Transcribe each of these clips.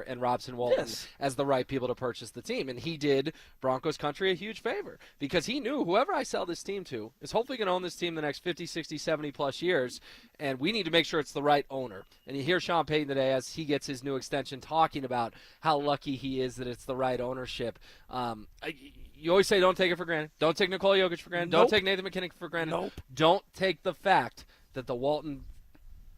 and Robson Walton as the right people to purchase the team. And he did Broncos country a huge favor because he knew whoever I sell this team to is hopefully going to own this team the next 50, 60, 70 plus years. And we need to make sure it's the right owner. And you hear Sean Payton today as he gets his new extension talking about how lucky he is that it's the right ownership. You always say don't take it for granted. Don't take Nikola Jokic for granted. Don't take Nathan McKinnon for granted. Don't take the fact that the Walton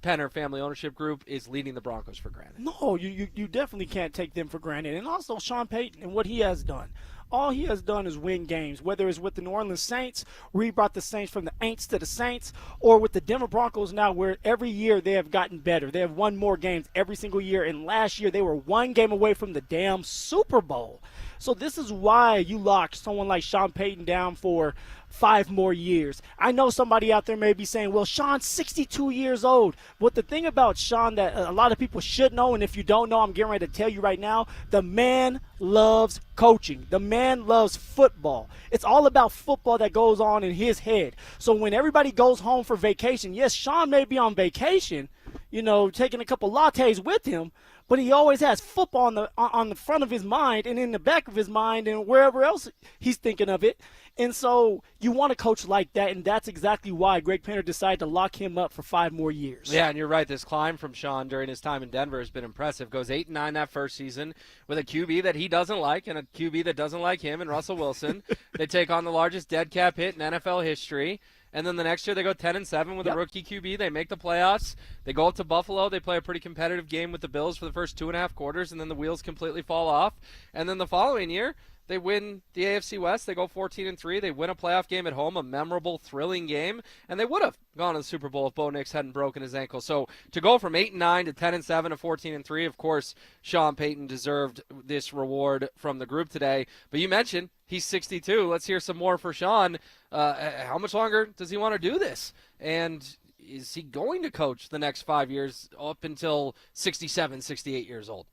Penner family ownership group is leading the Broncos for granted. No, you definitely can't take them for granted. And also Sean Payton and what he has done. All he has done is win games, whether it's with the New Orleans Saints, where he brought the Saints from the Aints to the Saints, or with the Denver Broncos now, where every year they have gotten better. They have won more games every single year, and last year they were one game away from the damn Super Bowl. So this is why you lock someone like Sean Payton down for 5 more years. I know somebody out there may be saying, well, Sean's 62 years old. But the thing about Sean that a lot of people should know, and if you don't know, I'm getting ready to tell you right now, the man loves coaching. The man loves football. It's all about football that goes on in his head. So when everybody goes home for vacation, yes, Sean may be on vacation, taking a couple lattes with him, but he always has football on the front of his mind and in the back of his mind and wherever else he's thinking of it. And so you want a coach like that, and that's exactly why Greg Penner decided to lock him up for 5 more years. Yeah, and you're right. This climb from Sean during his time in Denver has been impressive. Goes 8-9 that first season with a QB that he doesn't like and a QB that doesn't like him and Russell Wilson. They take on the largest dead cap hit in NFL history. And then the next year they go 10-7 with a rookie QB. They make the playoffs. They go up to Buffalo. They play a pretty competitive game with the Bills for the first 2.5 quarters, and then the wheels completely fall off. And then the following year, they win the AFC West. They go 14-3. They win a playoff game at home, a memorable, thrilling game, and they would have gone to the Super Bowl if Bo Nix hadn't broken his ankle. So to go from 8-9 to 10-7 to 14-3, of course, Sean Payton deserved this reward from the group today. But you mentioned he's 62. Let's hear some more for Sean. How much longer does he want to do this? And is he going to coach the next 5 years up until 67, 68 years old?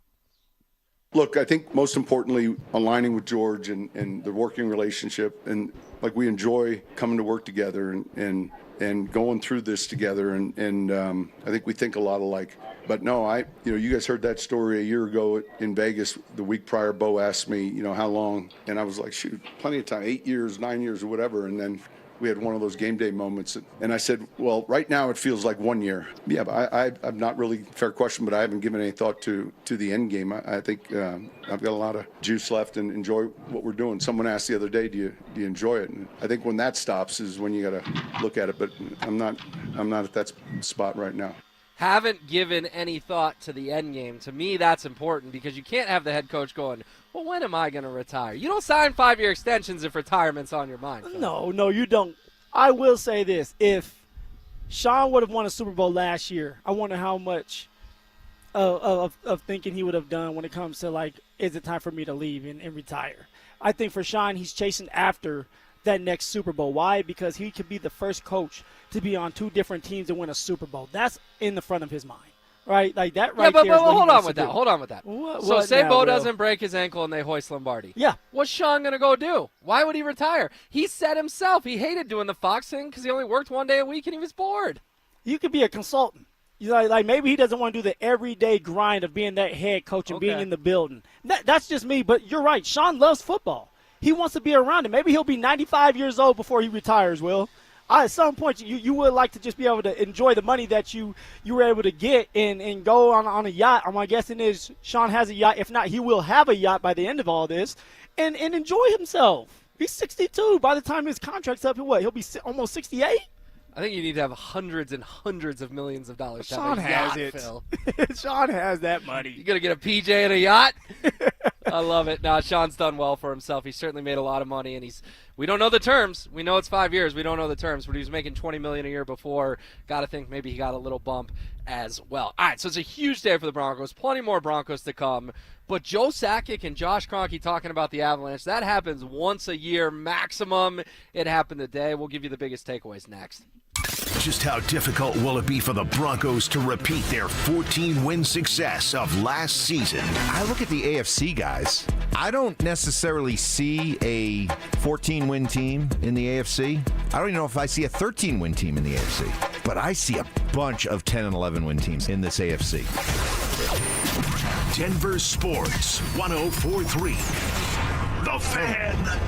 Look, I think most importantly, aligning with George and the working relationship, and like we enjoy coming to work together and going through this together, and I think we think a lot alike. But no, you guys heard that story a year ago in Vegas. The week prior, Bo asked me, how long, and I was like, shoot, plenty of time, 8 years, 9 years, or whatever, and then we had one of those game day moments. And I said, well, right now it feels like 1 year. Yeah, but I'm not really, fair question, but I haven't given any thought to the end game. I think I've got a lot of juice left and enjoy what we're doing. Someone asked the other day, do you enjoy it? And I think when that stops is when you got to look at it. But I'm not at that spot right now. Haven't given any thought to the end game. To me, that's important because you can't have the head coach going, well, when am I going to retire? You don't sign 5-year extensions if retirement's on your mind. No, you don't. I will say this. If Sean would have won a Super Bowl last year, I wonder how much of thinking he would have done when it comes to, like, is it time for me to leave and retire? I think for Sean, he's chasing after that next Super Bowl. Why? Because he could be the first coach to be on 2 different teams and win a Super Bowl. That's in the front of his mind, right? Like that right there. Yeah, but hold on with that. Hold on with that. So say now, Bo doesn't break his ankle and they hoist Lombardi. Yeah. What's Sean going to go do? Why would he retire? He said himself he hated doing the Fox thing because he only worked 1 day a week and he was bored. You could be a consultant. Like maybe he doesn't want to do the everyday grind of being that head coach and being in the building. That's just me, but you're right. Sean loves football. He wants to be around it. Maybe he'll be 95 years old before he retires, Will. At some point, you would like to just be able to enjoy the money that you were able to get and go on a yacht. My guessing is Sean has a yacht. If not, he will have a yacht by the end of all this and enjoy himself. He's 62. By the time his contract's up, he'll be almost 68? I think you need to have hundreds and hundreds of millions of dollars. Sean has it. Phil. Sean has that money. You gonna get a PJ and a yacht? I love it. No, Sean's done well for himself. He's certainly made a lot of money, and we don't know the terms. We know it's 5 years. We don't know the terms, but he was making $20 million a year before. Got to think maybe he got a little bump as well. All right, so it's a huge day for the Broncos. Plenty more Broncos to come. But Joe Sakic and Josh Kroenke talking about the Avalanche, that happens once a year maximum. It happened today. We'll give you the biggest takeaways next. Just how difficult will it be for the Broncos to repeat their 14-win success of last season? I look at the AFC guys. I don't necessarily see a 14-win team in the AFC. I don't even know if I see a 13-win team in the AFC. But I see a bunch of 10 and 11-win teams in this AFC. Denver Sports 104.3. The Fan.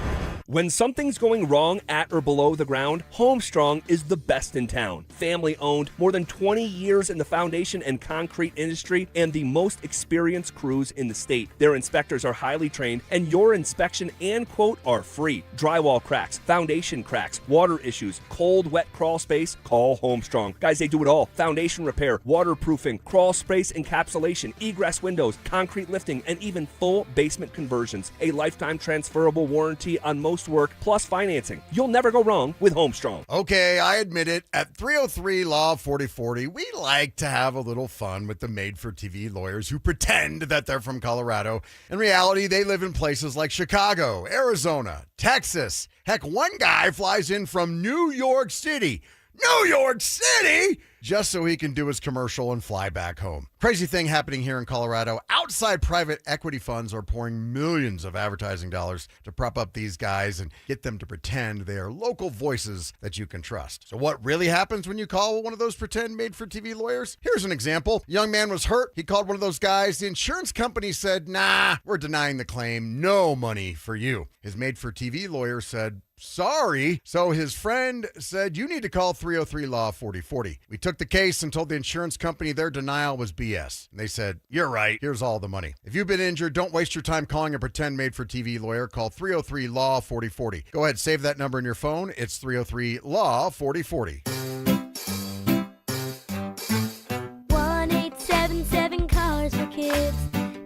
When something's going wrong at or below the ground, Homestrong is the best in town. Family owned, more than 20 years in the foundation and concrete industry, and the most experienced crews in the state. Their inspectors are highly trained, and your inspection and quote are free. Drywall cracks, foundation cracks, water issues, cold, wet crawl space, call Homestrong. Guys, they do it all. Foundation repair, waterproofing, crawl space encapsulation, egress windows, concrete lifting, and even full basement conversions. A lifetime transferable warranty on most work, plus financing. You'll never go wrong with Homestrong. Okay, I admit it. At 303 Law 4040, we like to have a little fun with the made-for-TV lawyers who pretend that they're from Colorado. In reality, they live in places like Chicago, Arizona, Texas. Heck, one guy flies in from New York City. New York City! Just so he can do his commercial and fly back home. Crazy thing happening here in Colorado. Outside private equity funds are pouring millions of advertising dollars to prop up these guys and get them to pretend they are local voices that you can trust. So what really happens when you call one of those pretend made-for-TV lawyers? Here's an example. A young man was hurt. He called one of those guys. The insurance company said, nah, we're denying the claim. No money for you. His made-for-TV lawyer said, sorry. So his friend said, you need to call 303 Law 4040. We took the case and told the insurance company their denial was BS. And they said, you're right. Here's all the money. If you've been injured, don't waste your time calling a pretend made-for-TV lawyer. Call 303 Law 4040. Go ahead, save that number in your phone. It's 303 Law 4040. 1-877 Cars for Kids.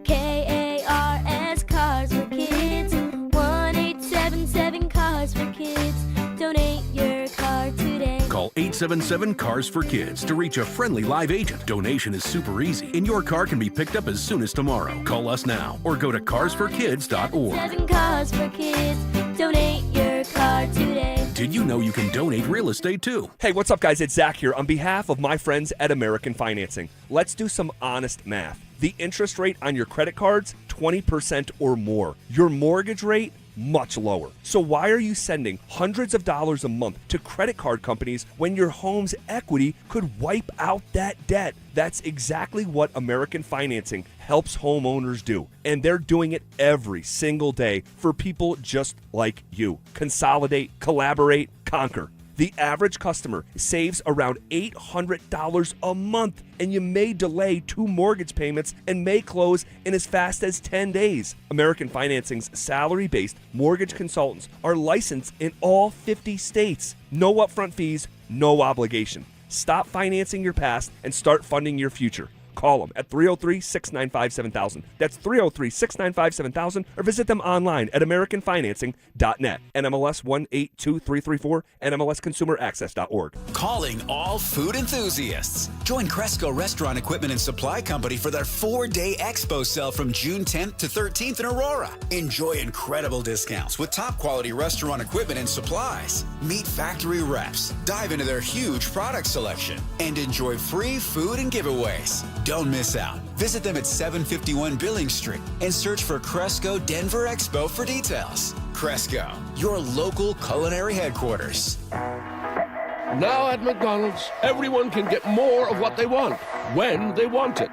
KARS Cars for Kids. 1-877 Cars for Kids. Donate your car today. Call 877 Cars for Kids to reach a friendly live agent. Donation is super easy, and your car can be picked up as soon as tomorrow. Call us now or go to carsforkids.org. 7 Cars for Kids. Donate your car today. Did you know you can donate real estate too? Hey, what's up, guys? It's Zach here on behalf of my friends at American Financing. Let's do some honest math. The interest rate on your credit cards, 20% or more. Your mortgage rate, much lower. So why are you sending hundreds of dollars a month to credit card companies when your home's equity could wipe out that debt? That's exactly what American Financing helps homeowners do. And they're doing it every single day for people just like you. Consolidate, collaborate, conquer. The average customer saves around $800 a month, and you may delay 2 mortgage payments and may close in as fast as 10 days. American Financing's salary-based mortgage consultants are licensed in all 50 states. No upfront fees, no obligation. Stop financing your past and start funding your future. Call them at 303-695-7000. That's 303-695-7000, or visit them online at americanfinancing.net. NMLS 182334, NMLSconsumeraccess.org. Calling all food enthusiasts. Join Cresco Restaurant Equipment and Supply Company for their 4-day expo sale from June 10th to 13th in Aurora. Enjoy incredible discounts with top quality restaurant equipment and supplies. Meet factory reps, dive into their huge product selection, and enjoy free food and giveaways. Don't miss out. Visit them at 751 Billings Street and search for Cresco Denver Expo for details. Cresco, your local culinary headquarters. Now at McDonald's, everyone can get more of what they want, when they want it,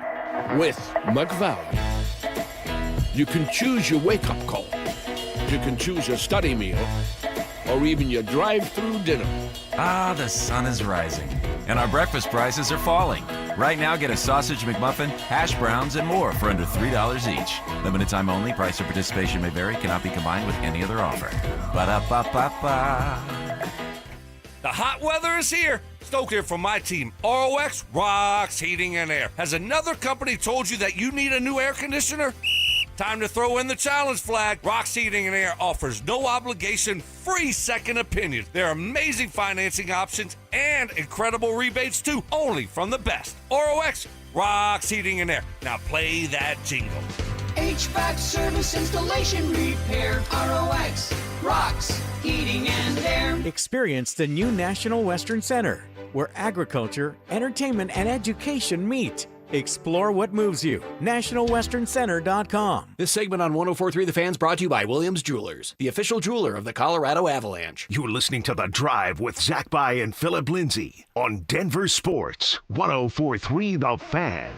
with McValue. You can choose your wake-up call. You can choose your study meal, or even your drive-through dinner. Ah, the sun is rising, and our breakfast prices are falling. Right now, get a sausage McMuffin, hash browns, and more for under $3 each. Limited time only. Price or participation may vary. Cannot be combined with any other offer. Ba-da-ba-ba-ba. The hot weather is here. Stoke here from my team. ROX Rocks Heating and Air. Has another company told you that you need a new air conditioner? Time to throw in the challenge flag. Rocks Heating and Air offers no obligation, free second opinions. There are amazing financing options and incredible rebates too, only from the best. ROX Rocks Heating and Air. Now play that jingle. HVAC service, installation, repair. ROX Rocks Heating and Air. Experience the new National Western Center, where agriculture, entertainment, and education meet. Explore what moves you. NationalWesternCenter.com. This segment on 104.3 The Fan's brought to you by Williams Jewelers, the official jeweler of the Colorado Avalanche. You're listening to The Drive with Zach By and Phillip Lindsay on Denver Sports 104.3 The Fan.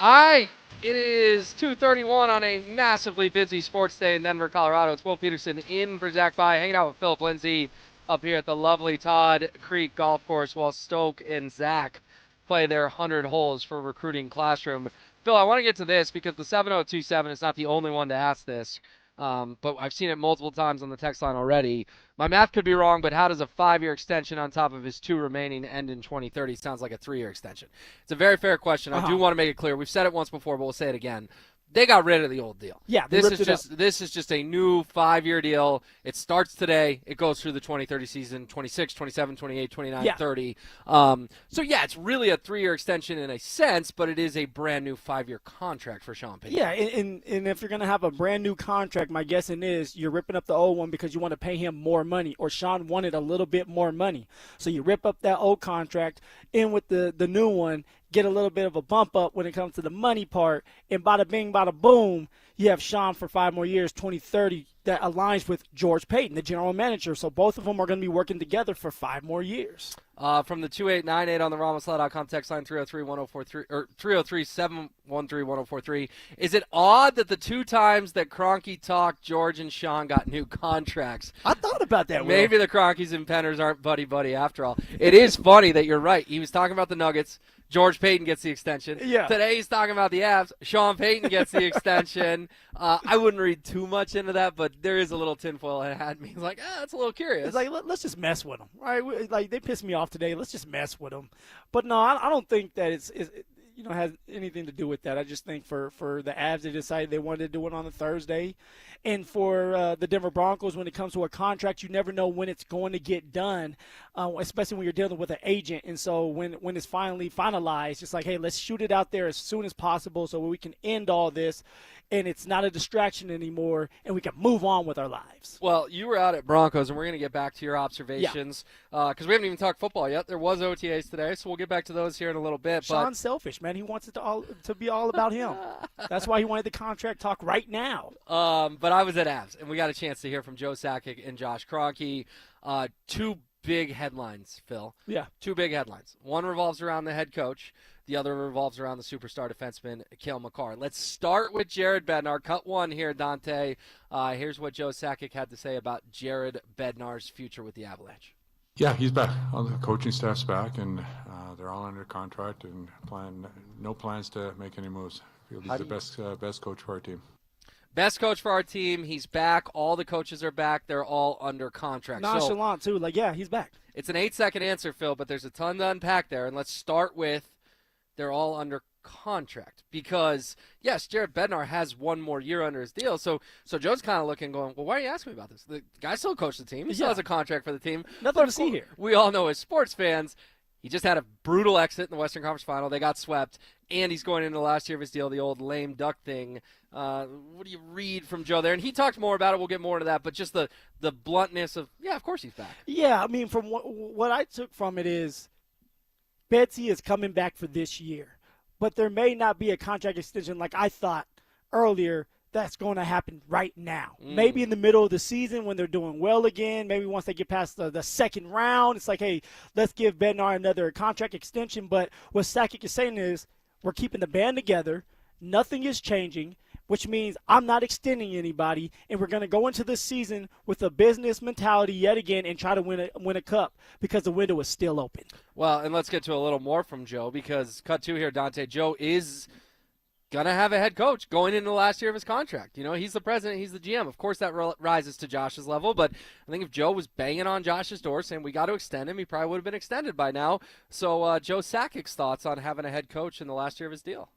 It is 2:31 on a massively busy sports day in Denver, Colorado. It's Will Peterson in for Zach By, hanging out with Phillip Lindsay up here at the lovely Todd Creek Golf Course while Stoke and Zach play their 100 holes for Recruiting Classroom. Phil, I want to get to this because the 7027 is not the only one to ask this, but I've seen it multiple times on the text line already. My math could be wrong, but how does a 5-year extension on top of his 2 remaining end in 2030? Sounds like a 3-year extension. It's a very fair question. I do want to make it clear. We've said it once before, but we'll say it again. They got rid of the old deal. Yeah, this is just a new 5-year deal. It starts today. It goes through the 2030 season, 26, 27, 28, 29, 30. So yeah, it's really a 3-year extension in a sense, but it is a brand new 5-year contract for Sean Payton. Yeah, and if you're going to have a brand new contract, my guessing is you're ripping up the old one because you want to pay him more money, or Sean wanted a little bit more money. So you rip up that old contract in with the new one, get a little bit of a bump up when it comes to the money part, and bada bing, bada boom, you have Sean for 5 more years, 2030, that aligns with George Payton, the general manager. So both of them are going to be working together for 5 more years. From the 2898 on the RamaSlaw.com text line 303-1043 or 303-713-1043. Is it odd that the 2 times that Kroenke talked, George and Sean got new contracts? I thought about that. Maybe the Cronkies and Penners aren't buddy-buddy after all. It is funny that you're right. He was talking about the Nuggets. George Payton gets the extension. Yeah. Today he's talking about the Avs. Sean Payton gets the extension. I wouldn't read too much into that, but there is a little tinfoil hat. He's like, that's a little curious. It's like, let's just mess with them, right? Like, they pissed me off today. Let's just mess with them. But no, I don't think that it's has anything to do with that. I just think for the Avs, they decided they wanted to do it on a Thursday. And for the Denver Broncos, when it comes to a contract, you never know when it's going to get done, especially when you're dealing with an agent. And so when it's finally finalized, it's like, hey, let's shoot it out there as soon as possible so we can end all this, and it's not a distraction anymore, and we can move on with our lives. Well, you were out at Broncos, and we're going to get back to your observations because we haven't even talked football yet. There was OTAs today, so we'll get back to those here in a little bit. Sean's selfish, man. He wants it to be all about him. That's why he wanted the contract talk right now. But I was at Avs, and we got a chance to hear from Joe Sakic and Josh Kroenke. 2 big headlines, Phil. Yeah. 2 big headlines. One revolves around the head coach. The other revolves around the superstar defenseman, Cale Makar. Let's start with Jared Bednar. Cut 1 here, Dante. Here's what Joe Sakic had to say about Jared Bednar's future with the Avalanche. Yeah, he's back. All the coaching staff's back, and they're all under contract and no plans to make any moves. I feel he's the best coach for our team. Best coach for our team. He's back. All the coaches are back. They're all under contract. Nonchalant, too. Like, yeah, he's back. It's an 8-second answer, Phil, but there's a ton to unpack there. And let's start with they're all under contract because, yes, Jared Bednar has 1 more year under his deal. So Joe's kind of looking going, well, why are you asking me about this? The guy still coached the team. He still has a contract for the team. Nothing to see here. We all know as sports fans, he just had a brutal exit in the Western Conference Final. They got swept, and he's going into the last year of his deal, the old lame duck thing. What do you read from Joe there? And he talked more about it. We'll get more into that, but just the bluntness of, yeah, of course he's back. Yeah, I mean, from what I took from it is Betsy is coming back for this year, but there may not be a contract extension like I thought earlier that's going to happen right now. Maybe in the middle of the season when they're doing well again, maybe once they get past the second round, it's like, hey, let's give Bednar another contract extension. But what Sakic is saying is we're keeping the band together. Nothing is changing, which means I'm not extending anybody, and we're going to go into this season with a business mentality yet again and try to win a cup because the window is still open. Well, and let's get to a little more from Joe because cut 2 here, Dante. Joe is going to have a head coach going into the last year of his contract. You know, he's the president, he's the GM. Of course, that rises to Josh's level, but I think if Joe was banging on Josh's door saying we got to extend him, he probably would have been extended by now. So Joe Sakic's thoughts on having a head coach in the last year of his deal.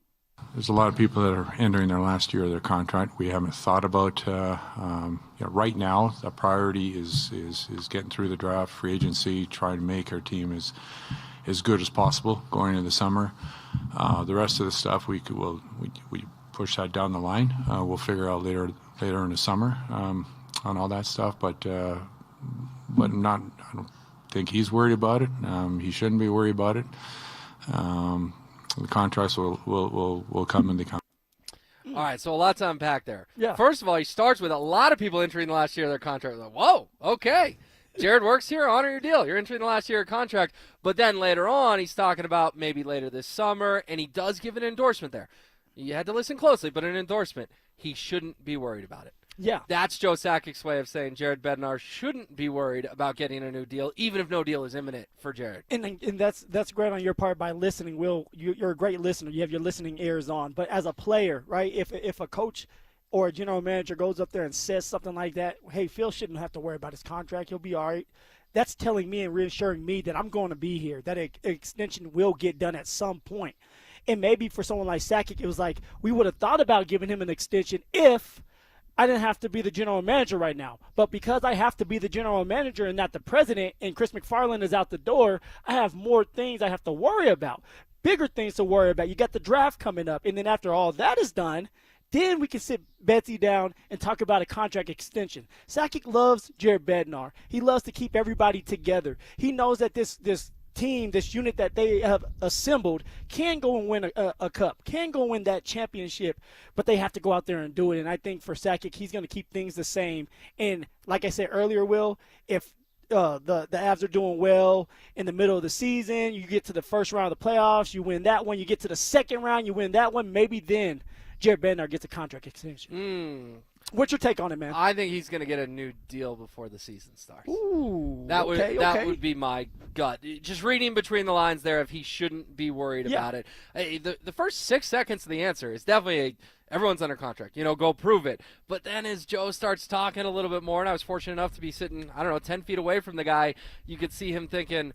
There's a lot of people that are entering their last year of their contract. We haven't thought about right now. The priority is getting through the draft, free agency, trying to make our team as good as possible going into the summer. The rest of the stuff we push that down the line. We'll figure out later in the summer on all that stuff. But not. I don't think he's worried about it. He shouldn't be worried about it. The contracts will come in the contract. All right, so a lot to unpack there. Yeah. First of all, he starts with a lot of people entering the last year of their contract. Like, whoa, okay. Jared works here, honor your deal. You're entering the last year of contract. But then later on, he's talking about maybe later this summer, and he does give an endorsement there. You had to listen closely, but an endorsement. He shouldn't be worried about it. Yeah. That's Joe Sakic's way of saying Jared Bednar shouldn't be worried about getting a new deal, even if no deal is imminent for Jared. And that's great on your part by listening, Will. You're a great listener. You have your listening ears on. But as a player, right, if a coach or a general manager goes up there and says something like that, hey, Phil shouldn't have to worry about his contract. He'll be all right. That's telling me and reassuring me that I'm going to be here, that an extension will get done at some point. And maybe for someone like Sakic, it was like we would have thought about giving him an extension if I didn't have to be the general manager right now. But because I have to be the general manager and not the president, and Chris McFarland is out the door, I have more things I have to worry about, bigger things to worry about. You got the draft coming up, and then after all that is done, then we can sit Betsy down and talk about a contract extension. Sakic loves Jared Bednar. He loves to keep everybody together. He knows that this team, this unit that they have assembled, can go and win a cup, can go win that championship, but they have to go out there and do it. And I think for Sakic, he's going to keep things the same. And like I said earlier, Will, if the Avs are doing well in the middle of the season, you get to the first round of the playoffs, you win that one, you get to the second round, you win that one, maybe then Jared Bednar gets a contract extension. What's your take on it, man? I think he's going to get a new deal before the season starts. Ooh, that would be my gut. Just reading between the lines there, if he shouldn't be worried about it. Hey, the first 6 seconds of the answer is definitely everyone's under contract. Go prove it. But then as Joe starts talking a little bit more, and I was fortunate enough to be sitting, 10 feet away from the guy, you could see him thinking,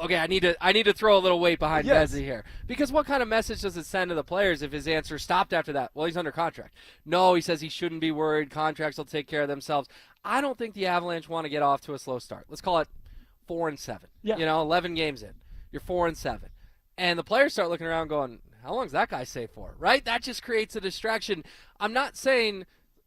okay, I need to throw a little weight behind Betsy here. Because what kind of message does it send to the players if his answer stopped after that? Well, he's under contract. No, he says he shouldn't be worried. Contracts will take care of themselves. I don't think the Avalanche want to get off to a slow start. Let's call it 4-7. Yeah. 11 games in. You're 4-7. And the players start looking around going, how long is that guy safe for? Right? That just creates a distraction. I'm not saying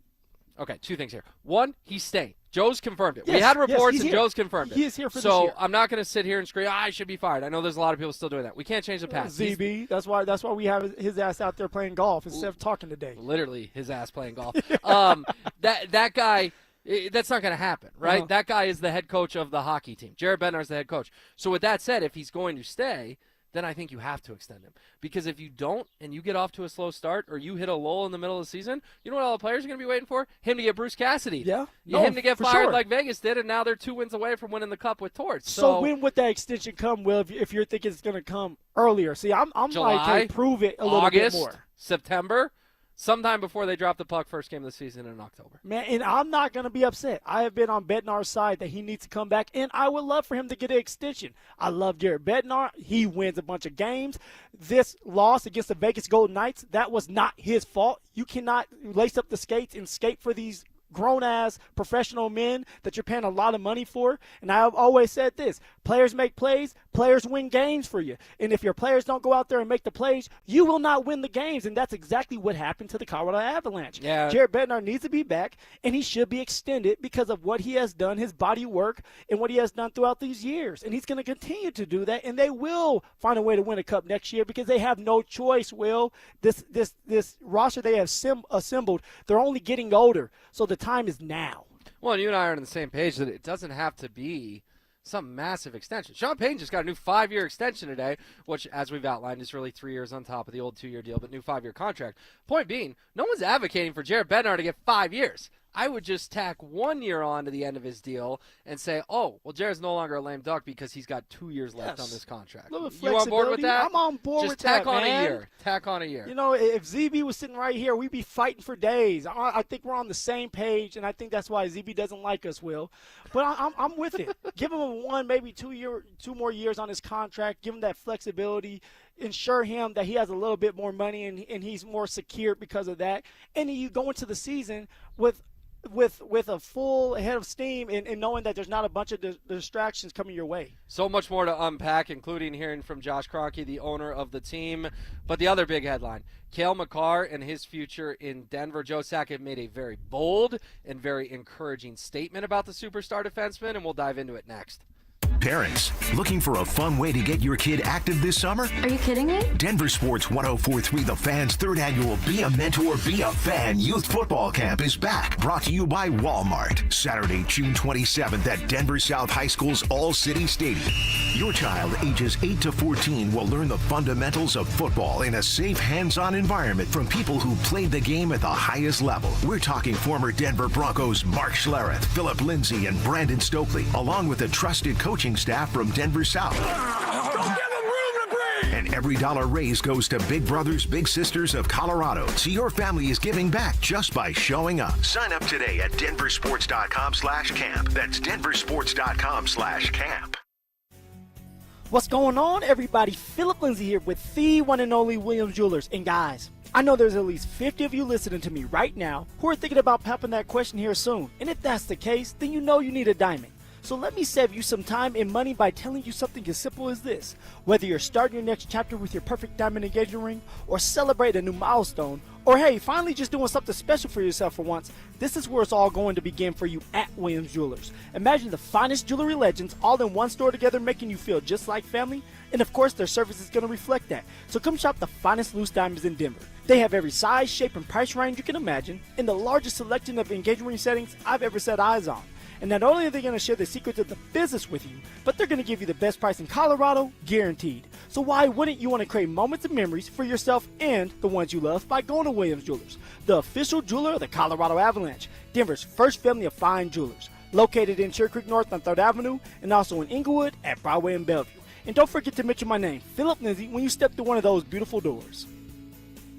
– okay, two things here. One, he's staying. Joe's confirmed it. Yes, we had reports, and here. Joe's confirmed it. He is here for this so year. I'm not going to sit here and scream, I should be fired. I know there's a lot of people still doing that. We can't change the past. ZB, that's why we have his ass out there playing golf instead of talking today. Literally, his ass playing golf. That guy, that's not going to happen, right? Uh-huh. That guy is the head coach of the hockey team. Jared Bednar is the head coach. So with that said, if he's going to stay, then I think you have to extend him. Because if you don't and you get off to a slow start or you hit a lull in the middle of the season, you know what all the players are going to be waiting for? Him to get Bruce Cassidy. Yeah. Him to get fired sure. like Vegas did, and now they're 2 wins away from winning the Cup with Torch. So when would that extension come, Will, if you're thinking it's going to come earlier? See, I'm July, like, hey, prove it a little August, bit more. September, sometime before they drop the puck first game of the season in October. Man, and I'm not going to be upset. I have been on Bednar's side that he needs to come back, and I would love for him to get an extension. I love Jared Bednar. He wins a bunch of games. This loss against the Vegas Golden Knights, that was not his fault. You cannot lace up the skates and skate for these grown-ass professional men that you're paying a lot of money for. And I've always said this, players make plays, players win games for you. And if your players don't go out there and make the plays, you will not win the games. And that's exactly what happened to the Colorado Avalanche. Yeah. Jared Bednar needs to be back, and he should be extended because of what he has done, his body work, and what he has done throughout these years. And he's going to continue to do that, and they will find a way to win a cup next year because they have no choice, Will. This roster they have assembled, they're only getting older. So the time is now. Well, and you and I are on the same page that it doesn't have to be some massive extension. Sean Payton just got a new 5-year extension today, which, as we've outlined, is really 3 years on top of the old 2-year deal, but new 5-year contract. Point being, no one's advocating for Jared Bednar to get 5 years. I would just tack 1 year on to the end of his deal and say, oh, well, Jared's no longer a lame duck because he's got 2 years left on this contract. A little You on board with flexibility. that? I'm on board with that, Just tack on man. a year. Tack on a year. You know, if ZB was sitting right here, we'd be fighting for days. I think we're on the same page, and I think that's why ZB doesn't like us, Will. But I'm with it. Give him a 1, maybe 2 more years on his contract. Give him that flexibility. Ensure him that he has a little bit more money and he's more secure because of that. And then you go into the season with a full head of steam and knowing that there's not a bunch of distractions coming your way. So much more to unpack, including hearing from Josh Kroenke, the owner of the team. But the other big headline, Cale Makar and his future in Denver. Joe Sakic made a very bold and very encouraging statement about the superstar defenseman, and we'll dive into it next. Parents, looking for a fun way to get your kid active this summer? Are you kidding me? Denver Sports 1043 The Fan's third annual Be a Mentor, Be a Fan Youth Football Camp is back. Brought to you by Walmart. Saturday, June 27th at Denver South High School's All-City Stadium. Your child ages 8 to 14 will learn the fundamentals of football in a safe, hands-on environment from people who played the game at the highest level. We're talking former Denver Broncos Mark Schlereth, Phillip Lindsay, and Brandon Stokely, along with a trusted coaching staff from Denver South. And every dollar raised goes to Big Brothers Big Sisters of Colorado. So your family is giving back just by showing up. Sign up today at denversports.com/camp. That's denversports.com/camp. What's going on, everybody? Phillip Lindsay here with the one and only Williams Jewelers. And guys, I know there's at least 50 of you listening to me right now who are thinking about popping that question here soon. And if that's the case, then you know you need a diamond. So let me save you some time and money by telling you something as simple as this. Whether you're starting your next chapter with your perfect diamond engagement ring, or celebrate a new milestone, or hey, finally just doing something special for yourself for once, this is where it's all going to begin for you at Williams Jewelers. Imagine the finest jewelry legends all in one store together, making you feel just like family, and of course their service is going to reflect that. So come shop the finest loose diamonds in Denver. They have every size, shape, and price range you can imagine, and the largest selection of engagement ring settings I've ever set eyes on. And not only are they going to share the secrets of the business with you, but they're going to give you the best price in Colorado, guaranteed. So why wouldn't you want to create moments and memories for yourself and the ones you love by going to Williams Jewelers, the official jeweler of the Colorado Avalanche, Denver's first family of fine jewelers, located in Cherry Creek North on 3rd Avenue, and also in Inglewood at Broadway and Bellevue. And don't forget to mention my name, Phillip Lindsay, when you step through one of those beautiful doors.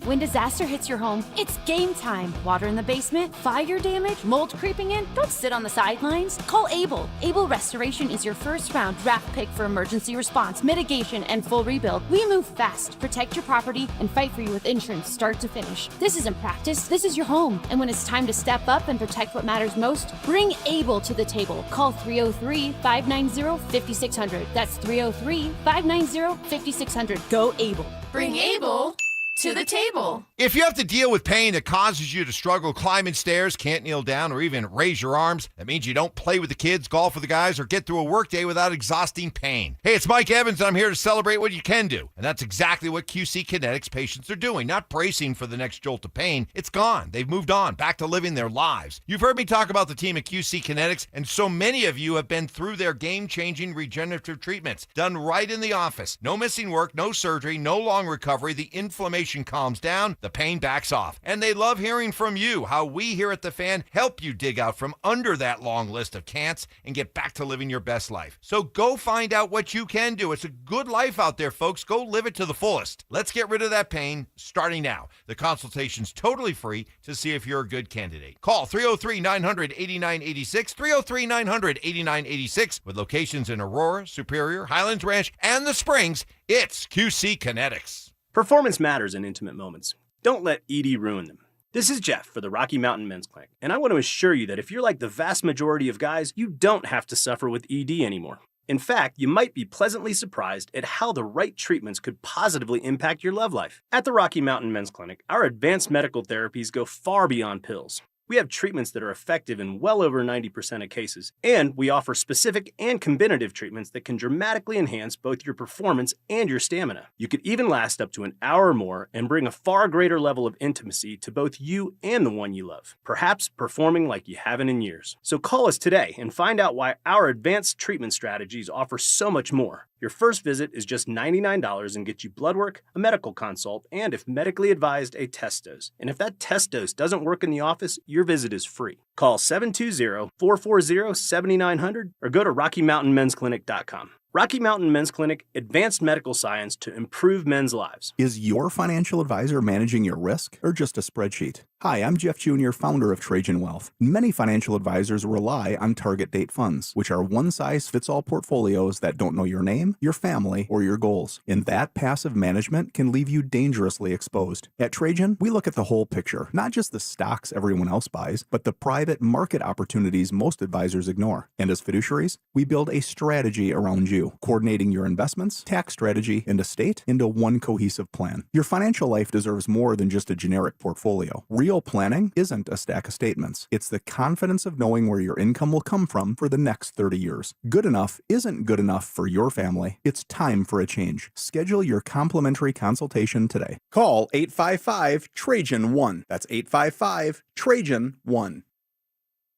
When disaster hits your home, it's game time. Water in the basement, fire damage, mold creeping in. Don't sit on the sidelines. Call Able. Able Restoration is your first round draft pick for emergency response, mitigation, and full rebuild. We move fast, protect your property, and fight for you with insurance start to finish. This isn't practice, this is your home. And when it's time to step up and protect what matters most, bring Able to the table. Call 303-590-5600. That's 303-590-5600. Go Able. Bring Able to the table. If you have to deal with pain that causes you to struggle climbing stairs, can't kneel down, or even raise your arms, that means you don't play with the kids, golf with the guys, or get through a workday without exhausting pain. Hey, it's Mike Evans, and I'm here to celebrate what you can do. And that's exactly what QC Kinetics patients are doing, not bracing for the next jolt of pain. It's gone. They've moved on, back to living their lives. You've heard me talk about the team at QC Kinetics, and so many of you have been through their game-changing regenerative treatments, done right in the office. No missing work, no surgery, no long recovery. The inflammation calms down, the pain backs off. And they love hearing from you, how we here at The Fan help you dig out from under that long list of can'ts and get back to living your best life. So go find out what you can do. It's a good life out there, folks. Go live it to the fullest. Let's get rid of that pain starting now. The consultation's totally free to see if you're a good candidate. Call 303-900-8986, 303-900-8986, with locations in Aurora, Superior, Highlands Ranch, and the Springs. It's QC Kinetics. Performance matters in intimate moments. Don't let ED ruin them. This is Jeff for the Rocky Mountain Men's Clinic, and I want to assure you that if you're like the vast majority of guys, you don't have to suffer with ED anymore. In fact, you might be pleasantly surprised at how the right treatments could positively impact your love life. At the Rocky Mountain Men's Clinic, our advanced medical therapies go far beyond pills. We have treatments that are effective in well over 90% of cases, and we offer specific and combinative treatments that can dramatically enhance both your performance and your stamina. You could even last up to an hour or more and bring a far greater level of intimacy to both you and the one you love, perhaps performing like you haven't in years. So call us today and find out why our advanced treatment strategies offer so much more. Your first visit is just $99 and gets you blood work, a medical consult, and if medically advised, a test dose. And if that test dose doesn't work in the office, your visit is free. Call 720-440-7900 or go to RockyMountainMen'sClinic.com. Rocky Mountain Men's Clinic, advanced medical science to improve men's lives. Is your financial advisor managing your risk or just a spreadsheet? Hi, I'm Jeff Jr., founder of Trajan Wealth. Many financial advisors rely on target date funds, which are one-size-fits-all portfolios that don't know your name, your family, or your goals. And that passive management can leave you dangerously exposed. At Trajan, we look at the whole picture, not just the stocks everyone else buys, but the private market opportunities most advisors ignore. And as fiduciaries, we build a strategy around you, coordinating your investments, tax strategy, and estate into one cohesive plan. Your financial life deserves more than just a generic portfolio. Real planning isn't a stack of statements. It's the confidence of knowing where your income will come from for the next 30 years. Good enough isn't good enough for your family. It's time for a change. Schedule your complimentary consultation today. Call 855-TRAJAN-1. That's 855-TRAJAN-1.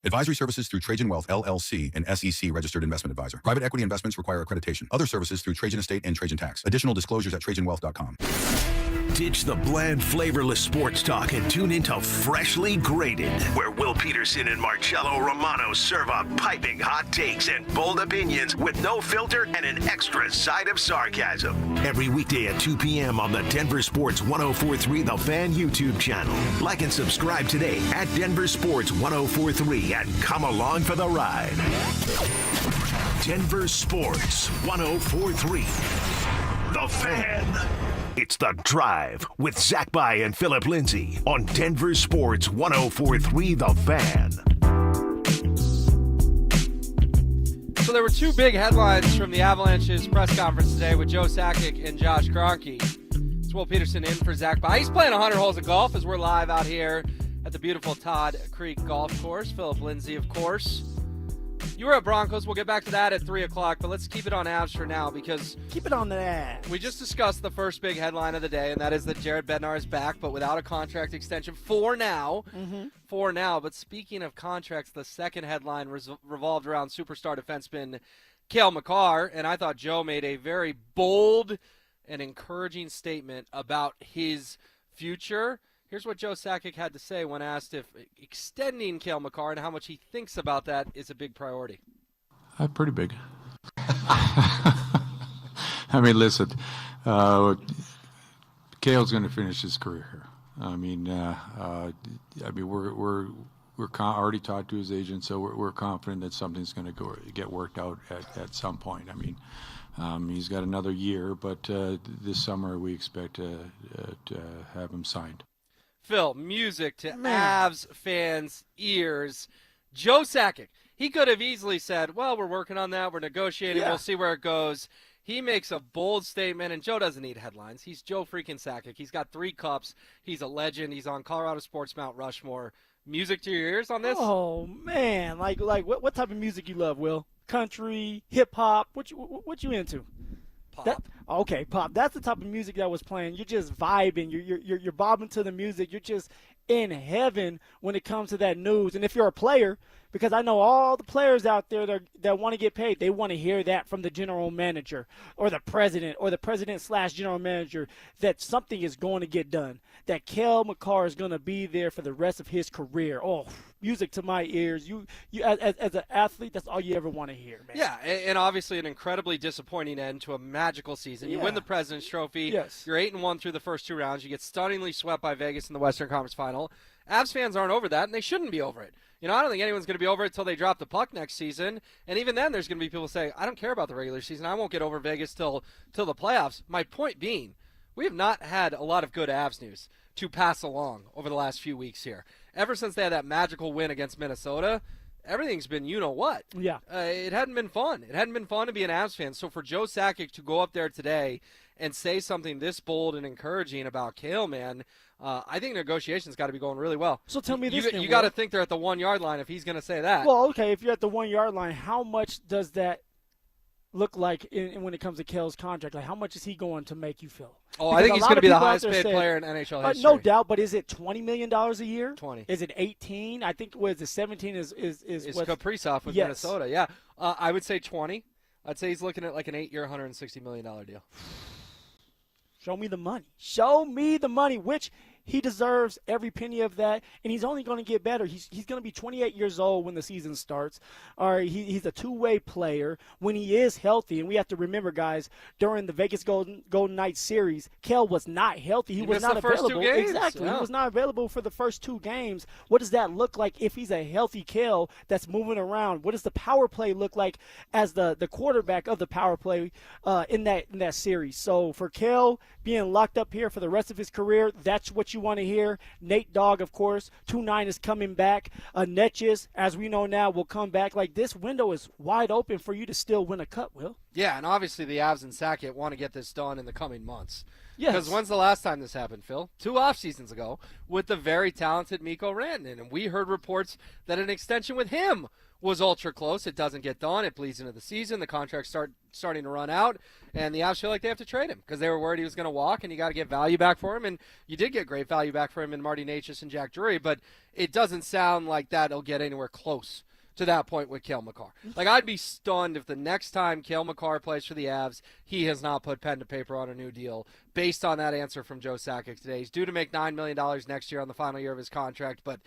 Advisory services through Trajan Wealth, LLC, an SEC registered investment advisor. Private equity investments require accreditation. Other services through Trajan Estate and Trajan Tax. Additional disclosures at TrajanWealth.com. Ditch the bland, flavorless sports talk and tune into Freshly Grated, where Will Peterson and Marcello Romano serve up piping hot takes and bold opinions with no filter and an extra side of sarcasm. Every weekday at 2 p.m. on the Denver Sports 1043 The Fan YouTube channel. Like and subscribe today at Denver Sports 1043 and come along for the ride. Denver Sports 1043 The Fan. It's The Drive with Zach By and Phillip Lindsay on Denver Sports 1043 The Fan. So there were two big headlines from the Avalanche's press conference today with Joe Sakic and Josh Kroenke. It's Will Peterson in for Zach By. He's playing 100 holes of golf as we're live out here at the beautiful Todd Creek Golf Course. Phillip Lindsay, of course. You were at Broncos. We'll get back to that at 3 o'clock, but let's keep it on Avs for now because keep it on that. We just discussed the first big headline of the day, and that is that Jared Bednar is back, but without a contract extension for now. For now. But speaking of contracts, the second headline revolved around superstar defenseman Cale Makar, and I thought Joe made a very bold and encouraging statement about his future. Here's what Joe Sakic had to say when asked if extending Cale Makar and how much he thinks about that is a big priority. Pretty big. I mean, listen, Cale's going to finish his career here. We're already talked to his agent, so we're confident that something's going to get worked out at some point. He's got another year, but this summer we expect to have him signed. Phil, music to Avs fans' ears. Joe Sakic, he could have easily said, well, we're working on that. We're negotiating. We'll see where it goes. He makes a bold statement, and Joe doesn't need headlines. He's Joe freaking Sakic. He's got 3 cups. He's a legend. He's on Colorado Sports Mount Rushmore. Music to your ears on this? Oh, man. Like what type of music you love, Will? Country, hip-hop? What you into? Pop. Okay, pop. That's the type of music that was playing. You're just vibing. You're bobbing to the music. You're just in heaven when it comes to that news. And if you're a player, because I know all the players out there that want to get paid, they want to hear that from the general manager or the president / general manager that something is going to get done, that Cale Makar is going to be there for the rest of his career. Oh, music to my ears. You as an athlete, that's all you ever want to hear, man. Yeah, and obviously an incredibly disappointing end to a magical season. You win the President's Trophy. Yes. You're 8-1 through the first 2 rounds. You get stunningly swept by Vegas in the Western Conference Final. Avs fans aren't over that, and they shouldn't be over it. I don't think anyone's going to be over it until they drop the puck next season. And even then, there's going to be people saying, I don't care about the regular season. I won't get over Vegas till the playoffs. My point being, we have not had a lot of good Avs news to pass along over the last few weeks here. Ever since they had that magical win against Minnesota, everything's been you-know-what. Yeah. It hadn't been fun. It hadn't been fun to be an Avs fan. So for Joe Sakic to go up there today and say something this bold and encouraging about Cale, man, I think negotiations got to be going really well. So tell me this. You got to think they're at the 1-yard line if he's going to say that. Well, okay, if you're at the 1-yard line, how much does that look like when it comes to Cale's contract? Like, how much is he going to make you feel? Oh, I think he's going to be the highest paid player in NHL history. No doubt, but is it $20 million a year? 20. Is it 18? I think the 17 is Kaprizov with Minnesota. Yeah, I would say 20. I'd say he's looking at like an 8-year, $160 million deal. Show me the money. Show me the money, which he deserves every penny of that, and he's only going to get better. He's going to be 28 years old when the season starts. He's a two-way player when he is healthy, and we have to remember, guys, during the Vegas Golden Knights series, Cale was not healthy. He was not available. First 2 games. Exactly. Yeah. He was not available for the first 2 games. What does that look like if he's a healthy Cale that's moving around? What does the power play look like as the quarterback of the power play in that series? So for Cale being locked up here for the rest of his career, that's what what you want to hear. Nate Dogg, of course. 2-9 is coming back. Netches, as we know now, will come back. Like, this window is wide open for you to still win a cup, Will. Yeah, and obviously the Avs and Sackett want to get this done in the coming months. Yes. Because when's the last time this happened, Phil? 2 off seasons ago with the very talented Mikko Rantanen. And we heard reports that an extension with him was ultra close. It doesn't get done. It bleeds into the season. The contract's starting to run out. And the Avs feel like they have to trade him because they were worried he was going to walk, and you got to get value back for him. And you did get great value back for him in Marty Necas and Jack Drury. But it doesn't sound like that'll get anywhere close to that point with Cale Makar. Like, I'd be stunned if the next time Cale Makar plays for the Avs, he has not put pen to paper on a new deal based on that answer from Joe Sakic today. He's due to make $9 million next year on the final year of his contract. But,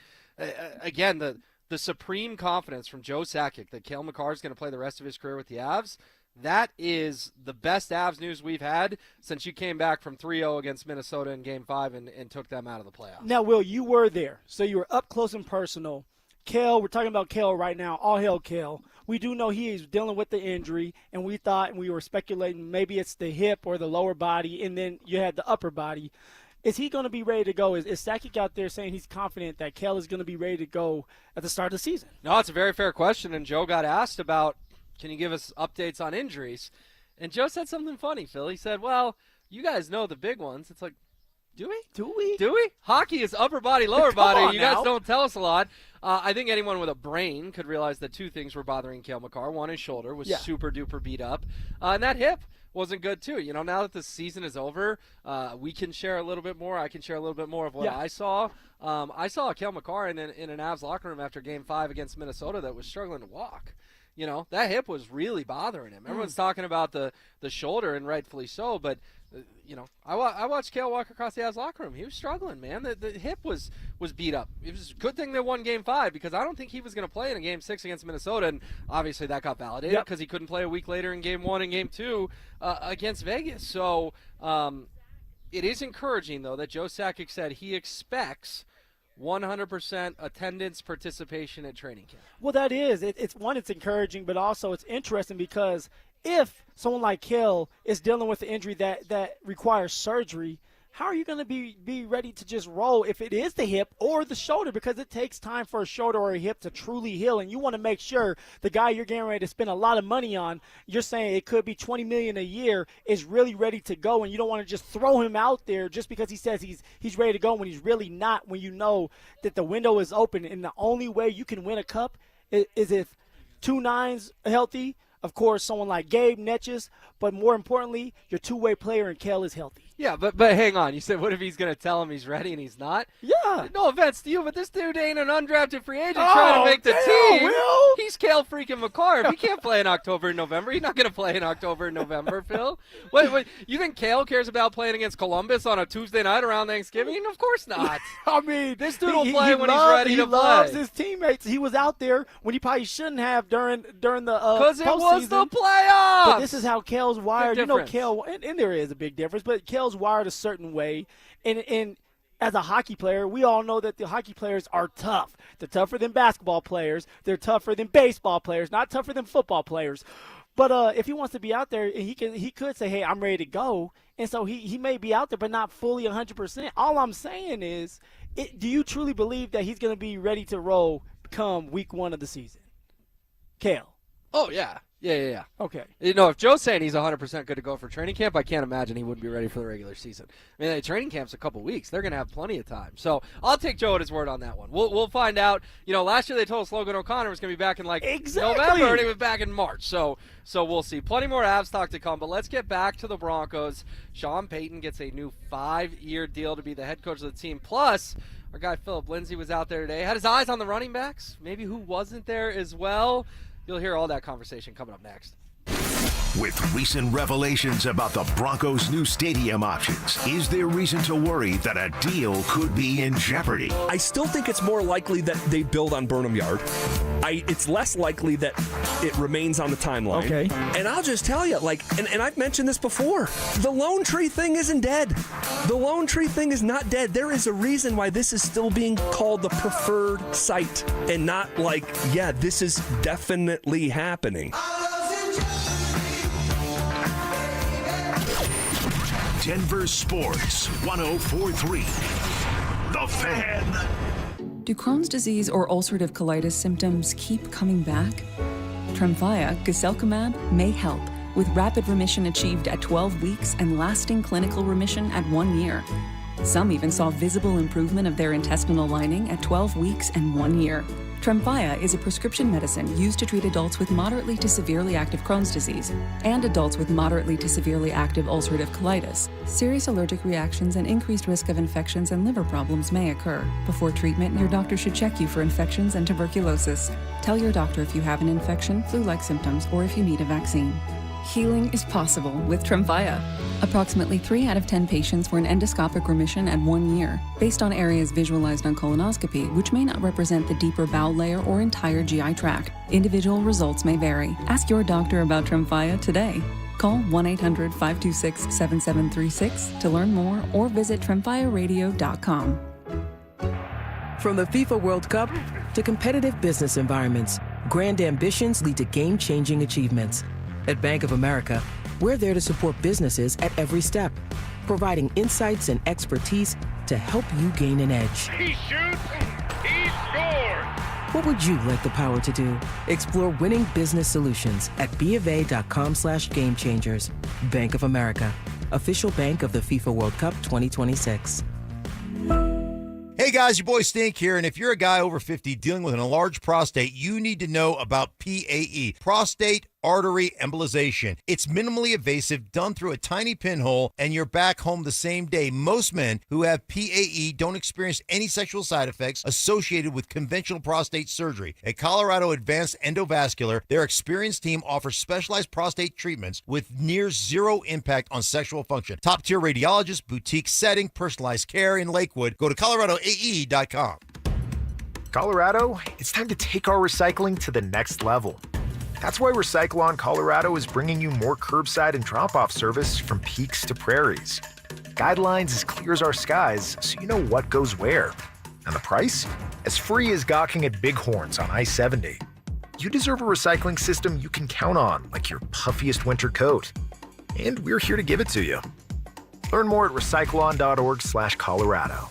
again, the supreme confidence from Joe Sakic that Cale Makar is going to play the rest of his career with the Avs, that is the best Avs news we've had since you came back from 3-0 against Minnesota in Game 5 and took them out of the playoffs. Now, Will, you were there, so you were up close and personal. Cale, we're talking about Cale right now. All hail Cale. We do know he is dealing with the injury, and we thought and we were speculating maybe it's the hip or the lower body, and then you had the upper body. Is he going to be ready to go? Is Sakic out there saying he's confident that Cale is going to be ready to go at the start of the season? No, it's a very fair question, and Joe got asked about, can you give us updates on injuries? And Joe said something funny, Phil. He said, well, you guys know the big ones. It's like, do we? Do we? Do we? Hockey is upper body, lower body. You now. guys don't tell us a lot. I think anyone with a brain could realize that 2 things were bothering Cale Makar. One, his shoulder was super-duper beat up. And that hip wasn't good, too. You know, now that the season is over, we can share a little bit more. I can share a little bit more of what I saw. I saw Cale Makar in an Avs locker room after Game 5 against Minnesota that was struggling to walk. You know, that hip was really bothering him. Everyone's talking about the shoulder, and rightfully so, but you know, I watched Cale walk across the Avs locker room. He was struggling, man. The hip was beat up. It was a good thing they won Game 5 because I don't think he was going to play in a Game 6 against Minnesota, and obviously that got validated because he couldn't play a week later in Game 1 and Game 2 against Vegas. So it is encouraging, though, that Joe Sakic said he expects 100% attendance participation at training camp. Well, that is. It's encouraging, but also it's interesting because if someone like Cale is dealing with an injury that requires surgery, how are you going to be ready to just roll if it is the hip or the shoulder? Because it takes time for a shoulder or a hip to truly heal, and you want to make sure the guy you're getting ready to spend a lot of money on, you're saying it could be $20 million a year, is really ready to go, and you don't want to just throw him out there just because he says he's ready to go when he's really not, when you know that the window is open, and the only way you can win a cup is if 2-9's healthy. Of course, someone like Gabe, Netches, but more importantly, your two-way player and Cale is healthy. Yeah, but hang on. You said, what if he's going to tell him he's ready and he's not? Yeah. No offense to you, but this dude ain't an undrafted free agent trying to make the team. Will. He's Cale freaking Makar. If he can't play in October and November, he's not going to play in October and November, Phil. Wait, you think Cale cares about playing against Columbus on a Tuesday night around Thanksgiving? Of course not. I mean, this dude will play when he's ready to play. He loves his teammates. He was out there when he probably shouldn't have during the because it was the playoffs. But this is how Cale's wired. You know, Cale, and there is a big difference, but Cale's wired a certain way. And as a hockey player, we all know that the hockey players are tough. They're tougher than basketball players. They're tougher than baseball players, not tougher than football players. But if he wants to be out there, he could say, hey, I'm ready to go. And so he may be out there, but not fully 100%. All I'm saying is, do you truly believe that he's going to be ready to roll come week 1 of the season? Cale. Oh, yeah. Yeah. Okay. You know, if Joe's saying he's 100% good to go for training camp, I can't imagine he wouldn't be ready for the regular season. I mean, training camp's a couple weeks. They're going to have plenty of time. So I'll take Joe at his word on that one. We'll find out. You know, last year they told us Logan O'Connor was going to be back in November, and he was back in March. So we'll see. Plenty more Avs talk to come, but let's get back to the Broncos. Sean Payton gets a new 5-year deal to be the head coach of the team. Plus, our guy Phillip Lindsay was out there today. Had his eyes on the running backs. Maybe who wasn't there as well. You'll hear all that conversation coming up next. With recent revelations about the Broncos' new stadium options, is there reason to worry that a deal could be in jeopardy? I still think it's more likely that they build on Burnham Yard. It's less likely that it remains on the timeline. Okay. And I'll just tell you, and I've mentioned this before, the Lone Tree thing isn't dead. The Lone Tree thing is not dead. There is a reason why this is still being called the preferred site and not this is definitely happening. Denver Sports 104.3. The Fan. Do Crohn's disease or ulcerative colitis symptoms keep coming back? Tremfya, guselkumab, may help, with rapid remission achieved at 12 weeks and lasting clinical remission at 1 year. Some even saw visible improvement of their intestinal lining at 12 weeks and 1 year. Tremfya is a prescription medicine used to treat adults with moderately to severely active Crohn's disease and adults with moderately to severely active ulcerative colitis. Serious allergic reactions and increased risk of infections and liver problems may occur. Before treatment, your doctor should check you for infections and tuberculosis. Tell your doctor if you have an infection, flu-like symptoms, or if you need a vaccine. Healing is possible with Tremfya. Approximately 3 out of 10 patients were in endoscopic remission at 1 year, based on areas visualized on colonoscopy, which may not represent the deeper bowel layer or entire GI tract. Individual results may vary. Ask your doctor about Tremfya today. Call 1-800-526-7736 to learn more or visit tremfyaradio.com. From the FIFA World Cup to competitive business environments, grand ambitions lead to game-changing achievements. At Bank of America, we're there to support businesses at every step, providing insights and expertise to help you gain an edge. He shoots, he scores! What would you like the power to do? Explore winning business solutions at BofA.com/gamechangers. Bank of America, official bank of the FIFA World Cup 2026. Hey guys, your boy Stink here, and if you're a guy over 50 dealing with an enlarged prostate, you need to know about PAE, prostate artery embolization. It's minimally invasive, done through a tiny pinhole, and you're back home the same day. Most men who have PAE don't experience any sexual side effects associated with conventional prostate surgery. At Colorado Advanced Endovascular, their experienced team offers specialized prostate treatments with near zero impact on sexual function. Top-tier radiologists, boutique setting, personalized care in Lakewood. Go to coloradoae.com. Colorado, it's time to take our recycling to the next level. That's why Recyclon Colorado is bringing you more curbside and drop-off service from peaks to prairies. Guidelines as clear as our skies, so you know what goes where. And the price? As free as gawking at bighorns on I-70. You deserve a recycling system you can count on, like your puffiest winter coat. And we're here to give it to you. Learn more at recyclon.org/Colorado.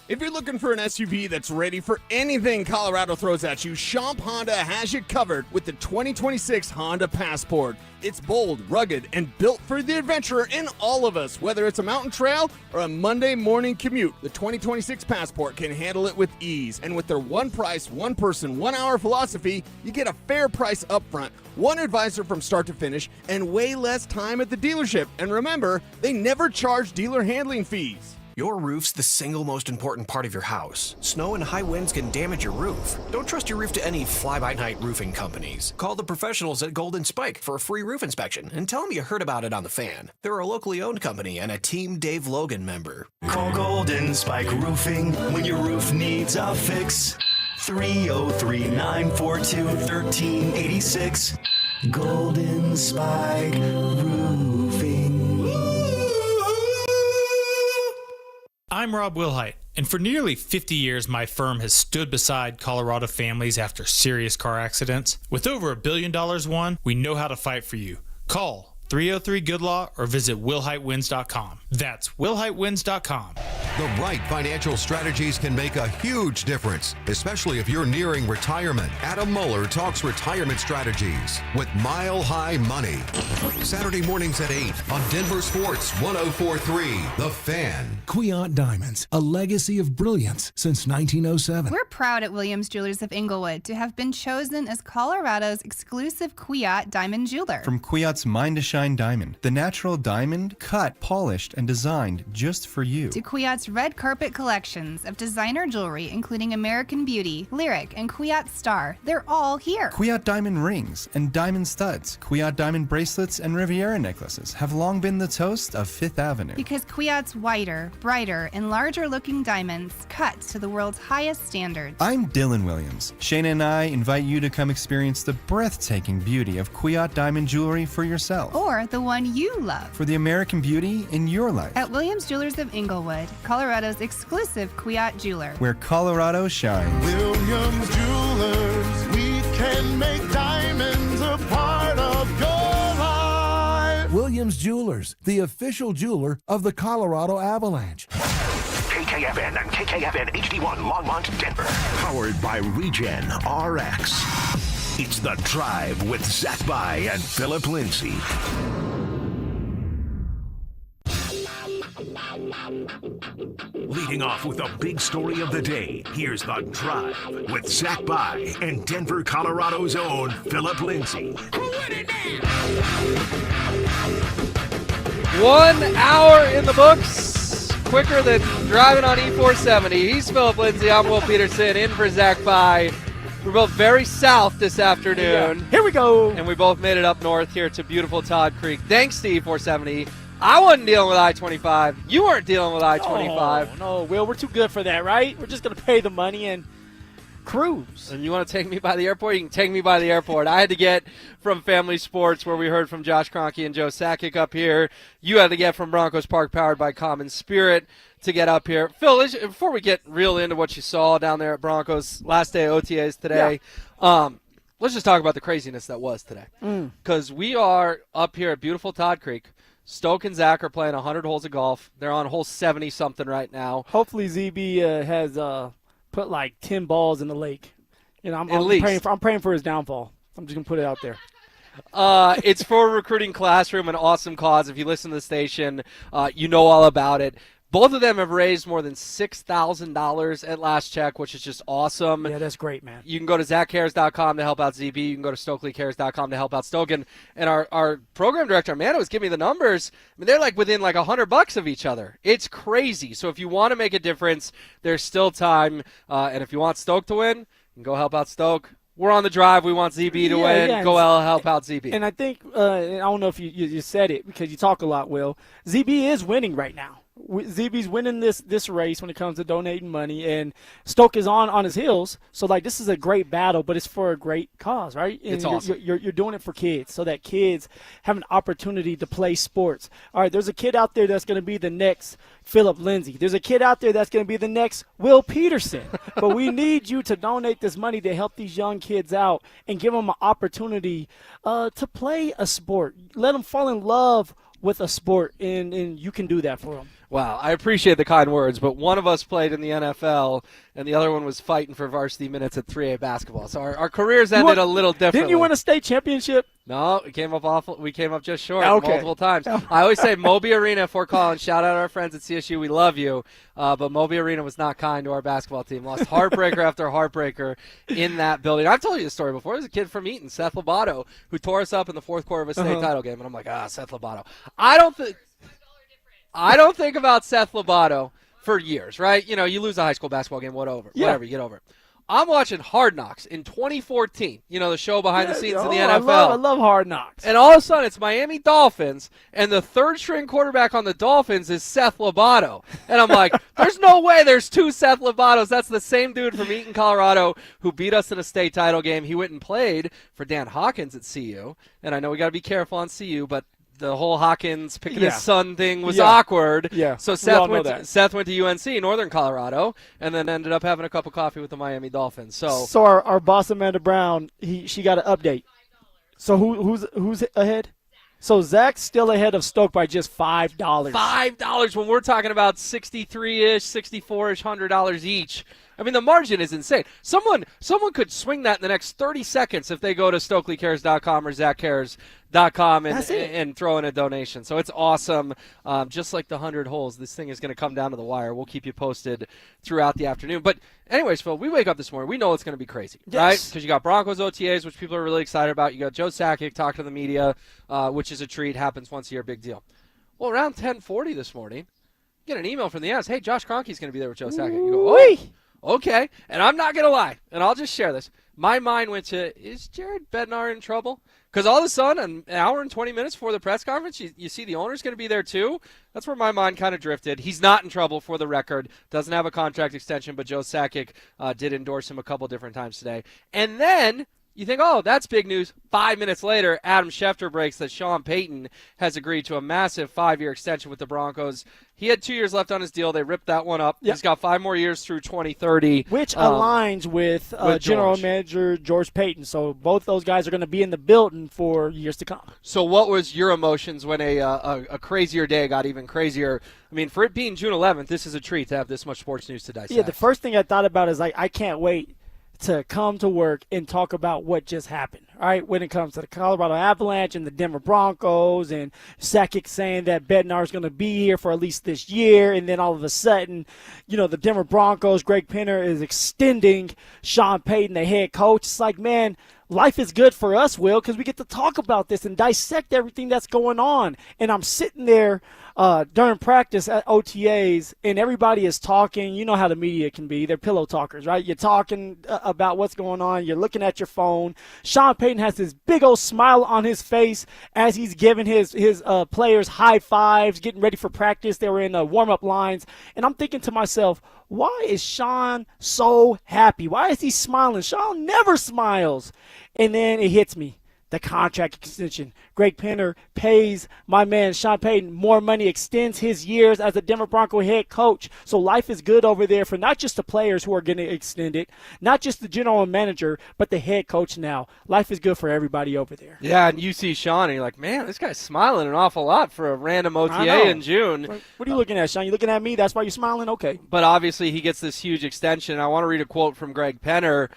If you're looking for an SUV that's ready for anything Colorado throws at you, Schomp Honda has you covered with the 2026 Honda Passport. It's bold, rugged, and built for the adventurer in all of us. Whether it's a mountain trail or a Monday morning commute, the 2026 Passport can handle it with ease. And with their one price, one person, 1 hour philosophy, you get a fair price up front, one advisor from start to finish, and way less time at the dealership. And remember, they never charge dealer handling fees. Your roof's the single most important part of your house. Snow and high winds can damage your roof. Don't trust your roof to any fly-by-night roofing companies. Call the professionals at Golden Spike for a free roof inspection and tell them you heard about it on The Fan. They're a locally owned company and a Team Dave Logan member. Call Golden Spike Roofing when your roof needs a fix. 303-942-1386. Golden Spike Roofing. I'm Rob Wilhite, and for nearly 50 years, my firm has stood beside Colorado families after serious car accidents. With over $1 billion won, we know how to fight for you. Call 303-GOOD-LAW or visit willhitewins.com. That's willhitewins.com. The right financial strategies can make a huge difference, especially if you're nearing retirement. Adam Muller talks retirement strategies with Mile High Money. Saturday mornings at 8 on Denver Sports 104.3, The Fan. Kwiat Diamonds, a legacy of brilliance since 1907. We're proud at Williams Jewelers of Inglewood to have been chosen as Colorado's exclusive Kwiat diamond jeweler. From Kwiat's Mine to Shine diamond, the natural diamond cut, polished, and designed just for you. To Kwiat's red carpet collections of designer jewelry, including American Beauty, Lyric, and Kwiat Star. They're all here. Kwiat diamond rings and diamond studs, Kwiat diamond bracelets, and Riviera necklaces have long been the toast of Fifth Avenue. Because Kwiat's whiter, brighter, and larger looking diamonds cut to the world's highest standards. I'm Dylan Williams. Shayna and I invite you to come experience the breathtaking beauty of Kwiat diamond jewelry for yourself. Or the one you love. For the American beauty in your life. At Williams Jewelers of Inglewood, Colorado's exclusive Kwiat jeweler. Where Colorado shines. Williams Jewelers, we can make diamonds a part of your life. Williams Jewelers, the official jeweler of the Colorado Avalanche. Take KKFN and KKFN HD1 Longmont, Denver. Powered by Regen RX. It's The Drive with Zach By and Phillip Lindsay. Leading off with the big story of the day, here's The Drive with Zach By and Denver, Colorado's own Phillip Lindsay. 1 hour in the books, quicker than driving on E470. He's Phillip Lindsay. I'm Will Peterson, in for Zach By. We're both very south this afternoon. Yeah. Here we go. And we both made it up north here to beautiful Todd Creek. Thanks to E470. I wasn't dealing with I-25. You weren't dealing with I-25. No, Will, we're too good for that, right? We're just going to pay the money and cruise. And you want to take me by the airport? You can take me by the airport. I had to get from Family Sports, where we heard from Josh Kroenke and Joe Sakic up here. You had to get from Broncos Park, powered by Common Spirit, to get up here. Phil, before we get real into what you saw down there at Broncos, last day of OTAs today, let's just talk about the craziness that was today. Because we are up here at beautiful Todd Creek. Stoke and Zach are playing 100 holes of golf. They're on hole 70-something right now. Hopefully ZB has put like 10 balls in the lake. You know, I'm praying for his downfall. I'm just going to put it out there. It's for a recruiting classroom, an awesome cause. If you listen to the station, you know all about it. Both of them have raised more than $6,000 at last check, which is just awesome. Yeah, that's great, man. You can go to ZachCares.com to help out ZB. You can go to StokelyCares.com to help out Stoke. And our program director, Amanda, was giving me the numbers. I mean, they're like within like $100 of each other. It's crazy. So if you want to make a difference, there's still time. And if you want Stoke to win, you can go help out Stoke. We're on the drive. We want ZB to win. Yeah. Go help out ZB. And I think, I don't know if you said it because you talk a lot, Will. ZB is winning right now. ZB's winning this race when it comes to donating money, and Stoke is on his heels. So, like, this is a great battle, but it's for a great cause, right? And it's awesome. You're doing it for kids so that kids have an opportunity to play sports. All right, there's a kid out there that's going to be the next Phillip Lindsay. There's a kid out there that's going to be the next Will Peterson. But we need you to donate this money to help these young kids out and give them an opportunity to play a sport. Let them fall in love with a sport, and you can do that for them. Wow, I appreciate the kind words, but one of us played in the NFL, and the other one was fighting for varsity minutes at 3A basketball. So our careers ended a little differently. Didn't you win a state championship? No, we came up just short multiple times. Oh. I always say Moby Arena, Fort Collins. Shout out our friends at CSU. We love you. But Moby Arena was not kind to our basketball team. Lost heartbreaker after heartbreaker in that building. I've told you this story before. There's a kid from Eaton, Seth Lobato, who tore us up in the fourth quarter of a state title game. And I'm like, Seth Lobato. I don't think about Seth Lobato for years, right? You know, you lose a high school basketball game, whatever, you get over it. I'm watching Hard Knocks in 2014, you know, the show behind the scenes in the NFL. I love Hard Knocks. And all of a sudden, it's Miami Dolphins, and the third-string quarterback on the Dolphins is Seth Lobato. And I'm like, there's no way there's two Seth Lobatos. That's the same dude from Eaton, Colorado, who beat us in a state title game. He went and played for Dan Hawkins at CU. And I know we got to be careful on CU, but the whole Hawkins picking his son thing was awkward. Yeah, so Seth went to UNC, Northern Colorado, and then ended up having a cup of coffee with the Miami Dolphins. So our boss Amanda Brown, she got an update. So who's ahead? So Zach's still ahead of Stoke by just $5. $5 when we're talking about $63-ish, $64-ish, $100 each. I mean, the margin is insane. Someone could swing that in the next 30 seconds if they go to StokelyCares.com or ZachCares.com and throw in a donation. So it's awesome. Just like the 100 holes, this thing is going to come down to the wire. We'll keep you posted throughout the afternoon. But anyways, Phil, we wake up this morning. We know it's going to be crazy, right? Because you got Broncos OTAs, which people are really excited about. You got Joe Sakic talking to the media, which is a treat. Happens once a year, big deal. Well, around 10:40 this morning, you get an email from the Avs. Hey, Josh Kroenke's going to be there with Joe Sakic. You go, oh, okay. And I'm not going to lie, and I'll just share this. My mind went to, is Jared Bednar in trouble? Because all of a sudden, an hour and 20 minutes before the press conference, you see the owner's going to be there too. That's where my mind kind of drifted. He's not in trouble, for the record. Doesn't have a contract extension, but Joe Sakic did endorse him a couple different times today. And then You think, oh, that's big news. 5 minutes later, Adam Schefter breaks that Sean Payton has agreed to a massive 5-year extension with the Broncos. He had 2 years left on his deal. They ripped that one up. Yep. He's got 5 more years through 2030. Which aligns with General Manager George Payton. So both those guys are going to be in the building for years to come. So what was your emotions when a crazier day got even crazier? I mean, for it being June 11th, this is a treat to have this much sports news to dissect. Yeah, the first thing I thought about is I can't wait to come to work and talk about what just happened, all right, when it comes to the Colorado Avalanche and the Denver Broncos, and Sakic saying that Bednar is going to be here for at least this year, and then all of a sudden, the Denver Broncos, Greg Penner is extending Sean Payton, the head coach. It's like, man, life is good for us, Will, because we get to talk about this and dissect everything that's going on. And I'm sitting there during practice at OTAs, and everybody is talking. You know how the media can be. They're pillow talkers, right? You're talking about what's going on. You're looking at your phone. Sean Payton has this big old smile on his face as he's giving his players high fives, getting ready for practice. They were in warm-up lines. And I'm thinking to myself, why is Sean so happy? Why is he smiling? Sean never smiles. And then it hits me. The contract extension. Greg Penner pays my man Sean Payton more money, extends his years as a Denver Bronco head coach. So life is good over there for not just the players who are getting extended, not just the general manager, but the head coach now. Life is good for everybody over there. Yeah, and you see Sean, and you're like, man, this guy's smiling an awful lot for a random OTA in June. What are you looking at, Sean? You looking at me? That's why you're smiling? Okay. But obviously he gets this huge extension. I want to read a quote from Greg Penner.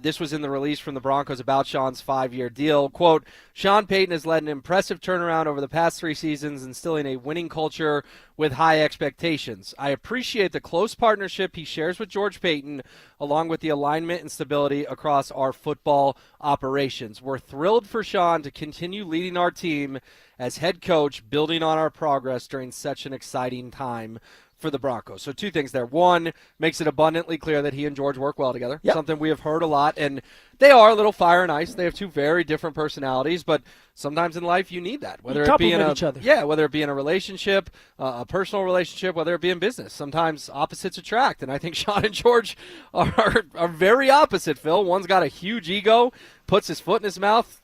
This was in the release from the Broncos about Sean's 5-year deal. Quote, Sean Payton has led an impressive turnaround over the past 3 seasons, instilling a winning culture with high expectations. I appreciate the close partnership he shares with George Payton, along with the alignment and stability across our football operations. We're thrilled for Sean to continue leading our team as head coach, building on our progress during such an exciting time for the Broncos. So 2 things there. 1, makes it abundantly clear that he and George work well together, something we have heard a lot. And they are a little fire and ice. They have 2 very different personalities, but sometimes in life you need that. Whether it be in each other. Yeah, whether it be in a relationship, a personal relationship, whether it be in business. Sometimes opposites attract, and I think Sean and George are very opposite, Phil. One's got a huge ego, puts his foot in his mouth,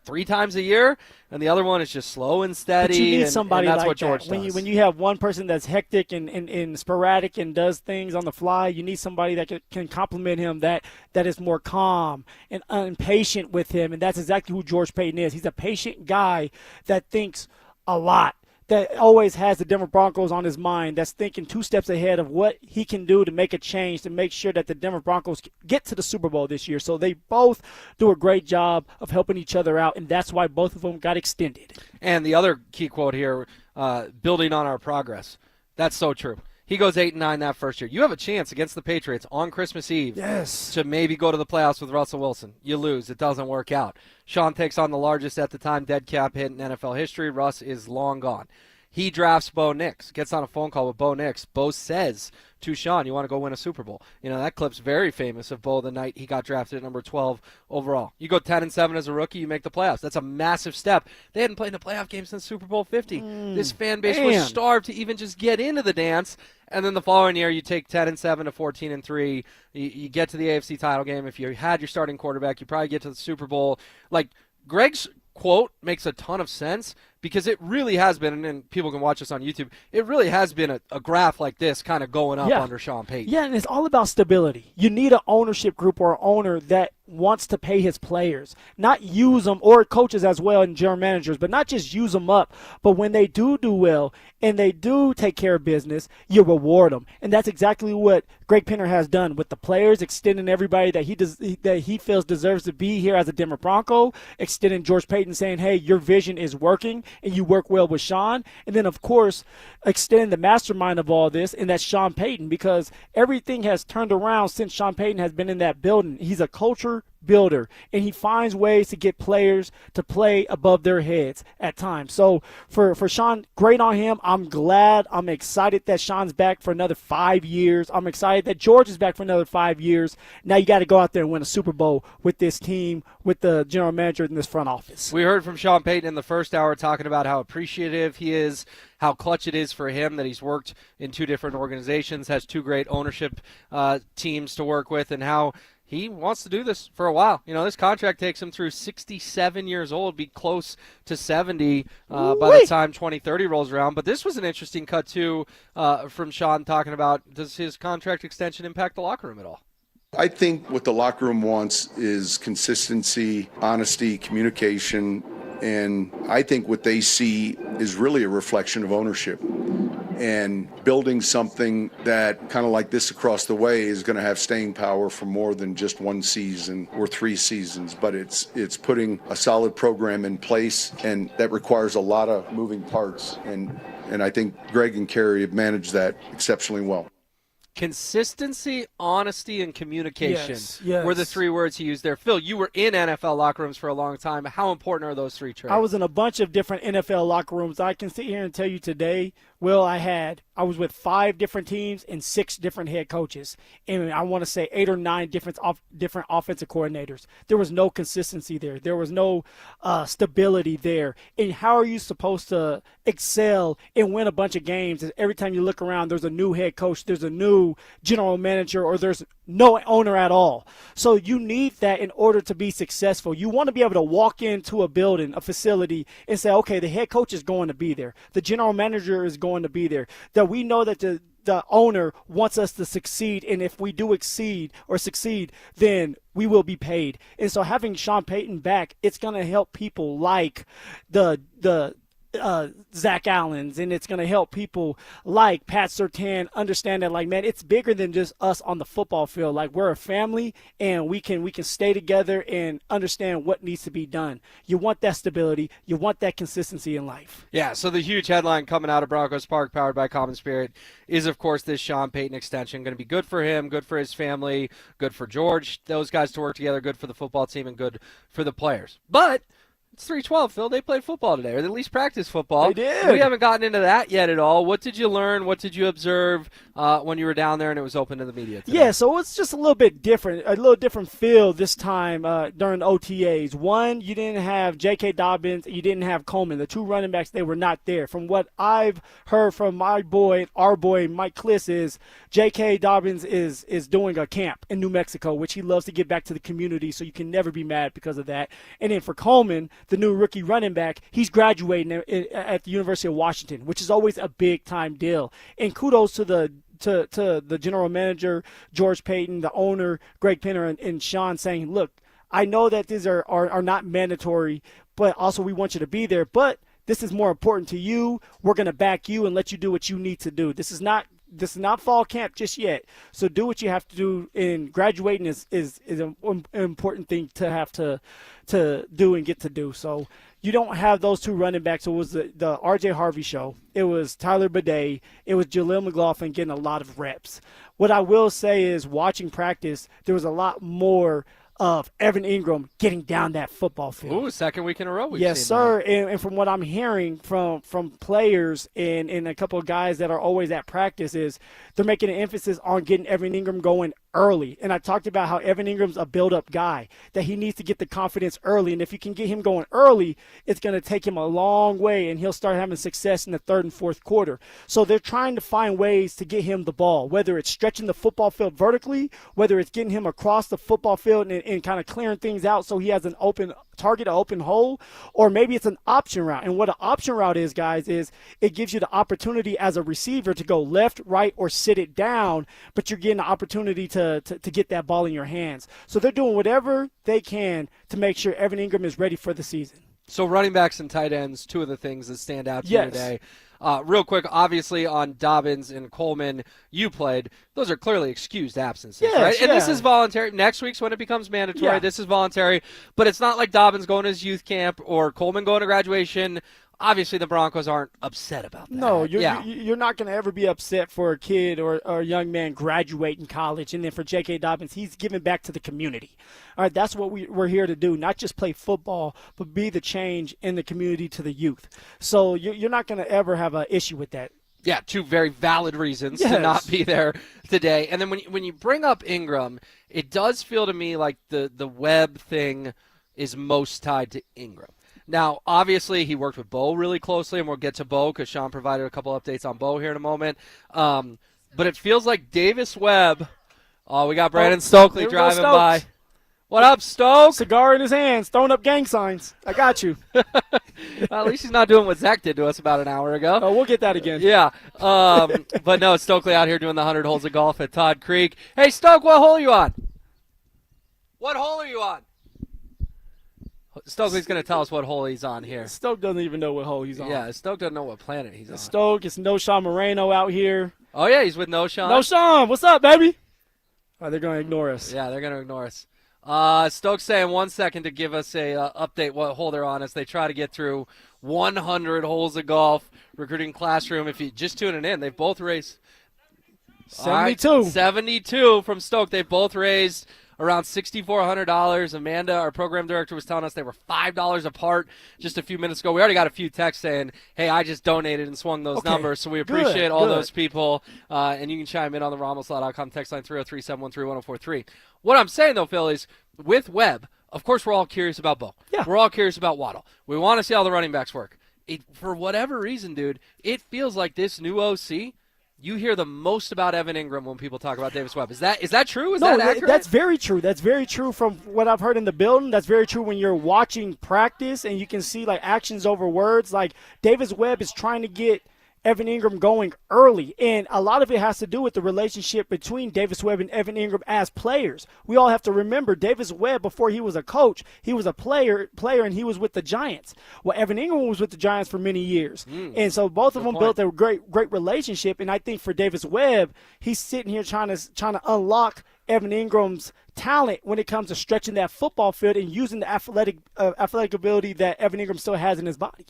3 times a year, and the other one is just slow and steady. But you need somebody and that's like what George that. does. When you have one person that's hectic and sporadic and does things on the fly, you need somebody that can complement him, that is more calm and patient with him, and that's exactly who George Payton is. He's a patient guy that thinks a lot, that always has the Denver Broncos on his mind, that's thinking 2 steps ahead of what he can do to make a change, to make sure that the Denver Broncos get to the Super Bowl this year. So they both do a great job of helping each other out, and that's why both of them got extended. And the other key quote here, building on our progress. That's so true. He goes 8-9 that first year. You have a chance against the Patriots on Christmas Eve to maybe go to the playoffs with Russell Wilson. You lose. It doesn't work out. Sean takes on the largest at the time dead cap hit in NFL history. Russ is long gone. He drafts Bo Nix, gets on a phone call with Bo Nix. Bo says to Sean, you want to go win a Super Bowl. That clip's very famous of Bo the night he got drafted at number 12 overall. You go 10-7 as a rookie, you make the playoffs. That's a massive step. They hadn't played in a playoff game since Super Bowl 50. This fan base was starved to even just get into the dance. And then the following year, you take 10-7 to 14-3. You get to the AFC title game. If you had your starting quarterback, you probably get to the Super Bowl. Like, Greg's quote makes a ton of sense, because it really has been, and people can watch this on YouTube, it really has been a graph like this kind of going up under Sean Payton. Yeah, and it's all about stability. You need an ownership group or an owner that wants to pay his players, not use them, or coaches as well and general managers, but not just use them up. But when they do well and they do take care of business, you reward them. And that's exactly what Greg Penner has done with the players, extending everybody that he feels deserves to be here as a Denver Bronco, extending George Payton saying, hey, your vision is working and you work well with Sean. And then, of course, extending the mastermind of all this, and that's Sean Payton, because everything has turned around since Sean Payton has been in that building. He's a culture builder, and he finds ways to get players to play above their heads at times. So for Sean, great on him. I'm glad. I'm excited that Sean's back for another 5 years. I'm excited that George is back for another 5 years. Now you got to go out there and win a Super Bowl with this team, with the general manager in this front office. We heard from Sean Payton in the first hour talking about how appreciative he is, how clutch it is for him that he's worked in 2 different organizations, has 2 great ownership teams to work with, and how he wants to do this for a while. This contract takes him through 67 years old, be close to 70 by the time 2030 rolls around. But this was an interesting cut, too, from Sean talking about, does his contract extension impact the locker room at all? I think what the locker room wants is consistency, honesty, communication, and I think what they see is really a reflection of ownership. And building something that kind of like this across the way is going to have staying power for more than just one season or 3 seasons, but it's putting a solid program in place, and that requires a lot of moving parts. And I think Greg and Kerry have managed that exceptionally well. Consistency, honesty, and communication yes. were the 3 words he used there. Phil, you were in NFL locker rooms for a long time. How important are those 3 traits? I was in a bunch of different NFL locker rooms. I can sit here and tell you today, Will, I was with 5 different teams and 6 different head coaches. And I want to say 8 or 9 different offensive coordinators. There was no consistency there. There was no stability there. And how are you supposed to excel and win a bunch of games? Every time you look around, there's a new head coach, there's a new general manager, or there's no owner at all. So you need that in order to be successful. You want to be able to walk into a building, a facility, and say, okay, the head coach is going to be there. The general manager is going to be there. That we know that the owner wants us to succeed, and if we do succeed, then we will be paid. And so having Sean Payton back, it's going to help people like the Zach Allens, and it's going to help people like Pat Surtain understand that, like, man, it's bigger than just us on the football field. Like, we're a family, and we can stay together and understand what needs to be done. You want that stability. You want that consistency in life. Yeah, so the huge headline coming out of Broncos Park, powered by Common Spirit, is, of course, this Sean Payton extension. Going to be good for him, good for his family, good for George, those guys to work together, good for the football team, and good for the players. But it's 3:12, Phil. They played football today, or at least practice football. They did. We haven't gotten into that yet at all. What did you learn? What did you observe when you were down there and it was open to the media today? Yeah, so it's just a little bit different, a little different feel this time during OTAs. One, you didn't have J.K. Dobbins, you didn't have Coleman. The 2 running backs, they were not there. From what I've heard from our boy, Mike Kliss, is J.K. Dobbins is doing a camp in New Mexico, which he loves to give back to the community, so you can never be mad because of that. And then for Coleman, the new rookie running back, he's graduating at the University of Washington, which is always a big-time deal. And kudos to the general manager, George Payton, the owner, Greg Penner, and Sean saying, look, I know that these are not mandatory, but also we want you to be there, but this is more important to you. We're going to back you and let you do what you need to do. This is not fall camp just yet. So do what you have to do, and graduating is an important thing to have to do and get to do. So you don't have those 2 running backs. It was the R.J. Harvey show. It was Tyler Bidet. It was Jaleel McLaughlin getting a lot of reps. What I will say is, watching practice, there was a lot more of Evan Ingram getting down that football field. Ooh, 2nd week in a row we've yes, seen sir. that. And from what I'm hearing from players and a couple of guys that are always at practice, is they're making an emphasis on getting Evan Ingram going early. And I talked about how Evan Ingram's a build-up guy, that he needs to get the confidence early. And if you can get him going early, it's going to take him a long way, and he'll start having success in the 3rd and 4th quarter. So they're trying to find ways to get him the ball, whether it's stretching the football field vertically, whether it's getting him across the football field and kind of clearing things out so he has an open target, an open hole, or maybe it's an option route. And what an option route is, guys, is it gives you the opportunity as a receiver to go left, right, or sit it down, but you're getting the opportunity to get that ball in your hands. So they're doing whatever they can to make sure Evan Ingram is ready for the season. So running backs and tight ends, 2 of the things that stand out to Yes. you today. Real quick, obviously on Dobbins and Coleman, you played. Those are clearly excused absences, Yes, right? And yeah. this is voluntary. Next week's when it becomes mandatory. Yeah. This is voluntary. But it's not like Dobbins going to his youth camp or Coleman going to graduation. Obviously, the Broncos aren't upset about that. No, you're not going to ever be upset for a kid or a young man graduating college. And then for J.K. Dobbins, he's giving back to the community. All right, that's what we're here to do, not just play football, but be the change in the community to the youth. So you're not going to ever have an issue with that. Yeah, 2 very valid reasons to Yes. not be there today. And then when you bring up Ingram, it does feel to me like the Webb thing is most tied to Ingram. Now, obviously, he worked with Bo really closely, and we'll get to Bo because Sean provided a couple updates on Bo here in a moment. But it feels like Davis Webb Oh, we got Brandon Stokely driving by. What up, Stoke? Cigar in his hands, throwing up gang signs. I got you. At least he's not doing what Zach did to us about an hour ago. Oh, we'll get that again. Yeah. But no, Stokely out here doing the 100 holes of golf at Todd Creek. Hey, Stoke, what hole are you on? What hole are you on? Stokely's going to tell us what hole he's on here. Stoke doesn't even know what hole he's on. Yeah, Stoke doesn't know what planet he's on. Stoke, it's No Sean Moreno out here. Oh, yeah, he's with No Sean. No Sean, what's up, baby? Oh, they're going to ignore us. Yeah, they're going to ignore us. Stoke's saying 1 second to give us a update what hole they're on as they try to get through 100 holes of golf. Recruiting Classroom, if you just tuning in, they've both raised 72. Right, 72 from Stoke. They've both raised around $6,400. Amanda, our program director, was telling us they were $5 apart just a few minutes ago. We already got a few texts saying, hey, I just donated and swung those numbers, so we appreciate all those people. And you can chime in on the RamosLaw.com text line 303-713-1043. What I'm saying, though, Phil, is with Webb, of course we're all curious about Bo. Yeah. We're all curious about Waddle. We want to see how the running backs work. For whatever reason, dude, it feels like this new OC, you hear the most about Evan Ingram when people talk about Davis Webb. Is that true? Is that accurate? That's very true. That's very true from what I've heard in the building. That's very true when you're watching practice and you can see like actions over words. Like Davis Webb is trying to get Evan Ingram going early, and a lot of it has to do with the relationship between Davis Webb and Evan Ingram as players. We all have to remember Davis Webb, before he was a coach, he was a player, and he was with the Giants. Well, Evan Ingram was with the Giants for many years, and so both of them built a great relationship. And I think for Davis Webb, he's sitting here trying to unlock Evan Ingram's talent when it comes to stretching that football field and using the athletic ability that Evan Ingram still has in his body.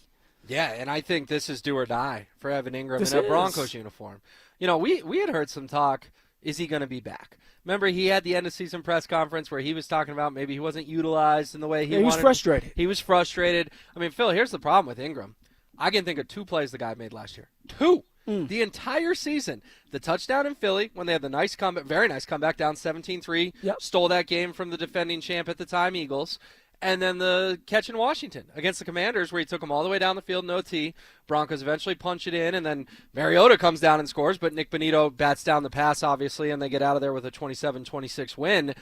Yeah, and I think this is do or die for Evan Ingram in a Broncos uniform. You know, we had heard some talk, is he going to be back? Remember, he had the end-of-season press conference where he was talking about maybe he wasn't utilized in the way he wanted. He was frustrated. He was frustrated. I mean, Phil, here's the problem with Ingram. I can think of 2 plays the guy made last year. 2! The entire season. The touchdown in Philly when they had the nice comeback, very nice comeback, down 17-3, stole that game from the defending champ at the time, Eagles. And then the catch in Washington against the Commanders where he took them all the way down the field in OT. Broncos eventually punch it in, and then Mariota comes down and scores, but Nick Bonito bats down the pass, obviously, and they get out of there with a 27-26 win.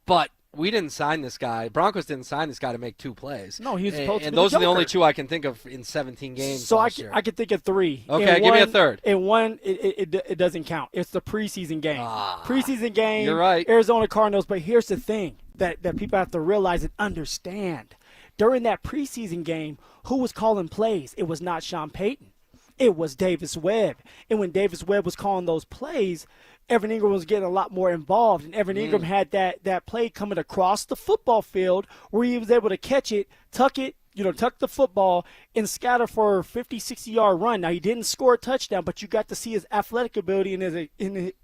But we didn't sign this guy. Broncos didn't sign this guy to make 2 plays. No, he's supposed to be and those the are the only joker. 2 I can think of in 17 games So I last year. can think of 3. Okay, give me a third. And one, it doesn't count. It's the preseason game. Preseason game. You're right. Arizona Cardinals. But here's the thing that people have to realize and understand. During that preseason game, who was calling plays? It was not Sean Payton. It was Davis Webb. And when Davis Webb was calling those plays, Evan Ingram was getting a lot more involved. And Evan Ingram had that play coming across the football field where he was able to catch it, tuck the football, and scatter for a 50, 60-yard run. Now, he didn't score a touchdown, but you got to see his athletic ability and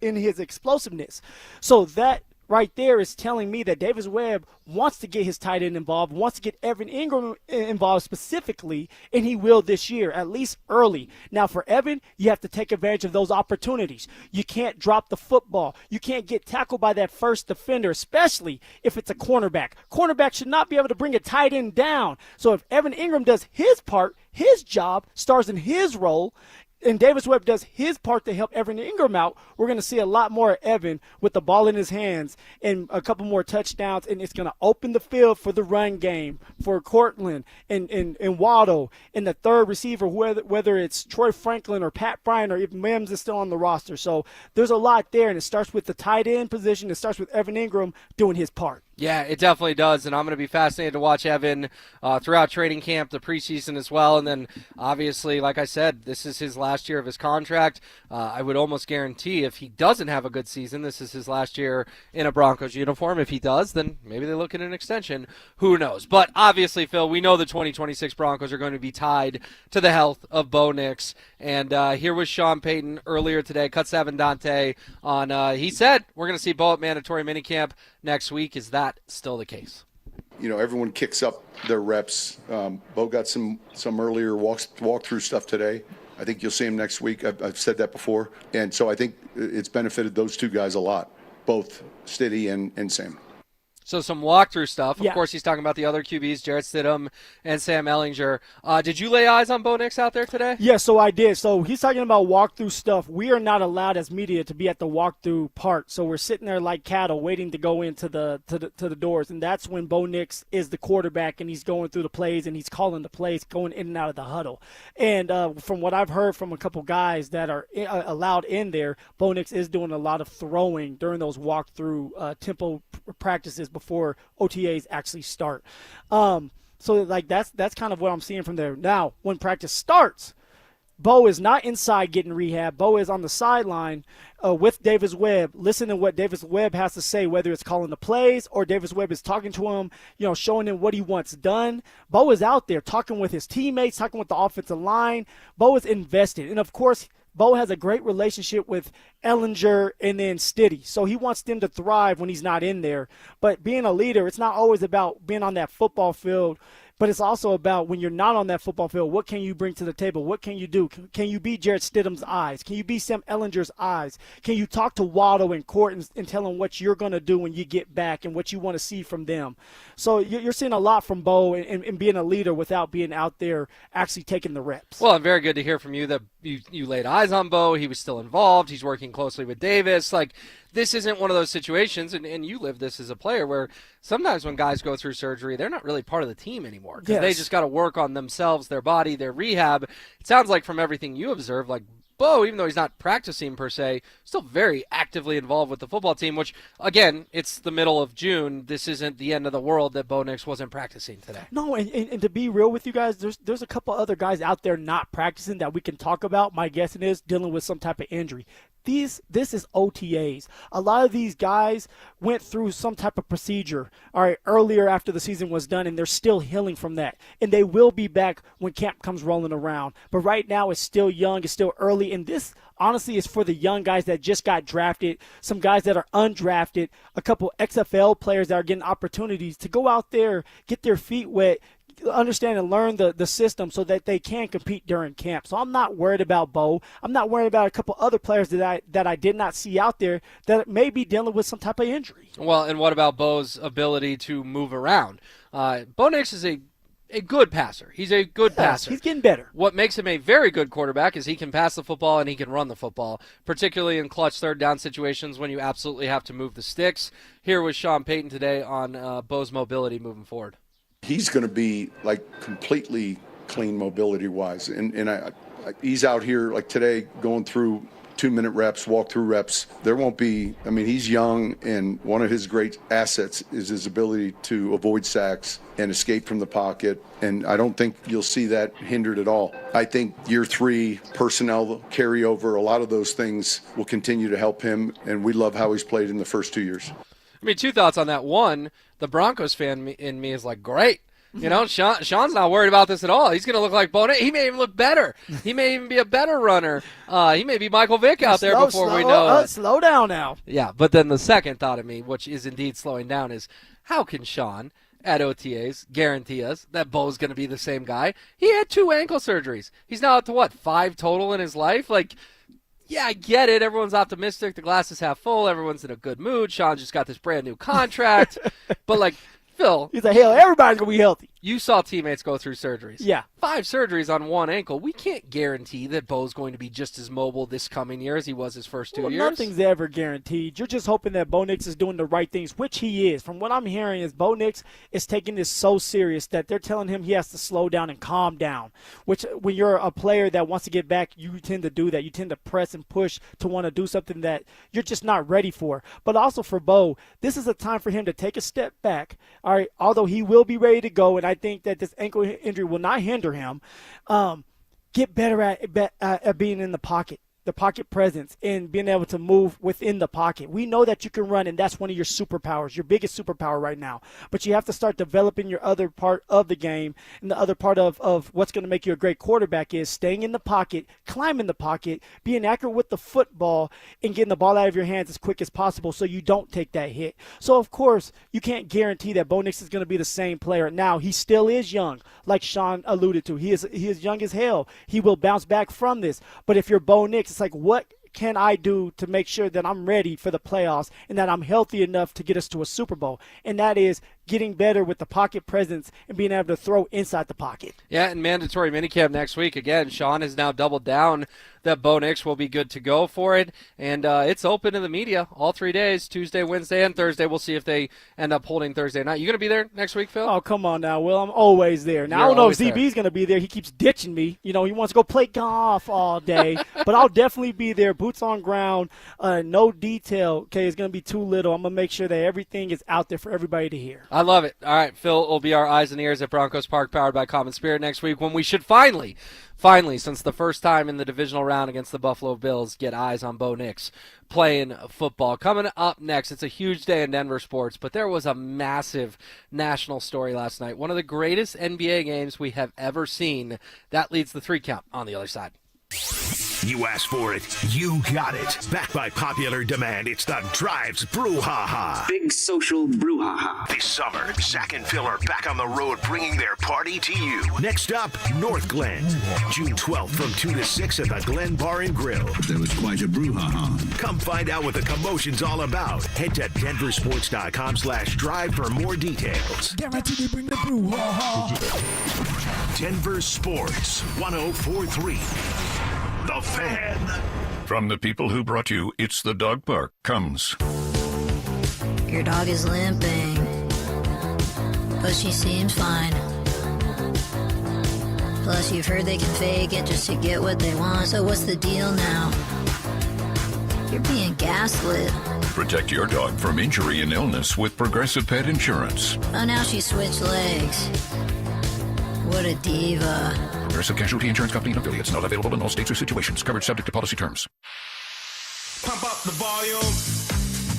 in his explosiveness. So that right there is telling me that Davis Webb wants to get his tight end involved, wants to get Evan Ingram involved specifically, and he will this year, at least early. Now, for Evan, you have to take advantage of those opportunities. You can't drop the football. You can't get tackled by that first defender, especially if it's a cornerback. Cornerback should not be able to bring a tight end down. So if Evan Ingram does his part, his job, stars in his role, and Davis Webb does his part to help Evan Ingram out, we're going to see a lot more of Evan with the ball in his hands and a couple more touchdowns, and it's going to open the field for the run game for Cortland and Waddle and the third receiver, whether it's Troy Franklin or Pat Bryant or if Mims is still on the roster. So there's a lot there, and it starts with the tight end position. It starts with Evan Ingram doing his part. Yeah, it definitely does, and I'm going to be fascinated to watch Evan throughout training camp, the preseason as well, and then obviously, like I said, this is his last year of his contract. I would almost guarantee if he doesn't have a good season, this is his last year in a Broncos uniform. If he does, then maybe they look at an extension. Who knows? But obviously, Phil, we know the 2026 Broncos are going to be tied to the health of Bo Nix, and here was Sean Payton earlier today, Cut 7 Dante, on he said we're going to see Bo at mandatory minicamp next week. Is that still the case? You know, everyone kicks up their reps. Bo got some earlier walkthrough stuff today. I think you'll see him next week. I've said that before. And so I think it's benefited those 2 guys a lot, both Stiddy and Sam. So some walkthrough stuff. Of Yeah. course, he's talking about the other QBs, Jarrett Stidham and Sam Ellinger. Did you lay eyes on Bo Nix out there today? Yeah, so I did. So he's talking about walkthrough stuff. We are not allowed as media to be at the walkthrough part. So we're sitting there like cattle waiting to go into the doors. And that's when Bo Nix is the quarterback and he's going through the plays and he's calling the plays, going in and out of the huddle. And from what I've heard from a couple guys that are allowed in there, Bo Nix is doing a lot of throwing during those walkthrough tempo practices before OTAs actually start. So like that's kind of what I'm seeing from there. Now, when practice starts, Bo is not inside getting rehab. Bo is on the sideline with Davis Webb, listening to what Davis Webb has to say, whether it's calling the plays or Davis Webb is talking to him, showing him what he wants done. Bo is out there talking with his teammates, talking with the offensive line. Bo is invested. And, of course, Bo has a great relationship with Ellinger and then Stiddy. So he wants them to thrive when he's not in there. But being a leader, it's not always about being on that football field, but it's also about when you're not on that football field, what can you bring to the table? What can you do? Can you be Jarrett Stidham's eyes? Can you be Sam Ellinger's eyes? Can you talk to Waldo and Court and tell them what you're going to do when you get back and what you want to see from them? So you're seeing a lot from Bo and being a leader without being out there actually taking the reps. Well, very good to hear from you that you laid eyes on Bo. He was still involved. He's working closely with Davis. Like, this isn't one of those situations, and you live this as a player, where sometimes when guys go through surgery, they're not really part of the team anymore because they just got to work on themselves, their body, their rehab. It sounds like from everything you observe, like Bo, even though he's not practicing per se, still very actively involved with the football team, which, again, it's the middle of June. This isn't the end of the world that Bo Nix wasn't practicing today. No, and to be real with you guys, there's a couple other guys out there not practicing that we can talk about. My guessing is dealing with some type of injury. This is OTAs. A lot of these guys went through some type of procedure earlier after the season was done, and they're still healing from that. And they will be back when camp comes rolling around. But right now it's still young, it's still early, and this honestly is for the young guys that just got drafted, some guys that are undrafted, a couple XFL players that are getting opportunities to go out there, get their feet wet, understand and learn the system so that they can compete during camp. So I'm not worried about Bo. I'm not worried about a couple other players that I did not see out there that may be dealing with some type of injury. Well, and what about Bo's ability to move around? Bo Nix is a good passer. He's a good passer. He's getting better. What makes him a very good quarterback is he can pass the football and he can run the football, particularly in clutch third down situations when you absolutely have to move the sticks. Here was Sean Payton today on Bo's mobility moving forward. He's going to be like completely clean mobility-wise. And he's out here like today going through 2-minute reps, walk-through reps. There won't be – I mean, he's young, and one of his great assets is his ability to avoid sacks and escape from the pocket. And I don't think you'll see that hindered at all. I think year 3, personnel carryover, a lot of those things will continue to help him, and we love how he's played in the first 2 years. I mean, 2 thoughts on that. One, the Broncos fan in me is like, great. You know, Sean's not worried about this at all. He's going to look like Bo Nix. He may even look better. He may even be a better runner. He may be Michael Vick out there before we know it. Slow down now. Yeah, but then the second thought of me, which is indeed slowing down, is how can Sean at OTAs guarantee us that Bo's going to be the same guy? He had 2 ankle surgeries. He's now up to, 5 total in his life? Like, yeah, I get it. Everyone's optimistic. The glass is half full. Everyone's in a good mood. Sean just got this brand new contract. But, Phil. He's like, hell, everybody's going to be healthy. You saw teammates go through surgeries. Yeah. 5 surgeries on 1 ankle. We can't guarantee that Bo's going to be just as mobile this coming year as he was his first 2 years. Nothing's ever guaranteed. You're just hoping that Bo Nix is doing the right things, which he is. From what I'm hearing is Bo Nix is taking this so serious that they're telling him he has to slow down and calm down, which when you're a player that wants to get back, you tend to do that. You tend to press and push to want to do something that you're just not ready for. But also for Bo, this is a time for him to take a step back, all right, although he will be ready to go, and I think that this ankle injury will not hinder him. Get better at being in the pocket presence, and being able to move within the pocket. We know that you can run, and that's one of your superpowers, your biggest superpower right now. But you have to start developing your other part of the game, and the other part of what's going to make you a great quarterback is staying in the pocket, climbing the pocket, being accurate with the football, and getting the ball out of your hands as quick as possible so you don't take that hit. So, of course, you can't guarantee that Bo Nix is going to be the same player. Now, he still is young, like Sean alluded to. He is young as hell. He will bounce back from this. But if you're Bo Nix, it's like, what can I do to make sure that I'm ready for the playoffs and that I'm healthy enough to get us to a Super Bowl? And that is getting better with the pocket presence and being able to throw inside the pocket. Yeah, and mandatory minicamp next week. Again, Sean has now doubled down that Bo Nix will be good to go for it. And it's open to the media all 3 days, Tuesday, Wednesday, and Thursday. We'll see if they end up holding Thursday night. You going to be there next week, Phil? Oh, come on now, Will. I'm always there. Now, I don't know if ZB's going to be there. He keeps ditching me. You know, he wants to go play golf all day. But I'll definitely be there, boots on ground, no detail. Okay, it's going to be too little. I'm going to make sure that everything is out there for everybody to hear. I love it. All right, Phil will be our eyes and ears at Broncos Park, powered by Common Spirit next week, when we should finally, since the first time in the divisional round against the Buffalo Bills, get eyes on Bo Nix playing football. Coming up next, it's a huge day in Denver sports, but there was a massive national story last night. One of the greatest NBA games we have ever seen. That leads the 3 count on the other side. You asked for it, you got it. Backed by popular demand, it's the Drives Brouhaha. Big social brouhaha. This summer, Zach and Phil are back on the road bringing their party to you. Next up, North Glen. June 12th from 2 to 6 at the Glen Bar and Grill. There was quite a brouhaha. Come find out what the commotion's all about. Head to DenverSports.com/drive for more details. Guaranteed to bring the brouhaha. Denver Sports 104.3. The Fan. From the people who brought you It's the Dog Park comes. Your dog is limping, but she seems fine. Plus, you've heard they can fake it just to get what they want. So what's the deal now? You're being gaslit. Protect your dog from injury and illness with Progressive Pet Insurance. Oh, now she switched legs. What a diva. Progressive Casualty Insurance Company and affiliates. Not available in all states or situations. Coverage subject to policy terms. Pump up the volume.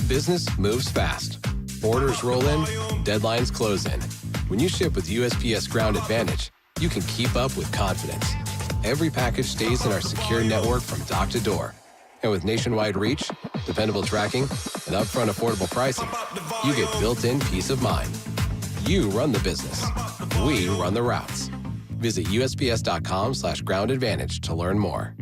Business moves fast. Orders roll in, deadlines close in. When you ship with USPS Ground Advantage, you can keep up with confidence. Every package stays in our secure network from dock to door. And with nationwide reach, dependable tracking, and upfront affordable pricing, you get built-in peace of mind. You run the business. We run the routes. Visit USPS.com/Ground Advantage to learn more.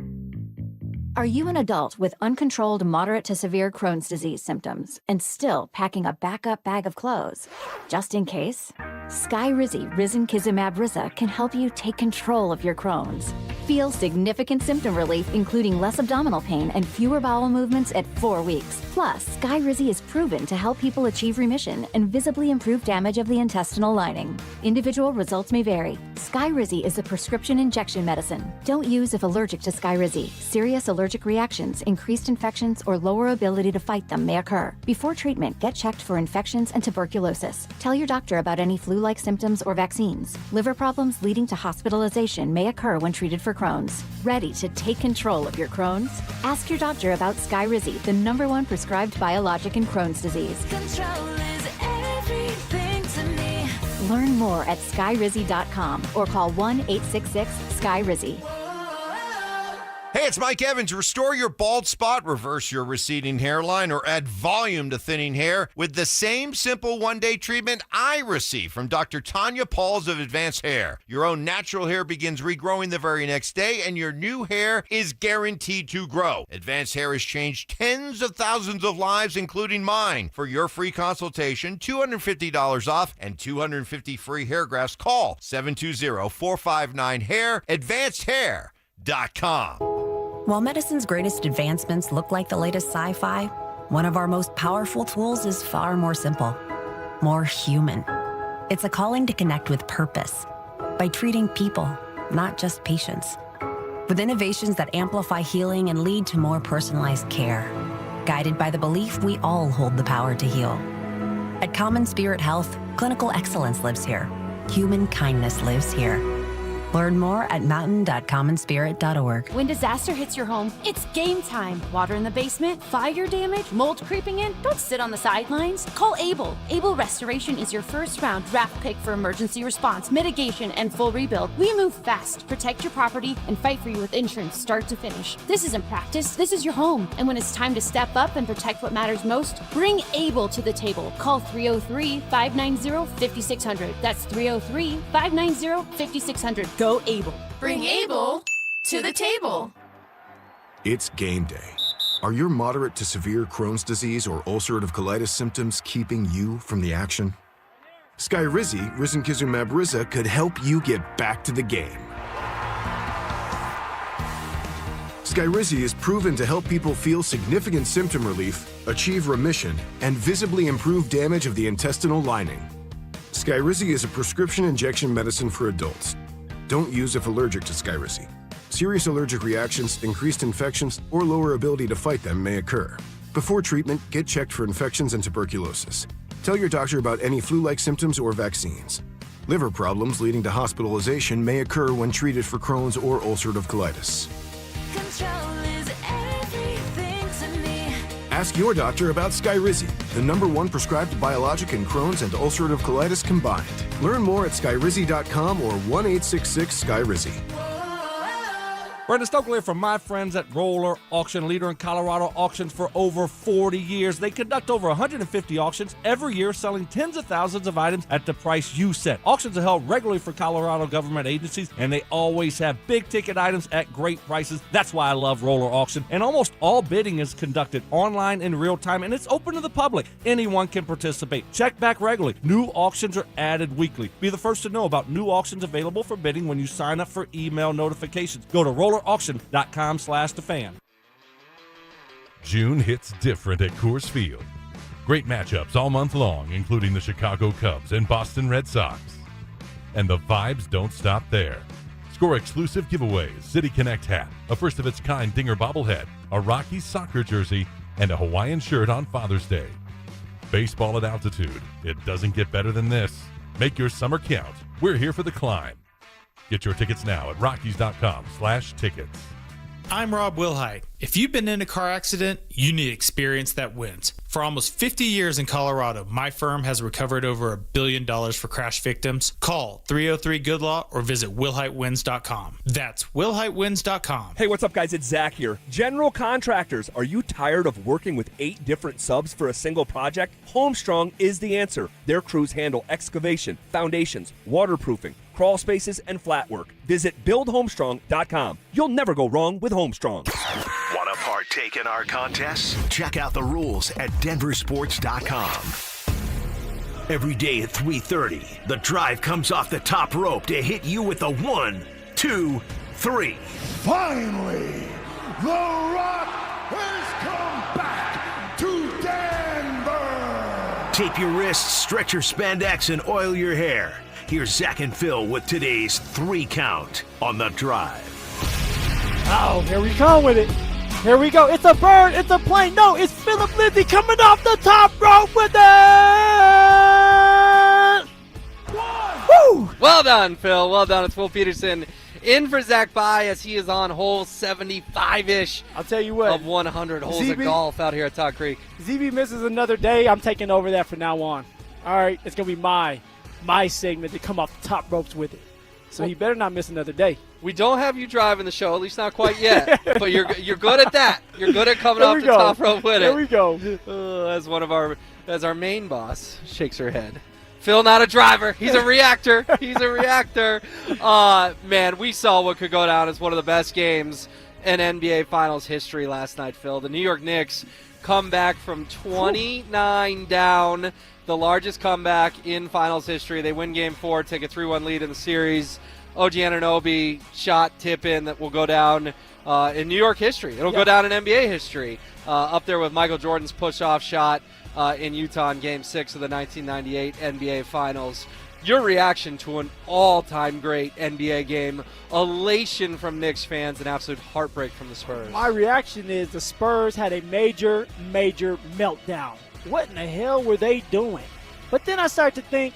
Are you an adult with uncontrolled moderate to severe Crohn's disease symptoms and still packing a backup bag of clothes? Just in case? Skyrizi Risankizumab Riza can help you take control of your Crohn's. Feel significant symptom relief, including less abdominal pain and fewer bowel movements at 4 weeks. Plus, Skyrizi is proven to help people achieve remission and visibly improve damage of the intestinal lining. Individual results may vary. Skyrizi is a prescription injection medicine. Don't use if allergic to Skyrizi. Serious allergic reactions, increased infections, or lower ability to fight them may occur. Before treatment, get checked for infections and tuberculosis. Tell your doctor about any flu-like symptoms or vaccines. Liver problems leading to hospitalization may occur when treated for Crohn's. Ready to take control of your Crohn's? Ask your doctor about Skyrizi, the #1 prescribed biologic in Crohn's disease. Control is everything to me. Learn more at skyrizi.com or call 1-866-SKYRIZI. Hey, it's Mike Evans. Restore your bald spot, reverse your receding hairline, or add volume to thinning hair with the same simple one-day treatment I receive from Dr. Tanya Pauls of Advanced Hair. Your own natural hair begins regrowing the very next day, and your new hair is guaranteed to grow. Advanced Hair has changed tens of thousands of lives, including mine. For your free consultation, $250 off and 250 free hair grafts, call 720-459-HAIR, AdvancedHair.com. While medicine's greatest advancements look like the latest sci-fi, one of our most powerful tools is far more simple, more human. It's a calling to connect with purpose by treating people, not just patients. With innovations that amplify healing and lead to more personalized care, guided by the belief we all hold the power to heal. At Common Spirit Health, clinical excellence lives here. Human kindness lives here. Learn more at mountain.commonspirit.org. When disaster hits your home, it's game time. Water in the basement, fire damage, mold creeping in. Don't sit on the sidelines. Call Able. Able Restoration is your first round draft pick for emergency response, mitigation, and full rebuild. We move fast, protect your property, and fight for you with insurance start to finish. This isn't practice. This is your home. And when it's time to step up and protect what matters most, bring Able to the table. Call 303-590-5600. That's 303-590-5600. Go Able. Bring Able to the table. It's game day. Are your moderate to severe Crohn's disease or ulcerative colitis symptoms keeping you from the action? Skyrizi, risankizumab Riza, could help you get back to the game. Skyrizi is proven to help people feel significant symptom relief, achieve remission, and visibly improve damage of the intestinal lining. Skyrizi is a prescription injection medicine for adults. Don't use if allergic to Skyrizi. Serious allergic reactions, increased infections, or lower ability to fight them may occur. Before treatment, get checked for infections and tuberculosis. Tell your doctor about any flu-like symptoms or vaccines. Liver problems leading to hospitalization may occur when treated for Crohn's or ulcerative colitis. Control is everything to me. Ask your doctor about Skyrizi, the #1 prescribed biologic in Crohn's and ulcerative colitis combined. Learn more at skyrizi.com or 1-866-SKYRIZI. Brenda Stokely from my friends at Roller Auction, leader in Colorado auctions for over 40 years. They conduct over 150 auctions every year, selling tens of thousands of items at the price you set. Auctions are held regularly for Colorado government agencies, and they always have big-ticket items at great prices. That's why I love Roller Auction. And almost all bidding is conducted online in real time, and it's open to the public. Anyone can participate. Check back regularly. New auctions are added weekly. Be the first to know about new auctions available for bidding when you sign up for email notifications. Go to rollerauction.com/thefan. June hits different at Coors Field. Great matchups all month long, including the Chicago Cubs and Boston Red Sox. And the vibes don't stop there. Score exclusive giveaways, City Connect hat, a first-of-its-kind Dinger bobblehead, a Rockies soccer jersey, and a Hawaiian shirt on Father's Day. Baseball at altitude. It doesn't get better than this. Make your summer count. We're here for the climb. Get your tickets now at Rockies.com/tickets. I'm Rob Wilhite. If you've been in a car accident, you need experience that wins. For almost 50 years in Colorado, my firm has recovered over $1 billion for crash victims. Call 303-GOOD-LAW or visit WilhiteWins.com. That's WilhiteWins.com. Hey, what's up, guys? It's Zach here. General contractors, are you tired of working with 8 different subs for a single project? Homestrong is the answer. Their crews handle excavation, foundations, waterproofing, crawl spaces, and flat work. Visit BuildHomestrong.com. You'll never go wrong with Homestrong. Want to partake in our contests? Check out the rules at DenverSports.com. Every day at 3:30, the drive comes off the top rope to hit you with a 1, 2, 3. Finally, The Rock has come back to Denver. Tape your wrists, stretch your spandex, and oil your hair. Here's Zach and Phil with today's 3 count on the drive. Oh, here we come with it. Here we go. It's a bird. It's a plane. No, it's Phillip Lindsay coming off the top rope with it. Woo! Well done, Phil. Well done. It's Will Peterson in for Zach By as he is on hole 75-ish. I'll tell you what. Of 100 holes of golf out here at Todd Creek. ZB misses another day. I'm taking over that from now on. All right, it's going to be my segment to come off the top ropes with it. So he better not miss another day. We don't have you driving the show, at least not quite yet. But you're good at that. You're good at coming off the top rope with it. There we go. As our main boss shakes her head. Phil, not a driver. He's a reactor. He's a reactor. Man, we saw what could go down as one of the best games in NBA Finals history last night, Phil. The New York Knicks come back from 29 down, the largest comeback in Finals history. They win Game 4, take a 3-1 lead in the series. OG Anunoby shot tip-in that will go down in New York history. It'll go down in NBA history, up there with Michael Jordan's push-off shot in Utah in Game 6 of the 1998 NBA Finals. Your reaction to an all-time great NBA game, elation from Knicks fans, and absolute heartbreak from the Spurs. My reaction is the Spurs had a major meltdown. What in the hell were they doing? But then I start to think,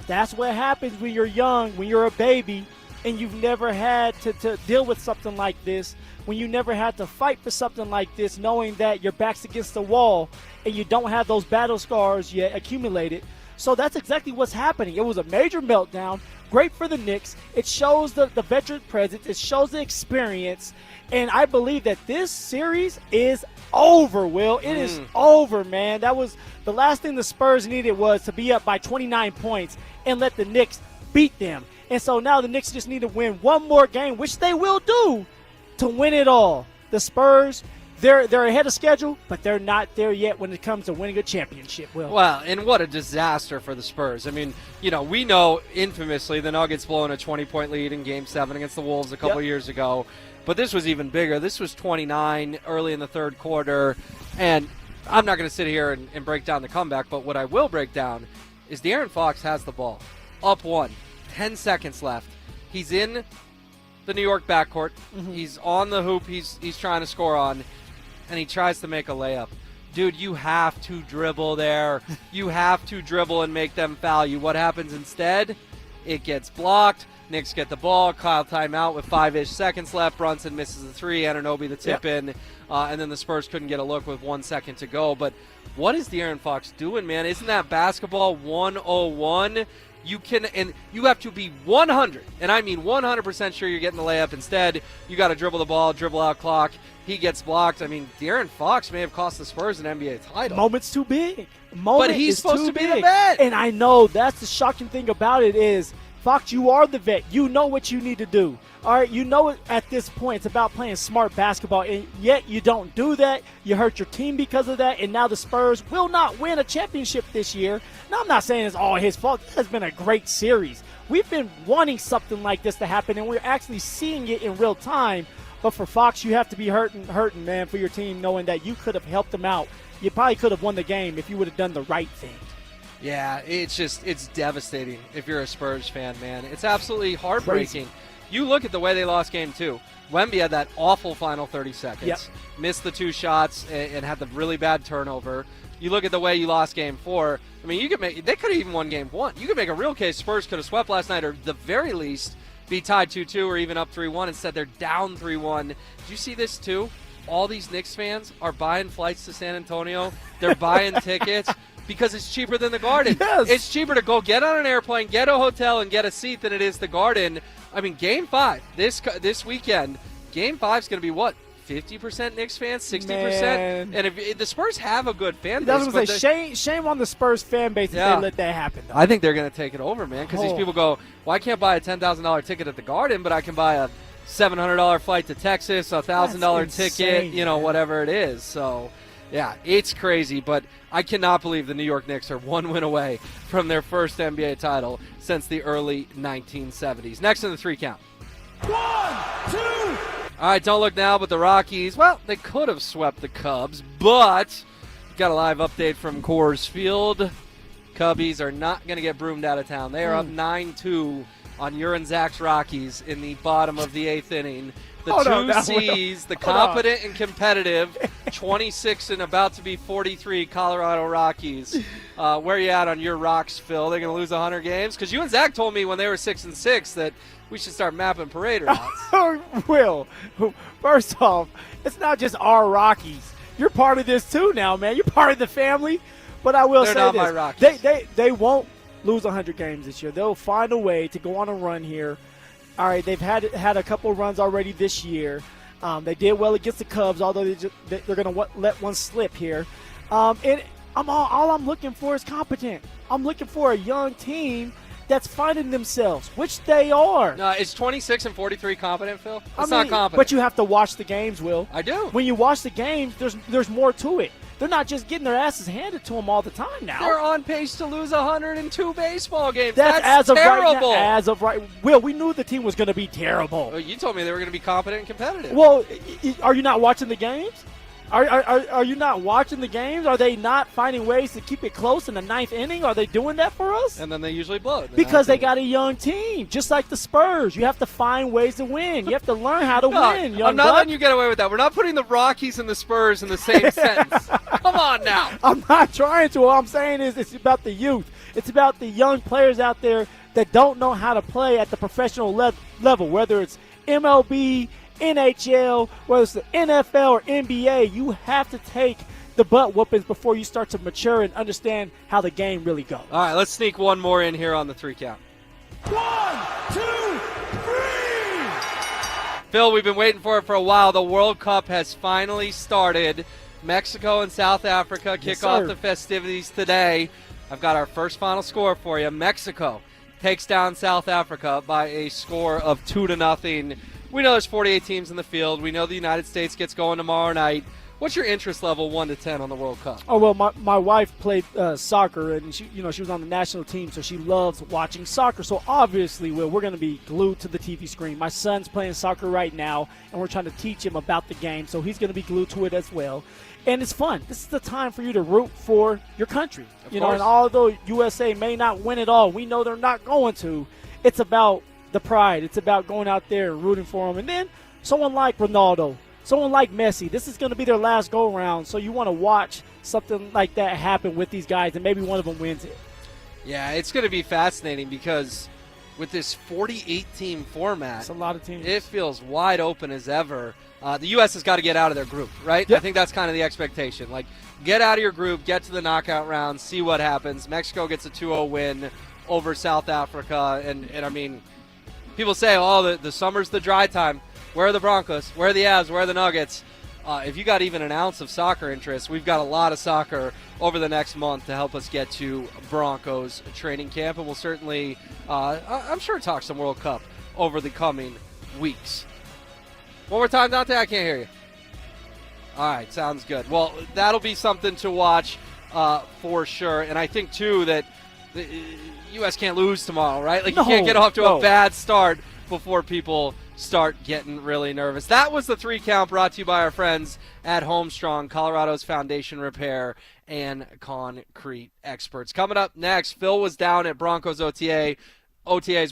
that's what happens when you're young, when you're a baby, and you've never had to deal with something like this, when you never had to fight for something like this, knowing that your back's against the wall and you don't have those battle scars yet accumulated. So that's exactly what's happening. It was a major meltdown. Great for the Knicks. It shows the veteran presence. It shows the experience. And I believe that this series is over, Will. It is over, man. That was the last thing the Spurs needed, was to be up by 29 points and let the Knicks beat them. And so now the Knicks just need to win one more game, which they will do, to win it all. The Spurs, they're ahead of schedule, but they're not there yet when it comes to winning a championship. Well, and what a disaster for the Spurs. I mean, we know infamously the Nuggets blowing a 20-point lead in Game 7 against the Wolves a couple years ago, but this was even bigger. This was 29 early in the third quarter, and I'm not going to sit here and break down the comeback, but what I will break down is De'Aaron Fox has the ball. Up 1, 10 seconds left. He's in the New York backcourt. Mm-hmm. He's on the hoop he's trying to score on, and he tries to make a layup. Dude, you have to dribble there. You have to dribble and make them foul you. What happens instead? It gets blocked. Knicks get the ball. Kyle timeout with 5-ish seconds left. Brunson misses the three. Anunoby the tip in. And then the Spurs couldn't get a look with 1 second to go. But what is De'Aaron Fox doing, man? Isn't that basketball 101? You have to be 100, and I mean 100% sure you're getting the layup. Instead, you got to dribble the ball, dribble out clock. He gets blocked. I mean, De'Aaron Fox may have cost the Spurs an NBA title. Moment's too big. But he's supposed to be the vet. And I know that's the shocking thing about it is, Fox, you are the vet. You know what you need to do. All right, you know it at this point. It's about playing smart basketball, and yet you don't do that. You hurt your team because of that, and now the Spurs will not win a championship this year. Now, I'm not saying it's all his fault. This has been a great series. We've been wanting something like this to happen, and we're actually seeing it in real time. But for Fox, you have to be hurting, man, for your team, knowing that you could have helped them out. You probably could have won the game if you would have done the right thing. Yeah, it's devastating if you're a Spurs fan, man. It's absolutely heartbreaking. Crazy. You look at the way they lost Game 2. Wemby had that awful final 30 seconds. Yep. Missed the 2 shots and had the really bad turnover. You look at the way you lost Game 4. I mean, they could have even won Game 1. You could make a real case Spurs could have swept last night, or at the very least be tied 2-2 or even up 3-1. Instead, they're down 3-1. Did you see this too? All these Knicks fans are buying flights to San Antonio. They're buying tickets because it's cheaper than the Garden. Yes. It's cheaper to go get on an airplane, get a hotel, and get a seat than it is the Garden. I mean, Game 5 this weekend, Game 5 is going to be what? 50% Knicks fans, 60%? Man. And if the Spurs have a good fan base. That's what I'm saying. Shame on the Spurs fan base if they let that happen, though. I think they're going to take it over, man, because these people go, well, I can't buy a $10,000 ticket at the Garden, but I can buy a $700 flight to Texas, a $1,000 ticket, whatever it is. So, yeah, it's crazy, but I cannot believe the New York Knicks are one win away from their first NBA title since the early 1970s. Next in the 3 count. 1, 2. All right, don't look now, but the Rockies, well, they could have swept the Cubs, but got a live update from Coors Field. Cubbies are not going to get broomed out of town. They are up 9-2 on Urian Zach's Rockies in the bottom of the 8th inning. The two C's, the competent and competitive, 26 and about to be 43 Colorado Rockies. Where are you at on your Rocks, Phil? They're going to lose 100 games? Because you and Zach told me when they were 6-6 that we should start mapping parade routes. Will, first off, it's not just our Rockies. You're part of this too now, man. You're part of the family. But I will They're say not this. My Rockies. They won't lose 100 games this year. They'll find a way to go on a run here. All right, they've had a couple of runs already this year. They did well against the Cubs, although they're going to let one slip here. And all I'm looking for is competent. I'm looking for a young team that's finding themselves, which they are. No, it's 26 and 43 competent, Phil? It's not competent. But you have to watch the games, Will. I do. When you watch the games, there's more to it. They're not just getting their asses handed to them all the time now. They're on pace to lose 102 baseball games. That's as of terrible. Right now, as of right. Will, we knew the team was going to be terrible. Well, you told me they were going to be competent and competitive. Well, are you not watching the games? Are you not watching the games? Are they not finding ways to keep it close in the 9th inning? Are they doing that for us? And then they usually blow it. Because they got a young team, just like the Spurs. You have to find ways to win. You have to learn how to win, young I'm not buck. letting you get away with that. We're not putting the Rockies and the Spurs in the same sentence. Come on now. I'm not trying to. All I'm saying is it's about the youth. It's about the young players out there that don't know how to play at the professional level, whether it's MLB, NHL, whether it's the NFL or NBA. You have to take the butt whoopings before you start to mature and understand how the game really goes. All right, let's sneak one more in here on the 3 count. 1, 2, 3. Phil, we've been waiting for it for a while. The World Cup has finally started. Mexico and South Africa kick off the festivities today. I've got our first final score for you. Mexico takes down South Africa by a score of 2-0. We know there's 48 teams in the field. We know the United States gets going tomorrow night. What's your interest level 1 to 10 on the World Cup? Oh, well, my wife played soccer, and she was on the national team, so she loves watching soccer. So obviously, we're going to be glued to the TV screen. My son's playing soccer right now, and we're trying to teach him about the game, so he's going to be glued to it as well. And it's fun. This is the time for you to root for your country. Of you course. know, and although USA may not win it all, we know they're not going to. It's about the pride. It's about going out there and rooting for them. And then someone like Ronaldo, someone like Messi, this is going to be their last go-around, so you want to watch something like that happen with these guys, and maybe one of them wins it. Yeah, it's going to be fascinating because with this 48-team format, it's a lot of teams. It feels wide open as ever. The U.S. has got to get out of their group, right? Yep. I think that's kind of the expectation. Like, get out of your group, get to the knockout round, see what happens. Mexico gets a 2-0 win over South Africa, and I mean, people say, oh, the summer's the dry time. Where are the Broncos? Where are the Avs? Where are the Nuggets? If you got even an ounce of soccer interest, we've got a lot of soccer over the next month to help us get to Broncos training camp, and we'll certainly, I'm sure, talk some World Cup over the coming weeks. One more time, Dante, I can't hear you. All right, sounds good. Well, that'll be something to watch for sure, and I think, too, that the U.S. can't lose tomorrow, right? Like, you can't get off to a bad start before people start getting really nervous. That was the 3 count brought to you by our friends at Homestrong, Colorado's foundation repair and concrete experts. Coming up next, Phil was down at Broncos OTAs.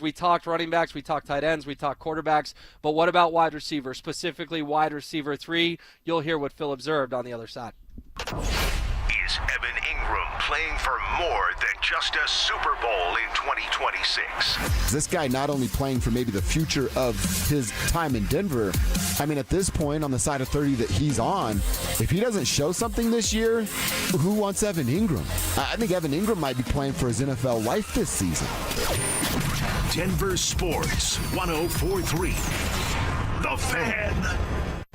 We talked running backs, we talked tight ends, we talked quarterbacks, but what about wide receiver, specifically wide receiver 3? You'll hear what Phil observed on the other side. Is Evan Ingram playing for more than just a Super Bowl in 2026? This guy not only playing for maybe the future of his time in Denver, I mean, at this point on the side of 30 that he's on, if he doesn't show something this year, who wants Evan Ingram? I think Evan Ingram might be playing for his NFL life this season. Denver Sports 104.3. The Fan.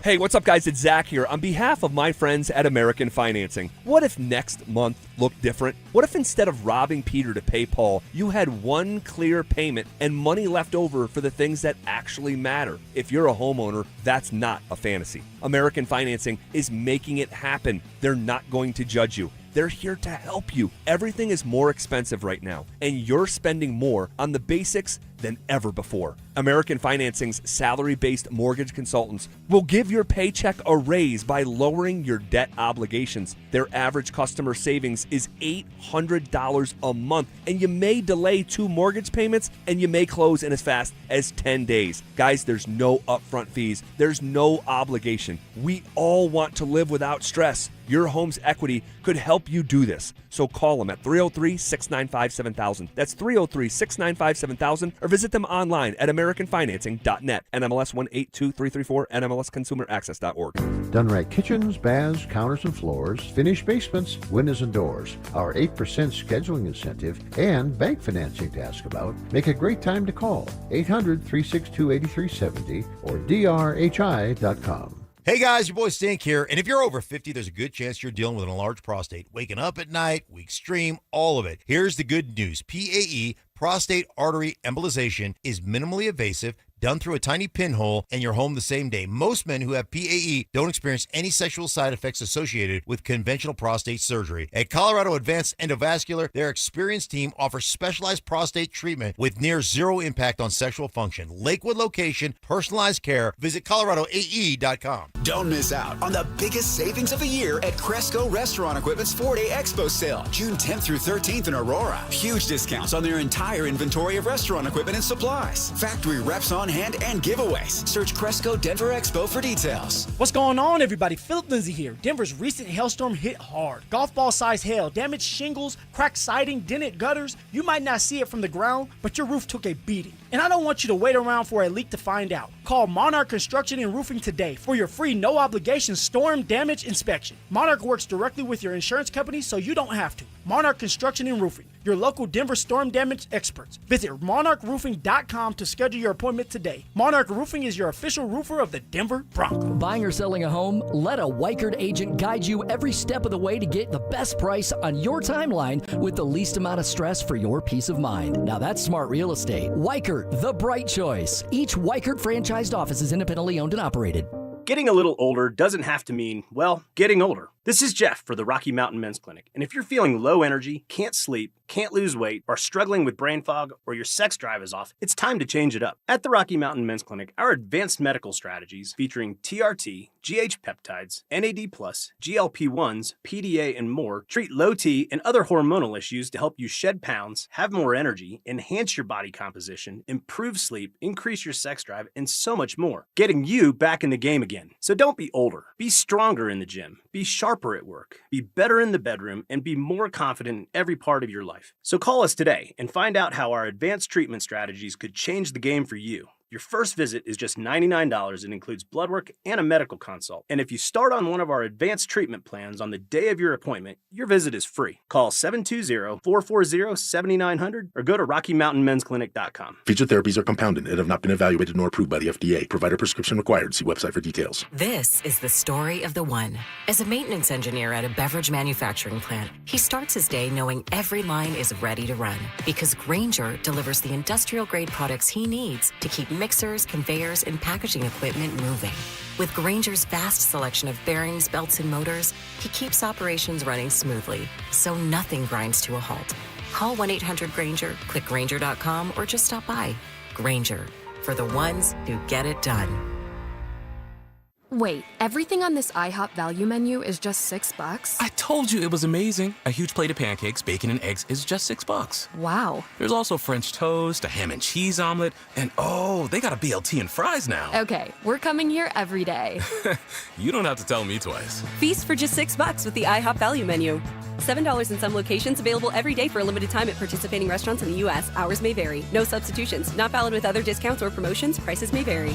Hey, what's up, guys? It's Zach here. On behalf of my friends at American Financing, what if next month looked different? What if instead of robbing Peter to pay Paul, you had one clear payment and money left over for the things that actually matter? If you're a homeowner, that's not a fantasy. American Financing is making it happen. They're not going to judge you. They're here to help you. Everything is more expensive right now, and you're spending more on the basics than ever before. American Financing's salary-based mortgage consultants will give your paycheck a raise by lowering your debt obligations. Their average customer savings is $800 a month, and you may delay 2 mortgage payments, and you may close in as fast as 10 days. Guys, there's no upfront fees. There's no obligation. We all want to live without stress. Your home's equity could help you do this. So call them at 303-695-7000. That's 303-695-7000, or visit them online at AmericanFinancing.net. NMLS 182334, NMLSConsumerAccess.org. Done right kitchens, baths, counters and floors, finished basements, windows and doors. Our 8% scheduling incentive and bank financing to ask about. Make a great time to call 800-362-8370 or drhi.com. Hey guys, your boy Stink here, and if you're over 50, there's a good chance you're dealing with an enlarged prostate. Waking up at night, weak stream, all of it. Here's the good news. PAE, prostate artery embolization, is minimally invasive, done through a tiny pinhole, and you're home the same day. Most men who have PAE don't experience any sexual side effects associated with conventional prostate surgery. At Colorado Advanced Endovascular, their experienced team offers specialized prostate treatment with near zero impact on sexual function. Lakewood location, personalized care. Visit coloradoae.com. Don't miss out on the biggest savings of the year at Cresco Restaurant Equipment's 4-day expo sale, June 10th through 13th in Aurora. Huge discounts on their entire inventory of restaurant equipment and supplies. Factory reps on hand and giveaways. Search Cresco Denver Expo for details. What's going on, everybody? Phillip Lindsay here. Denver's recent hailstorm hit hard. Golf ball size hail damaged shingles, cracked siding, dented gutters. You might not see it from the ground, but your roof took a beating. And I don't want you to wait around for a leak to find out. Call Monarch Construction and Roofing today for your free no-obligation storm damage inspection. Monarch works directly with your insurance company, so you don't have to. Monarch Construction and Roofing, your local Denver storm damage experts. Visit monarchroofing.com to schedule your appointment today. Monarch Roofing is your official roofer of the Denver Broncos. Buying or selling a home? Let a Weichert agent guide you every step of the way to get the best price on your timeline with the least amount of stress for your peace of mind. Now that's smart real estate. Weichert, the bright choice. Each Weichert franchised office is independently owned and operated. Getting a little older doesn't have to mean, well, getting older. This is Jeff for the Rocky Mountain Men's Clinic, and if you're feeling low energy, can't sleep, can't lose weight, are struggling with brain fog, or your sex drive is off, it's time to change it up. At the Rocky Mountain Men's Clinic, our advanced medical strategies featuring TRT, GH peptides, NAD+, GLP-1s, PDA, and more treat low T and other hormonal issues to help you shed pounds, have more energy, enhance your body composition, improve sleep, increase your sex drive, and so much more. Getting you back in the game again. So don't be older. Be stronger in the gym. Be sharper at work. Be better in the bedroom, and be more confident in every part of your life. So call us today and find out how our advanced treatment strategies could change the game for you. Your first visit is just $99 and includes blood work and a medical consult. And if you start on one of our advanced treatment plans on the day of your appointment, your visit is free. Call 720-440-7900 or go to RockyMountainMen'sClinic.com. Featured therapies are compounded and have not been evaluated nor approved by the FDA. Provider prescription required. See website for details. This is the story of the one. As a maintenance engineer at a beverage manufacturing plant, he starts his day knowing every line is ready to run because Grainger delivers the industrial-grade products he needs to keep mixers, conveyors, and packaging equipment moving. With Grainger's vast selection of bearings, belts, and motors, he keeps operations running smoothly, so nothing grinds to a halt. Call 1-800-GRAINGER, click Grainger.com, or just stop by. Grainger, for the ones who get it done. Wait, everything on this IHOP value menu is just $6? I told you it was amazing. A huge plate of pancakes, bacon, and eggs is just $6. Wow. There's also French toast, a ham and cheese omelet, and oh, they got a BLT and fries now. Okay, we're coming here every day. You don't have to tell me twice. Feast for just $6 with the IHOP value menu. $7 in some locations, available every day for a limited time at participating restaurants in the U.S. Hours may vary. No substitutions. Not valid with other discounts or promotions. Prices may vary.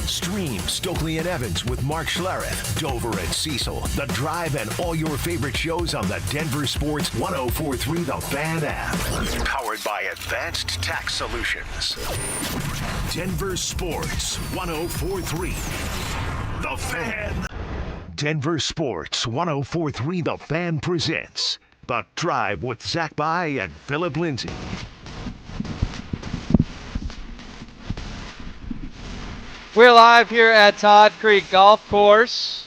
Stream Stokely and Evans with Mark Schlereth, Dover and Cecil, The Drive, and all your favorite shows on the Denver Sports 104.3 The Fan app. Powered by Advanced Tax Solutions. Denver Sports 104.3 The Fan. Denver Sports 104.3 The Fan presents The Drive with Zach By and Phillip Lindsay. We're live here at Todd Creek Golf Course.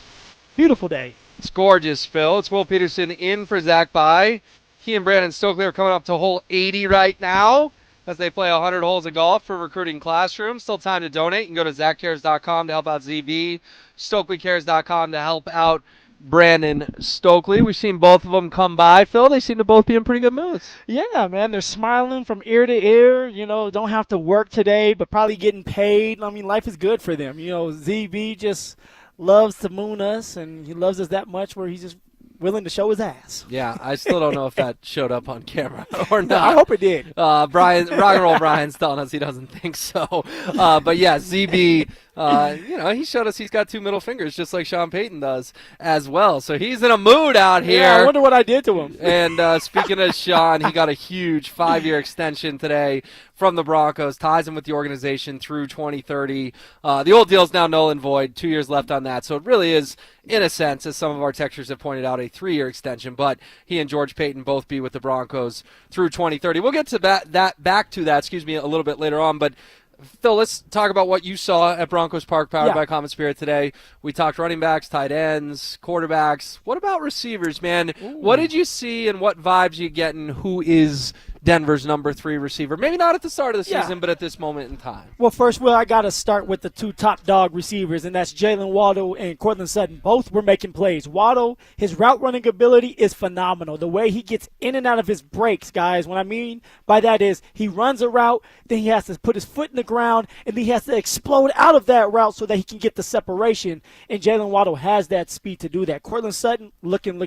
Beautiful day. It's gorgeous, Phil. It's Will Peterson in for Zach By. He and Brandon Stokely are coming up to hole 80 right now as they play 100 holes of golf for Recruiting Classroom. Still time to donate. You can go to ZachCares.com to help out ZB, StokelyCares.com to help out Brandon Stokely. We've seen both of them come by, Phil. They seem to both be in pretty good moods. Yeah, man. They're smiling from ear to ear. You know, don't have to work today, but probably getting paid. I mean, life is good for them. You know, ZB just loves to moon us, and he loves us that much where he's just willing to show his ass. Yeah, I still don't know if that showed up on camera or not. I hope it did. Rock and Roll Brian's telling us he doesn't think so. But yeah, ZB, he showed us he's got two middle fingers just like Sean Payton does as well. So he's in a mood out here. Yeah, I wonder what I did to him. And speaking of Sean, he got a huge 5-year extension today from the Broncos, ties him with the organization through 2030. The old deal is now null and void, 2 years left on that. So it really is, in a sense, as some of our texters have pointed out, a 3-year extension. But he and George Payton both be with the Broncos through 2030. We'll get to back to that, a little bit later on. But Phil, let's talk about what you saw at Broncos Park, powered by Common Spirit today. We talked running backs, tight ends, quarterbacks. What about receivers, man? Ooh. What did you see and what vibes you getting? Who is Denver's number 3 receiver? Maybe not at the start of the season, but at this moment in time. Well, first, I got to start with the two top dog receivers, and that's Jalen Waddle and Cortland Sutton. Both were making plays. Waddle, his route running ability is phenomenal. The way he gets in and out of his breaks, guys, what I mean by that is he runs a route, then he has to put his foot in the ground, and then he has to explode out of that route so that he can get the separation, and Jalen Waddle has that speed to do that. Cortland Sutton looking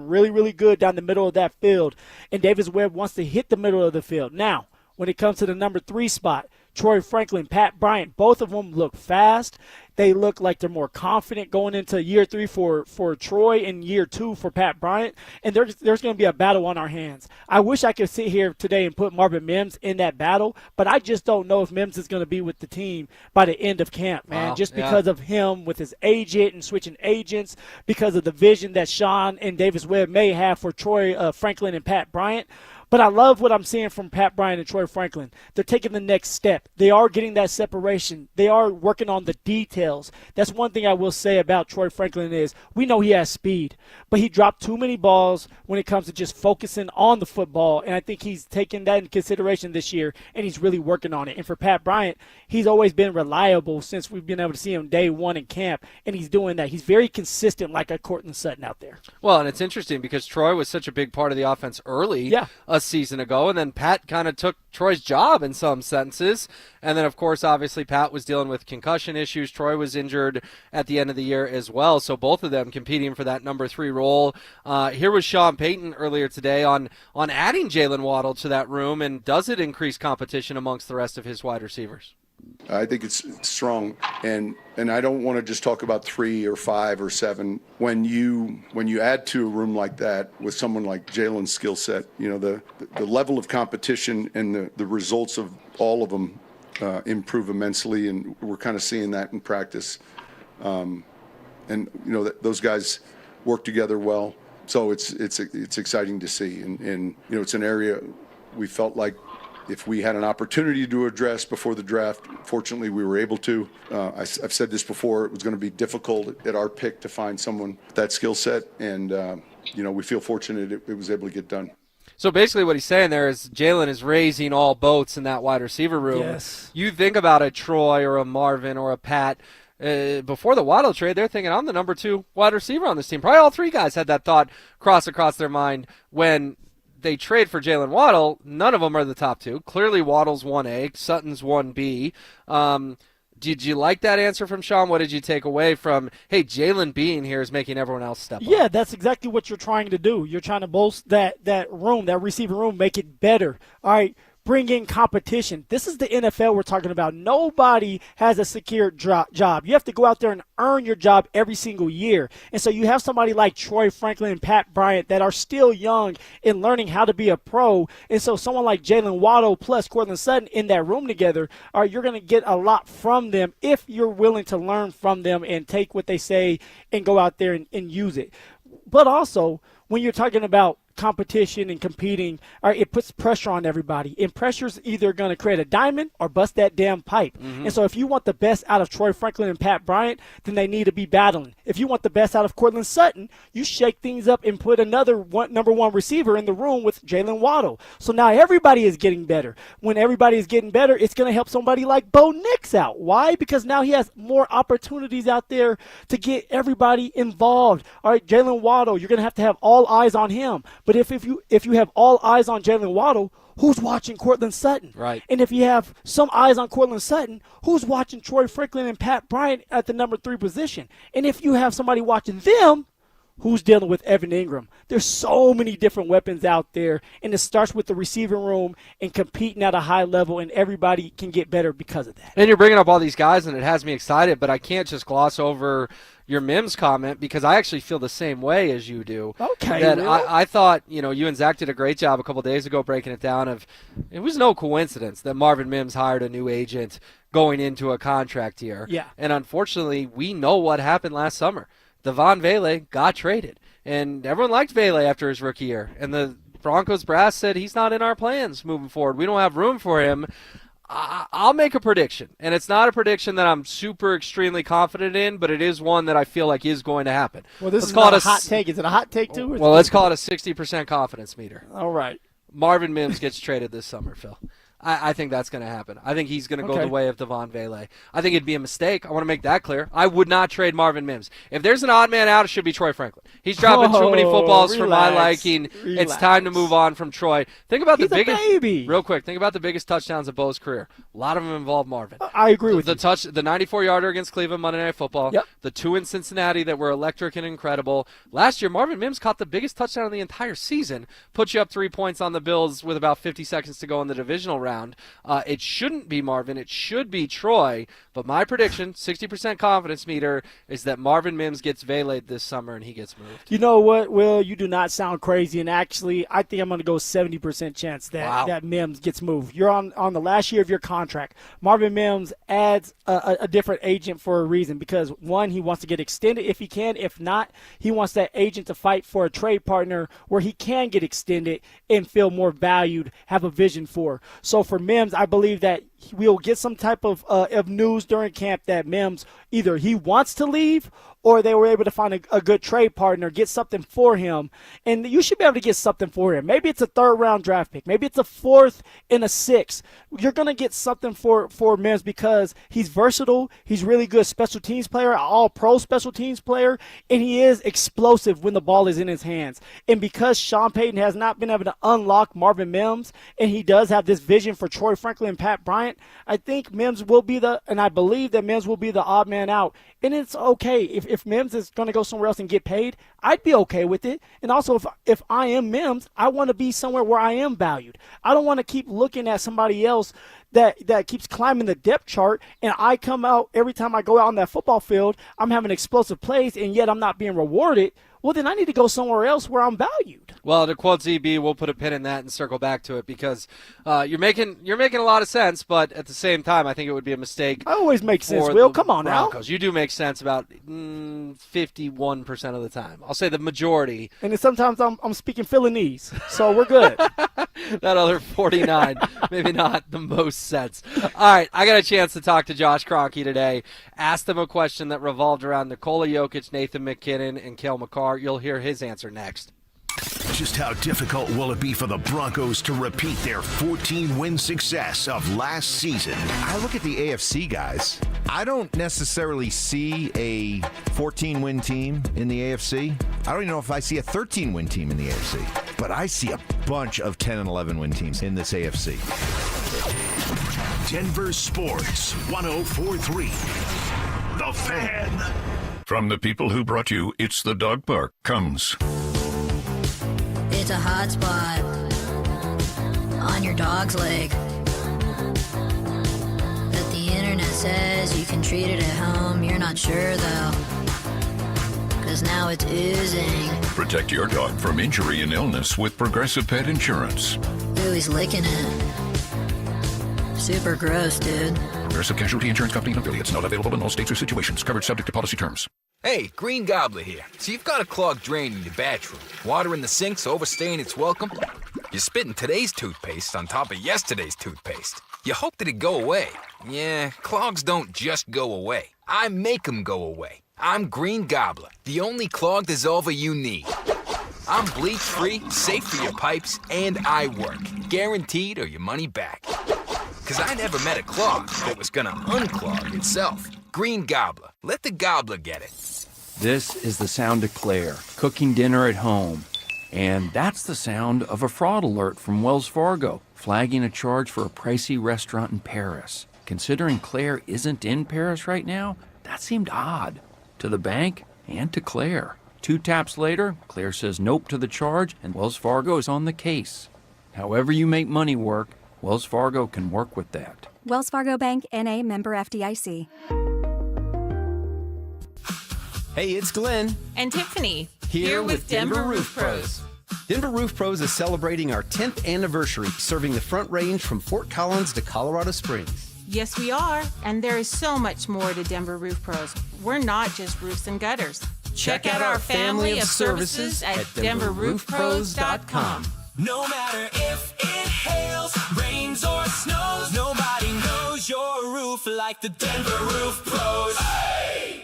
really, really good down the middle of that field, and Davis Webb wants to hit the middle of the field. Now, when it comes to the number 3 spot, Troy Franklin, Pat Bryant, both of them look fast. They look like they're more confident going into year 3 for Troy and year 2 for Pat Bryant. And there's going to be a battle on our hands. I wish I could sit here today and put Marvin Mims in that battle, but I just don't know if Mims is going to be with the team by the end of camp, man. Just because of him with his agent and switching agents, because of the vision that Sean and Davis Webb may have for Troy Franklin and Pat Bryant. But I love what I'm seeing from Pat Bryant and Troy Franklin. They're taking the next step. They are getting that separation. They are working on the details. That's one thing I will say about Troy Franklin is we know he has speed, but he dropped too many balls when it comes to just focusing on the football, and I think he's taken that into consideration this year, and he's really working on it. And for Pat Bryant, he's always been reliable since we've been able to see him day one in camp, and he's doing that. He's very consistent like a Cortland Sutton out there. Well, and it's interesting because Troy was such a big part of the offense early a season ago, and then Pat kind of took Troy's job in some senses. And then, of course, obviously Pat was dealing with concussion issues. Troy was injured at the end of the year as well, so both of them competing for that number 3 role. Here was Sean Payton earlier today on adding Jalen Waddle to that room, and does it increase competition amongst the rest of his wide receivers? I think it's strong, and I don't want to just talk about 3 or 5 or 7. When you add to a room like that with someone like Jalen's skill set, the level of competition and the results of all of them improve immensely, and we're kind of seeing that in practice. Those guys work together well, so it's exciting to see, and it's an area we felt like if we had an opportunity to address before the draft, fortunately we were able to. I've said this before, it was going to be difficult at our pick to find someone with that skill set, and we feel fortunate it was able to get done. So basically what he's saying there is Jalen is raising all boats in that wide receiver room. Yes. You think about a Troy or a Marvin or a Pat. Before the Waddle trade, they're thinking, I'm the number 2 wide receiver on this team. Probably all 3 guys had that thought cross across their mind when they trade for Jalen Waddle. None of them are the top 2. Clearly Waddle's 1A, Sutton's 1B. Did you like that answer from Sean? What did you take away from, hey, Jalen being here is making everyone else step up? Yeah, that's exactly what you're trying to do. You're trying to bolster that room, that receiver room, make it better. All right, bring in competition. This is the NFL we're talking about. Nobody has a secure job. You have to go out there and earn your job every single year. And so you have somebody like Troy Franklin and Pat Bryant that are still young in learning how to be a pro. And so someone like Jalen Waddle plus Cortland Sutton in that room together, you're going to get a lot from them if you're willing to learn from them and take what they say and go out there and use it. But also, when you're talking about competition and competing, it puts pressure on everybody. And pressure's either going to create a diamond or bust that damn pipe. Mm-hmm. And so if you want the best out of Troy Franklin and Pat Bryant, then they need to be battling. If you want the best out of Cortland Sutton, you shake things up and put another number 1 receiver in the room with Jalen Waddle. So now everybody is getting better. When everybody is getting better, it's going to help somebody like Bo Nix out. Why? Because now he has more opportunities out there to get everybody involved. All right, Jalen Waddle, you're going to have all eyes on him. But if you have all eyes on Jalen Waddle, who's watching Cortland Sutton? Right. And if you have some eyes on Cortland Sutton, who's watching Troy Franklin and Pat Bryant at the number 3 position? And if you have somebody watching them, who's dealing with Evan Ingram? There's so many different weapons out there, and it starts with the receiving room and competing at a high level, and everybody can get better because of that. And you're bringing up all these guys, and it has me excited, but I can't just gloss over your Mims comment because I actually feel the same way as you do. Okay. That really? I thought, you and Zach did a great job a couple days ago breaking it down of it was no coincidence that Marvin Mims hired a new agent going into a contract year. Yeah. And unfortunately, we know what happened last summer. Devon Vele got traded, and everyone liked Vele after his rookie year. And the Broncos brass said he's not in our plans moving forward. We don't have room for him. I'll make a prediction, and it's not a prediction that I'm super extremely confident in, but it is one that I feel like is going to happen. Well, this is not a hot take. Is it a hot take, too? Well, let's call it a 60% confidence meter. All right. Marvin Mims gets traded this summer, Phil. I think that's going to happen. I think he's going to go the way of Devon Vele. I think it'd be a mistake. I want to make that clear. I would not trade Marvin Mims. If there's an odd man out, it should be Troy Franklin. He's dropping too many footballs for my liking. It's time to move on from Troy. Think about the biggest baby. Real quick, think about the biggest touchdowns of Bo's career. A lot of them involve Marvin. I agree with you. The 94-yarder against Cleveland Monday Night Football. Yep. The 2 in Cincinnati that were electric and incredible. Last year, Marvin Mims caught the biggest touchdown of the entire season. Put you up 3 points on the Bills with about 50 seconds to go in the divisional round. It shouldn't be Marvin. It should be Troy. But But my prediction, 60% confidence meter, is that Marvin Mims gets valeted this summer and he gets moved. You know what, Will? You do not sound crazy. And actually, I think I'm going to go 70% chance that Mims gets moved. You're on the last year of your contract. Marvin Mims adds a different agent for a reason because, one, he wants to get extended if he can. If not, he wants that agent to fight for a trade partner where he can get extended and feel more valued, have a vision for. So for Mims, I believe that we'll get some type of news during camp that Mims either he wants to leave or they were able to find a good trade partner, get something for him. And you should be able to get something for him. Maybe it's a 3rd-round draft pick. Maybe it's a 4th and a 6th. You're going to get something for Mims because he's versatile. He's really good special teams player, all-pro special teams player, and he is explosive when the ball is in his hands. And because Sean Payton has not been able to unlock Marvin Mims, and he does have this vision for Troy Franklin and Pat Bryant, I think Mims will be and I believe that Mims will be the odd man out. And it's okay. If Mims is going to go somewhere else and get paid, I'd be okay with it. And also, if I am Mims, I want to be somewhere where I am valued. I don't want to keep looking at somebody else that keeps climbing the depth chart, and I come out every time I go out on that football field, I'm having explosive plays, and yet I'm not being rewarded. Well, then I need to go somewhere else where I'm valued. Well, to quote ZB, we'll put a pin in that and circle back to it because you're making a lot of sense, but at the same time, I think it would be a mistake. I always make sense, Will. Come on Broncos. now. You do make sense about 51% of the time. I'll say the majority. And then sometimes I'm speaking Philonese, so we're good. That other 49, maybe not the most sense. All right, I got a chance to talk to Josh Kroenke today. Asked him a question that revolved around Nikola Jokic, Nathan McKinnon, and Cale Makar. You'll hear his answer next. Just how difficult will it be for the Broncos to repeat their 14-win success of last season? I look at the AFC guys. I don't necessarily see a 14-win team in the AFC. I don't even know if I see a 13-win team in the AFC. But I see a bunch of 10 and 11-win teams in this AFC. Denver Sports 104.3. The Fan. From the people who brought you It's the Dog Park comes. It's a hot spot on your dog's leg that the internet says you can treat it at home. You're not sure though, 'cause now it's oozing. Protect your dog from injury and illness with Progressive Pet Insurance. Ooh, he's licking it. Super gross, dude. Progressive Casualty Insurance Company and affiliates. Not available in all states or situations. Covered subject to policy terms. Hey, Green Gobbler here. So you've got a clogged drain in your bathroom. Water in the sink's overstaying its welcome. You're spitting today's toothpaste on top of yesterday's toothpaste. You hope that it go away. Yeah, clogs don't just go away. I make them go away. I'm Green Gobbler, the only clog dissolver you need. I'm bleach-free, safe for your pipes, and I work. Guaranteed or your money back. 'Cause I never met a clog that was gonna unclog itself. Green Gobbler. Let the gobbler get it. This is the sound of Claire, cooking dinner at home. And that's the sound of a fraud alert from Wells Fargo, flagging a charge for a pricey restaurant in Paris. Considering Claire isn't in Paris right now, that seemed odd. To the bank and to Claire. 2 taps later, Claire says nope to the charge, and Wells Fargo is on the case. However you make money work, Wells Fargo can work with that. Wells Fargo Bank, N.A., member FDIC. Hey, it's Glenn. And Tiffany. Here with Denver Roof Pros. Denver Roof Pros is celebrating our 10th anniversary, serving the Front Range from Fort Collins to Colorado Springs. Yes, we are. And there is so much more to Denver Roof Pros. We're not just roofs and gutters. Check out our family of services at DenverRoofPros.com. No matter if it hails, rains, or snows, nobody knows your roof like the Denver Roof Pros.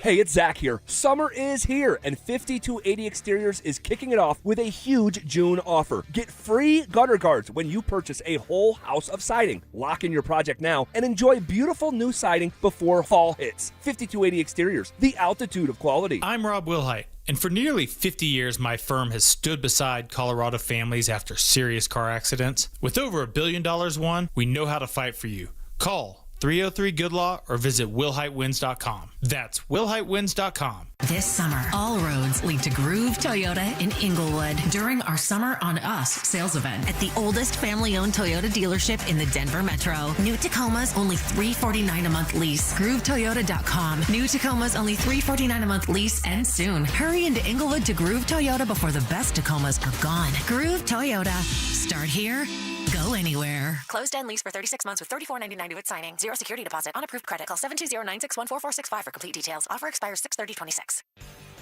Hey, it's Zach here. Summer is here, and 5280 Exteriors is kicking it off with a huge June offer. Get free gutter guards when you purchase a whole house of siding. Lock in your project now and enjoy beautiful new siding before fall hits. 5280 Exteriors, the altitude of quality. I'm Rob Wilhite. And for nearly 50 years, my firm has stood beside Colorado families after serious car accidents. With over $1 billion won, we know how to fight for you. Call 303-GOOD-LAW or visit willheightwins.com. That's willheightwins.com. This summer, all roads lead to Groove Toyota in Inglewood during our Summer on Us sales event at the oldest family-owned Toyota dealership in the Denver Metro. New Tacoma's only $349 a month lease. GrooveToyota.com. New Tacoma's only $349 a month lease and soon. Hurry into Inglewood to Groove Toyota before the best Tacomas are gone. Groove Toyota. Start here. Go anywhere. Closed end lease for 36 months with $34.99 due at signing. Zero security deposit on approved credit. Call 720-961-4465 for complete details. Offer expires 6/30/26.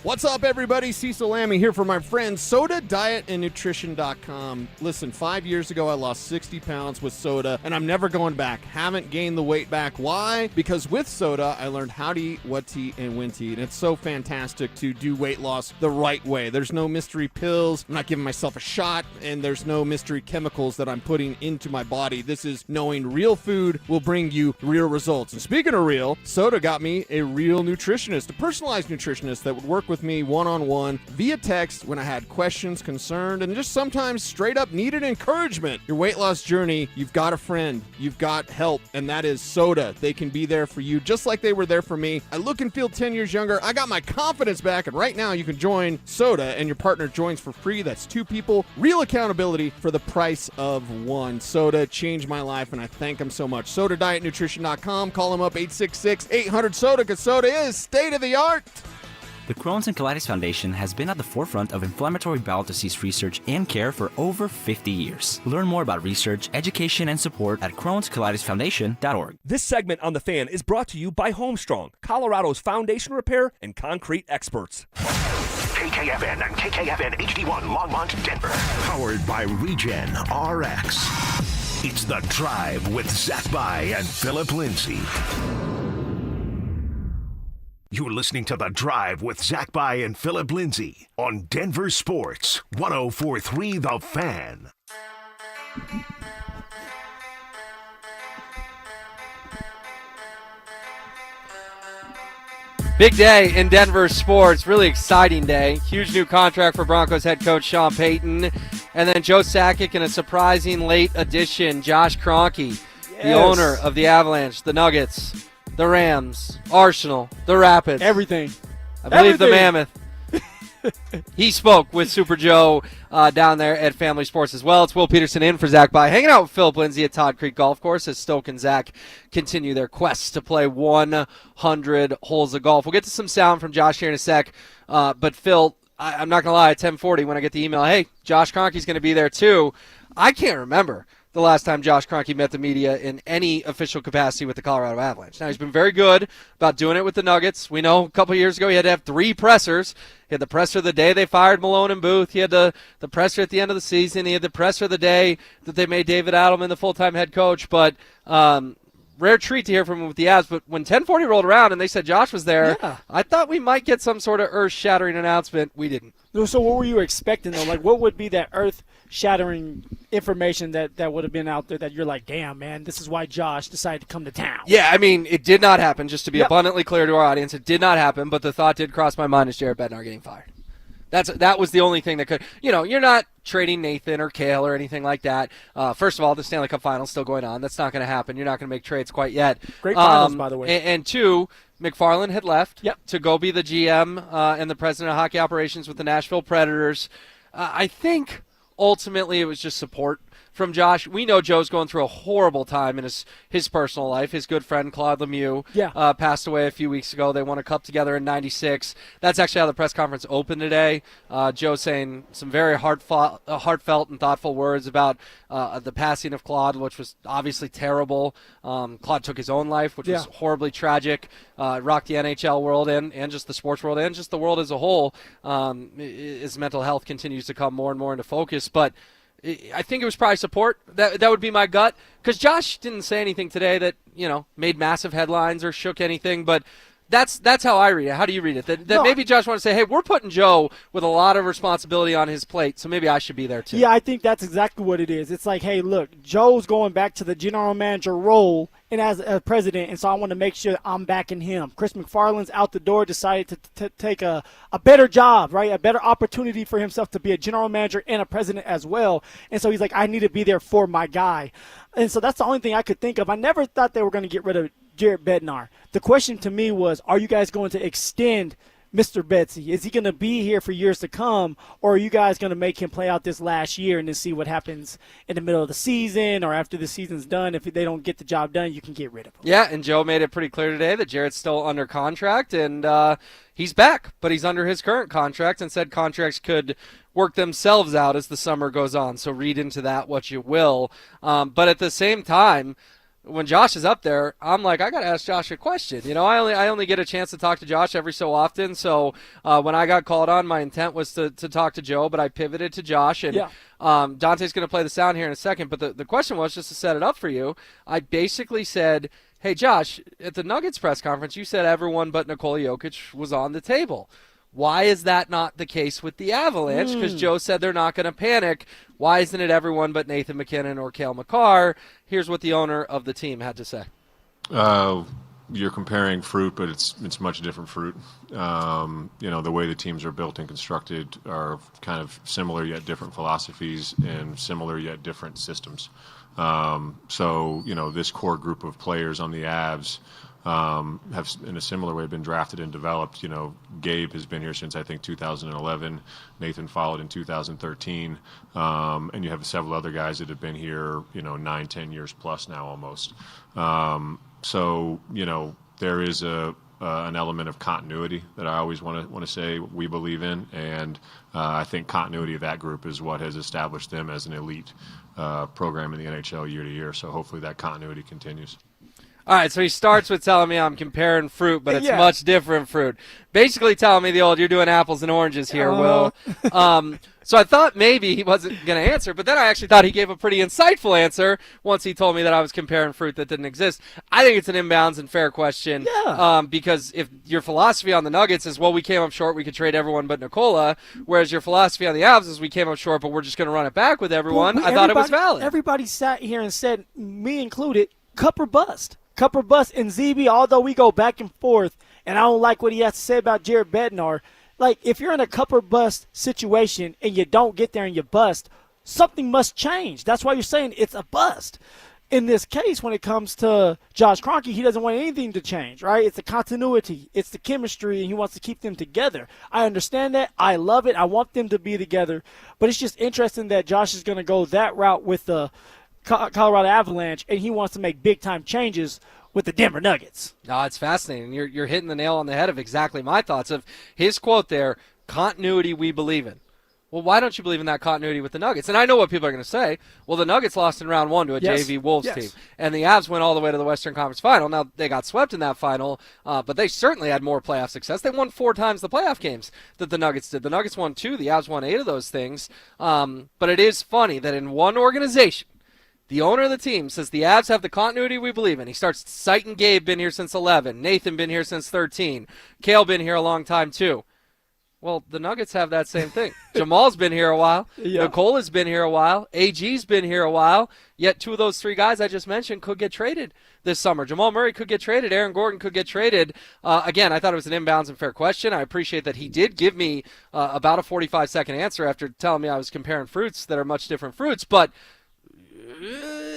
What's up, everybody? Cecil Lammy here for my friends Soda Diet and Nutrition.com. Listen, 5 years ago, I lost 60 pounds with soda, and I'm never going back. Haven't gained the weight back. Why? Because with soda, I learned how to eat, what to eat, and when to eat. And it's so fantastic to do weight loss the right way. There's no mystery pills. I'm not giving myself a shot, and there's no mystery chemicals that I'm putting into my body. This is knowing real food will bring you real results. And speaking of real, soda got me a real nutritionist, a personalized nutritionist that would work with me one-on-one via text when I had questions, concerned, and just sometimes straight up needed encouragement. Your weight loss journey, you've got a friend, you've got help, and that is Soda. They can be there for you just like they were there for me. I look and feel 10 years younger. I got my confidence back, and right now you can join Soda, and your partner joins for free. That's 2 people, real accountability for the price of 1. Soda changed my life, and I thank them so much. SodaDietNutrition.com. Call them up 866-800-SODA, because soda is state-of-the-art. The Crohn's and Colitis Foundation has been at the forefront of inflammatory bowel disease research and care for over 50 years. Learn more about research, education, and support at Crohn'sColitisFoundation.org. This segment on The Fan is brought to you by Homestrong, Colorado's foundation repair and concrete experts. KKFN and KKFN HD1 Longmont, Denver. Powered by Regen RX. It's The Drive with Zach By and Phillip Lindsay. You're listening to The Drive with Zach By and Phillip Lindsay on Denver Sports 104.3 The Fan. Big day in Denver sports. Really exciting day. Huge new contract for Broncos head coach Sean Payton. And then Joe Sakic and a surprising late addition, Josh Kroenke, the owner of the Avalanche, the Nuggets, the Rams, Arsenal, the Rapids. Everything. I believe the Mammoth. He spoke with Super Joe down there at Family Sports as well. It's Will Peterson in for Zach By, hanging out with Phillip Lindsay at Todd Creek Golf Course as Stoke and Zach continue their quest to play 100 holes of golf. We'll get to some sound from Josh here in a sec. But Phil, I'm not going to lie, at 10:40 when I get the email, hey, Josh Kroenke's going to be there too, I can't remember the last time Josh Kroenke met the media in any official capacity with the Colorado Avalanche. Now, he's been very good about doing it with the Nuggets. We know a couple of years ago he had to have 3 pressers. He had the presser the day they fired Malone and Booth. He had the presser at the end of the season. He had the presser the day that they made David Adelman the full-time head coach. But rare treat to hear from him with the Avs. But when 10:40 rolled around and they said Josh was there, I thought we might get some sort of earth-shattering announcement. We didn't. So what were you expecting, though? Like, what would be that earth-shattering information that would have been out there that you're like, damn, man, this is why Josh decided to come to town? Yeah, I mean, it did not happen, just to be abundantly clear to our audience. It did not happen, but the thought did cross my mind as Jared Bednar getting fired. That was the only thing that could, you're not trading Nathan or Kale or anything like that. First of all, the Stanley Cup Final's still going on. That's not going to happen. You're not going to make trades quite yet. Great finals, by the way. And 2, McFarland had left to go be the GM and the president of hockey operations with the Nashville Predators. I think ultimately it was just support from Josh. We know Joe's going through a horrible time in his personal life. His good friend Claude Lemieux passed away a few weeks ago. They won a cup together in '96. That's actually how the press conference opened today. Joe saying some very heartfelt and thoughtful words about the passing of Claude, which was obviously terrible. Claude took his own life, which was horribly tragic. Rocked the NHL world and just the sports world and just the world as a whole. His mental health continues to come more and more into focus. But I think it was probably support. That would be my gut. Because Josh didn't say anything today that, made massive headlines or shook anything. But That's how I read it. How do you read it? That maybe Josh wants to say, hey, we're putting Joe with a lot of responsibility on his plate, so maybe I should be there too. Yeah, I think that's exactly what it is. It's like, hey, look, Joe's going back to the general manager role and as a president, and so I want to make sure that I'm backing him. Chris McFarland's out the door, decided to take a better job, right, a better opportunity for himself to be a general manager and a president as well. And so he's like, I need to be there for my guy. And so that's the only thing I could think of. I never thought they were going to get rid of Jared Bednar. The question to me was, are you guys going to extend Mr. Betsy? Is he going to be here for years to come, or are you guys going to make him play out this last year and then see what happens in the middle of the season or after the season's done? If they don't get the job done, you can get rid of him. Yeah, and Joe made it pretty clear today that Jared's still under contract, and he's back, but he's under his current contract and said contracts could work themselves out as the summer goes on. So read into that what you will. But at the same time, when Josh is up there, I'm like, I got to ask Josh a question. You know, I only get a chance to talk to Josh every so often. So when I got called on, my intent was to talk to Joe, but I pivoted to Josh. And Dante's going to play the sound here in a second. But the question was, just to set it up for you, I basically said, hey, Josh, at the Nuggets press conference, you said everyone but Nikola Jokic was on the table. Why is that not the case with the Avalanche? Because Joe said they're not going to panic. Why isn't it everyone but Nathan McKinnon or Cale Makar? Here's what the owner of the team had to say. You're comparing fruit, but it's much different fruit. You know, the way the teams are built and constructed are kind of similar yet different philosophies and similar yet different systems. So, you know, this core group of players on the Avs have in a similar way been drafted and developed. You know, Gabe has been here since I think 2011. Nathan followed in 2013. And you have several other guys that have been here, you know, 9-10 years plus now almost. So, you know, there is an element of continuity that I always want to say we believe in. And I think continuity of that group is what has established them as an elite program in the NHL year to year. So hopefully that continuity continues. All right, so he starts with telling me I'm comparing fruit, but it's much different fruit. Basically telling me you're doing apples and oranges here, Will. So I thought maybe he wasn't going to answer, but then I actually thought he gave a pretty insightful answer once he told me that I was comparing fruit that didn't exist. I think it's an inbounds and fair question because if your philosophy on the Nuggets is, well, we came up short, we could trade everyone but Nikola, whereas your philosophy on the Avs is we came up short, but we're just going to run it back with everyone, I thought it was valid. Everybody sat here and said, me included, cup or bust. Cup or bust. And ZB, although we go back and forth, and I don't like what he has to say about Jared Bednar, like, if you're in a cup or bust situation and you don't get there and you bust, something must change. That's why you're saying it's a bust. In this case, when it comes to Josh Kroenke, he doesn't want anything to change, right? It's the continuity. It's the chemistry, and he wants to keep them together. I understand that. I love it. I want them to be together. But it's just interesting that Josh is going to go that route with the Colorado Avalanche, and he wants to make big-time changes with the Denver Nuggets. No, it's fascinating. You're hitting the nail on the head of exactly my thoughts of his quote there, continuity we believe in. Well, why don't you believe in that continuity with the Nuggets? And I know what people are going to say. Well, the Nuggets lost in round one to a JV Wolves team, and the Avs went all the way to the Western Conference Final. Now, they got swept in that final, but they certainly had more playoff success. They won 4 times the playoff games that the Nuggets did. The Nuggets won 2. The Avs won 8 of those things. But it is funny that in one organization, the owner of the team says the Avs have the continuity we believe in. He starts citing Gabe, been here since 11. Nathan, been here since 13. Cale, been here a long time, too. Well, the Nuggets have that same thing. Jamal's been here a while. Nikola's been here a while. AG's been here a while. Yet 2 of those 3 guys I just mentioned could get traded this summer. Jamal Murray could get traded. Aaron Gordon could get traded. Again, I thought it was an inbounds and fair question. I appreciate that he did give me about a 45-second answer after telling me I was comparing fruits that are much different fruits. But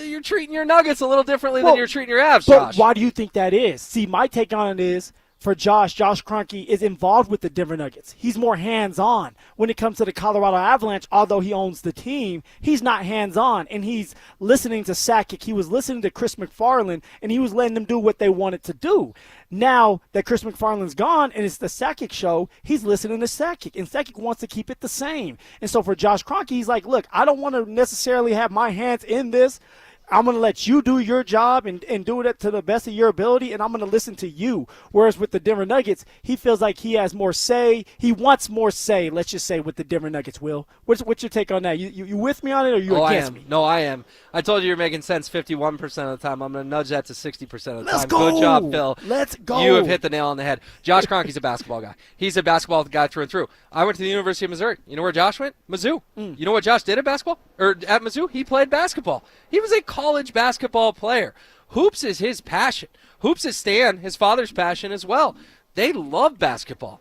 you're treating your Nuggets a little differently than you're treating your Avs, Josh. But why do you think that is? See, my take on it is, for Josh Kroenke is involved with the Denver Nuggets. He's more hands-on. When it comes to the Colorado Avalanche, although he owns the team, he's not hands-on, and he's listening to Sakic. He was listening to Chris McFarland, and he was letting them do what they wanted to do. Now that Chris McFarland's gone and it's the Sakic show, he's listening to Sakic, and Sakic wants to keep it the same. And so for Josh Kroenke, he's like, look, I don't want to necessarily have my hands in this. I'm going to let you do your job and do it to the best of your ability, and I'm going to listen to you. Whereas with the Denver Nuggets, he feels like he has more say. He wants more say, let's just say, with the Denver Nuggets, Will. What's your take on that? You with me on it, or you against me? No, I am. I told you you're making sense 51% of the time. I'm going to nudge that to 60% of the Let's time. go. Good job, Phil. Let's go. You have hit the nail on the head. Josh Kroenke's a basketball guy. He's a basketball guy through and through. I went to the University of Missouri. You know where Josh went? Mizzou. You know what Josh did at basketball? Or at Mizzou? He played basketball. He was a college basketball player. Hoops is his passion. Hoops is Stan, his father's passion as well. They love basketball.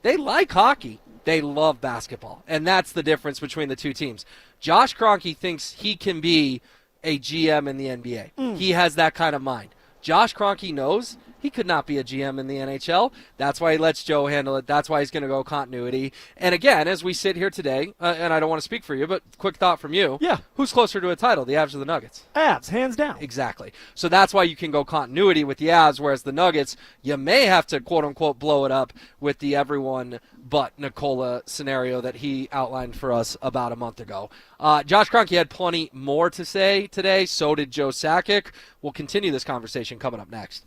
They like hockey. They love basketball. And that's the difference between the two teams. Josh Kroenke thinks he can be a GM in the NBA. He has that kind of mind. Josh Kroenke knows he could not be a GM in the NHL. That's why he lets Joe handle it. That's why he's going to go continuity. And again, as we sit here today, and I don't want to speak for you, but quick thought from you. Yeah. Who's closer to a title, the Avs or the Nuggets? Avs, hands down. Exactly. So that's why you can go continuity with the Avs, whereas the Nuggets, you may have to, quote-unquote, blow it up with the everyone but Nikola scenario that he outlined for us about a month ago. Josh Kroenke had plenty more to say today. So did Joe Sakic. We'll continue this conversation coming up next.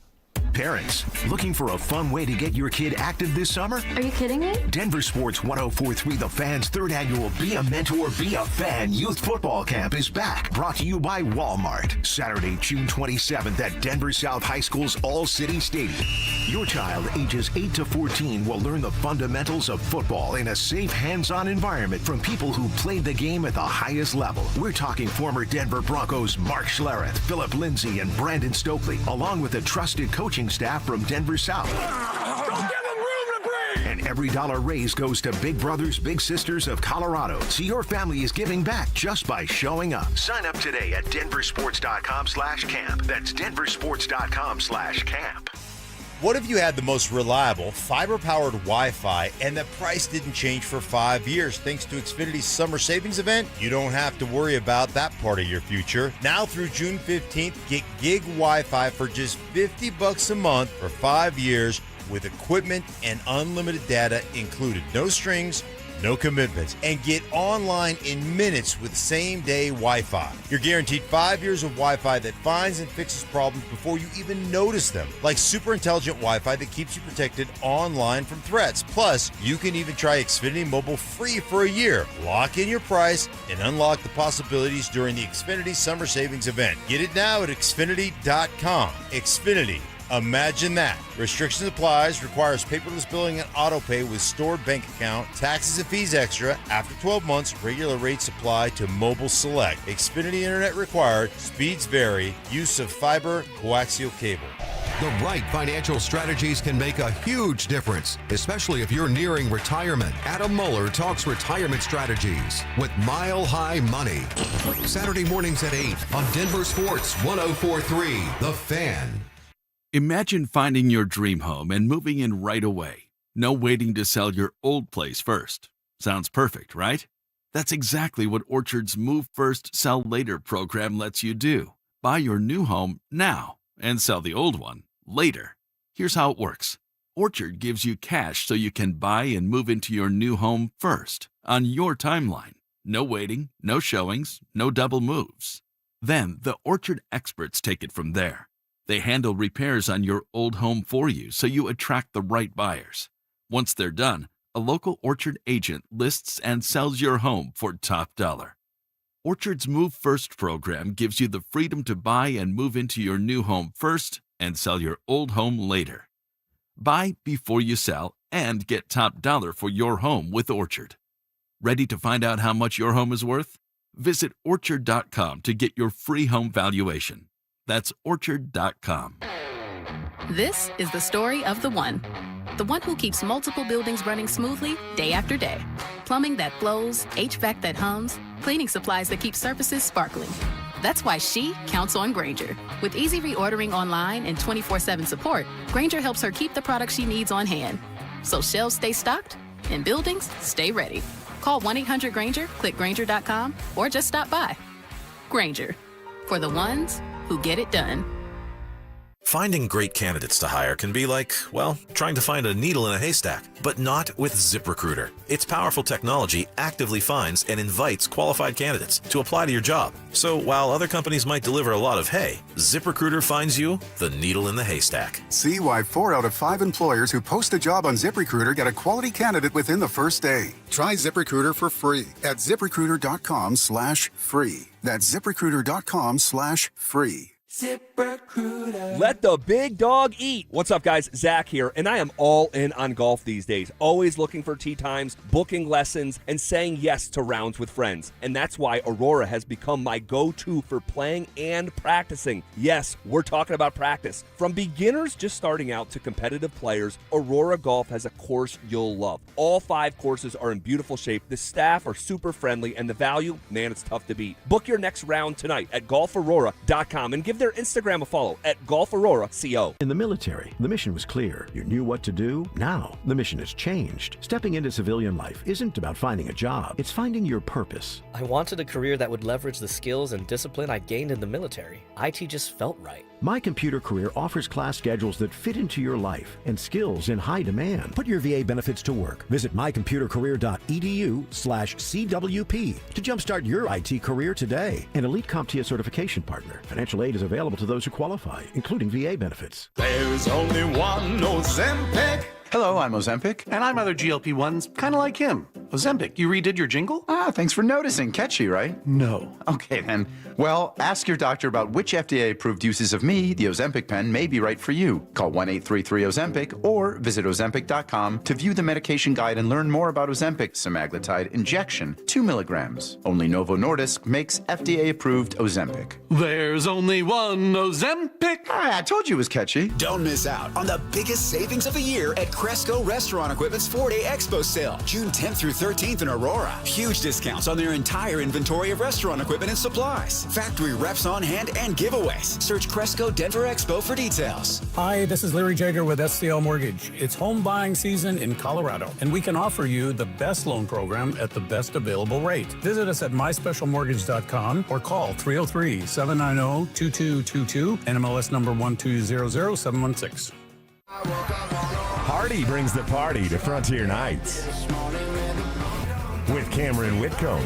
Parents, looking for a fun way to get your kid active this summer? Are you kidding me? Denver Sports 104.3 The Fan's third annual Be a Mentor, Be a Fan Youth Football Camp is back. Brought to you by Walmart. Saturday, June 27th at Denver South High School's All-City Stadium. Your child ages 8 to 14 will learn the fundamentals of football in a safe, hands-on environment from people who played the game at the highest level. We're talking former Denver Broncos Mark Schlereth, Phillip Lindsay, and Brandon Stokely, along with a trusted coaching staff from Denver South. And every dollar raised goes to Big Brothers Big Sisters of Colorado. So your family is giving back just by showing up. Sign up today at denversports.com/camp. That's denversports.com/camp. What if you had the most reliable, fiber-powered Wi-Fi and the price didn't change for 5 years thanks to Xfinity's summer savings event? You don't have to worry about that part of your future. Now through June 15th, get gig Wi-Fi for just $50 a month for 5 years with equipment and unlimited data included. No strings, no commitments, and get online in minutes with same-day Wi-Fi. You're guaranteed 5 years of Wi-Fi that finds and fixes problems before you even notice them, like super intelligent Wi-Fi that keeps you protected online from threats. Plus, you can even try Xfinity Mobile free for a year. Lock in your price and unlock the possibilities during the Xfinity Summer Savings event. Get it now at Xfinity.com. Xfinity. Imagine that. Restrictions applies, requires paperless billing and auto pay with stored bank account, taxes and fees extra. After 12 months, regular rates apply to mobile select. Xfinity internet required, speeds vary, use of fiber, coaxial cable. The right financial strategies can make a huge difference, especially if you're nearing retirement. Adam Mueller talks retirement strategies with Mile High Money. Saturday mornings at 8 on Denver Sports 104.3 The Fan. Imagine finding your dream home and moving in right away. No waiting to sell your old place first. Sounds perfect, right? That's exactly what Orchard's Move First, Sell Later program lets you do. Buy your new home now and sell the old one later. Here's how it works. Orchard gives you cash so you can buy and move into your new home first, on your timeline. No waiting, no showings, no double moves. Then the Orchard experts take it from there. They handle repairs on your old home for you so you attract the right buyers. Once they're done, a local Orchard agent lists and sells your home for top dollar. Orchard's Move First program gives you the freedom to buy and move into your new home first and sell your old home later. Buy before you sell and get top dollar for your home with Orchard. Ready to find out how much your home is worth? Visit Orchard.com to get your free home valuation. That's Orchard.com. This is the story of the one who keeps multiple buildings running smoothly day after day. Plumbing that flows, HVAC that hums, cleaning supplies that keep surfaces sparkling. That's why she counts on Grainger. With easy reordering online and 24/7 support, Grainger helps her keep the products she needs on hand. So shelves stay stocked and buildings stay ready. Call 1-800-GRAINGER, click Grainger.com, or just stop by. Grainger, for the ones who get it done. Finding great candidates to hire can be like, well, trying to find a needle in a haystack, but not with ZipRecruiter. Its powerful technology actively finds and invites qualified candidates to apply to your job. So while other companies might deliver a lot of hay, ZipRecruiter finds you the needle in the haystack. See why 4 out of 5 employers who post a job on ZipRecruiter get a quality candidate within the first day. Try ZipRecruiter for free at ZipRecruiter.com/free. That's ZipRecruiter.com/free. ZipRecruiter. Let the big dog eat. What's up, guys? Zach here, and I am all in on golf these days. Always looking for tee times, booking lessons, and saying yes to rounds with friends. And that's why Aurora has become my go-to for playing and practicing. Yes, we're talking about practice. From beginners just starting out to competitive players, Aurora Golf has a course you'll love. All 5 courses are in beautiful shape. The staff are super friendly, and the value, man, it's tough to beat. Book your next round tonight at golfaurora.com and give their Instagram a follow at golfaurora.co. In the military, the mission was clear. You knew what to do. Now, the mission has changed. Stepping into civilian life isn't about finding a job. It's finding your purpose. I wanted a career that would leverage the skills and discipline I gained in the military. IT just felt right. My Computer Career offers class schedules that fit into your life and skills in high demand. Put your VA benefits to work. Visit mycomputercareer.edu/CWP to jumpstart your IT career today. An elite CompTIA certification partner. Financial aid is available to those who qualify, including VA benefits. There's only one Ozempic. Hello, I'm Ozempic, and I'm other GLP-1s, kind of like him. Ozempic, you redid your jingle? Thanks for noticing. Catchy, right? No. Okay, then. Well, ask your doctor about which FDA-approved uses of me, the Ozempic pen, may be right for you. Call 1-833-OZEMPIC or visit Ozempic.com to view the medication guide and learn more about Ozempic semaglutide injection, 2 milligrams. Only Novo Nordisk makes FDA-approved Ozempic. There's only one Ozempic. I told you it was catchy. Don't miss out on the biggest savings of the year at Cresco Restaurant Equipment's 4-day expo sale, June 10th through 13th in Aurora. Huge discounts on their entire inventory of restaurant equipment and supplies. Factory reps on hand and giveaways. Search Cresco Denver Expo for details. Hi, this is Larry Jager with SCL Mortgage. It's home buying season in Colorado, and we can offer you the best loan program at the best available rate. Visit us at myspecialmortgage.com or call 303-790-2222, NMLS number 1200716. Hardy brings the party to Frontier Nights with Cameron Whitcomb.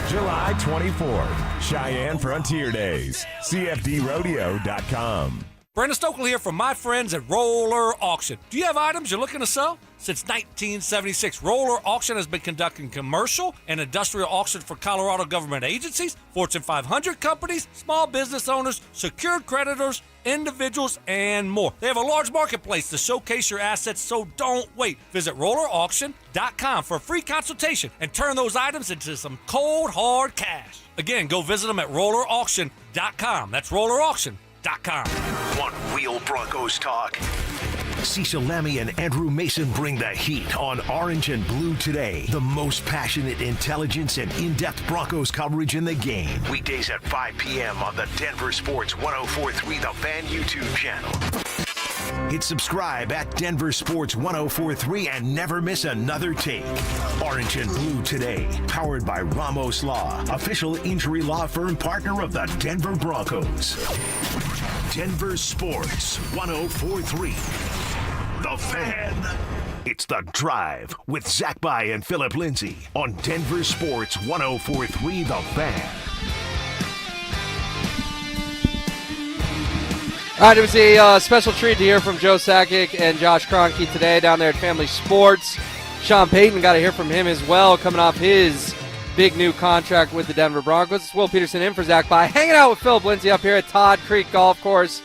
July 24th, Cheyenne Frontier Days, CFDrodeo.com. Brandon Stokely here from my friends at Roller Auction. Do you have items you're looking to sell? Since 1976, Roller Auction has been conducting commercial and industrial auctions for Colorado government agencies, Fortune 500 companies, small business owners, secured creditors, individuals, and more. They have a large marketplace to showcase your assets, so don't wait. Visit rollerauction.com for a free consultation and turn those items into some cold, hard cash. Again, go visit them at rollerauction.com. That's rollerauction.com. One Wheel Broncos talk. Cecil Lammy and Andrew Mason bring the heat on Orange and Blue Today. The most passionate intelligence and in-depth Broncos coverage in the game. Weekdays at 5 p.m. on the Denver Sports 104.3 The Fan YouTube channel. Hit subscribe at Denver Sports 104.3 and never miss another take. Orange and Blue Today, powered by Ramos Law, official injury law firm partner of the Denver Broncos. Denver Sports 104.3 The Fan. It's The Drive with Zach By and Phillip Lindsay on Denver Sports 104.3 The Fan. All right, it was a special treat to hear from Joe Sakic and Josh Kroenke today down there at Family Sports. Sean Payton got to hear from him as well, coming off his big new contract with the Denver Broncos. It's Will Peterson in for Zach By, hanging out with Phillip Lindsay up here at Todd Creek Golf Course.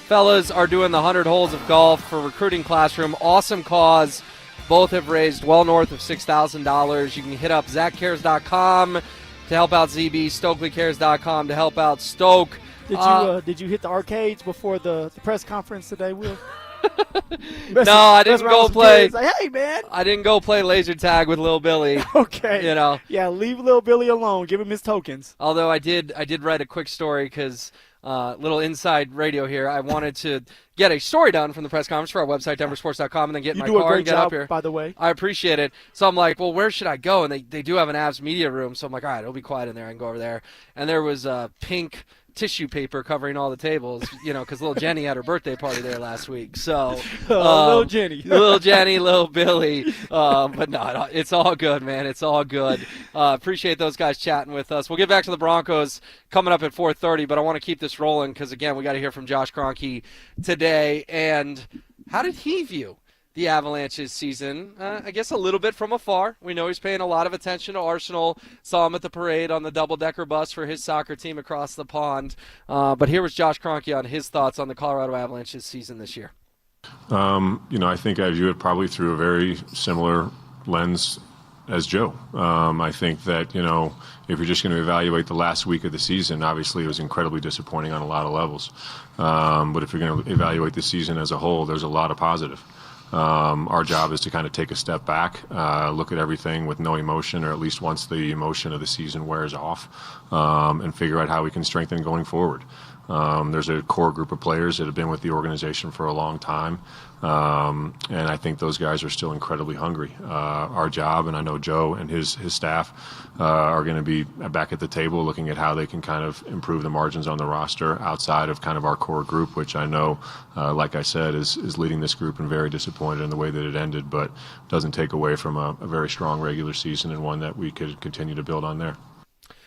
Fellas are doing the 100 holes of golf for Recruiting Classroom. Awesome cause. Both have raised well north of $6,000. You can hit up ZachCares.com to help out ZB, StokelyCares.com to help out Stoke. Did you hit the arcades before the press conference today, Will? No, I didn't go play. Like, hey, man. I didn't go play laser tag with Lil Billy. Okay. You know. Yeah, leave Lil Billy alone. Give him his tokens. Although I did write a quick story because little inside radio here. I wanted to get a story done from the press conference for our website, DenverSports.com, and then get in my car and get up here. By the way. I appreciate it. So I'm like, well, where should I go? And they do have an Avs media room. So I'm like, all right, it'll be quiet in there. I can go over there. And there was pink tissue paper covering all the tables, because little Jenny had her birthday party there last week. So, little Jenny. little Jenny, little Billy. But no, it's all good, man. It's all good. Appreciate those guys chatting with us. We'll get back to the Broncos coming up at 4:30, but I want to keep this rolling because, again, we got to hear from Josh Kroenke today. And how did he view the Avalanche's season? I guess a little bit from afar. We know he's paying a lot of attention to Arsenal. Saw him at the parade on the double-decker bus for his soccer team across the pond. But here was Josh Kroenke on his thoughts on the Colorado Avalanche's season this year. I think I view it probably through a very similar lens as Joe. I think that, if you're just going to evaluate the last week of the season, obviously it was incredibly disappointing on a lot of levels. But if you're going to evaluate the season as a whole, there's a lot of positive. Our job is to kind of take a step back, look at everything with no emotion, or at least once the emotion of the season wears off, and figure out how we can strengthen going forward. There's a core group of players that have been with the organization for a long time, and I think those guys are still incredibly hungry. Our job, and I know Joe and his staff are going to be back at the table looking at how they can kind of improve the margins on the roster outside of kind of our core group, which I know, like I said, is leading this group and very disappointed in the way that it ended, but doesn't take away from a very strong regular season and one that we could continue to build on there.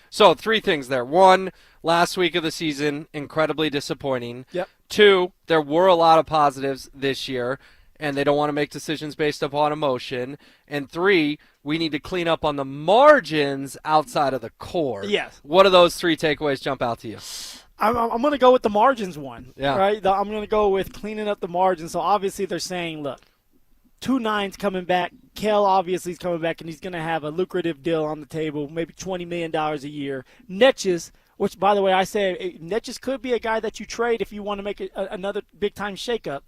So 3 things there. 1, last week of the season, incredibly disappointing. Yep. 2, there were a lot of positives this year, and they don't want to make decisions based upon emotion. And 3, we need to clean up on the margins outside of the core. Yes. What do those 3 takeaways jump out to you? I'm going to go with the margins one. Yeah. Right? I'm going to go with cleaning up the margins. So obviously they're saying, look, 2-9's coming back. Kale obviously is coming back, and he's going to have a lucrative deal on the table, maybe $20 million a year. Netches, which, by the way, I say Netches could be a guy that you trade if you want to make another big-time shakeup.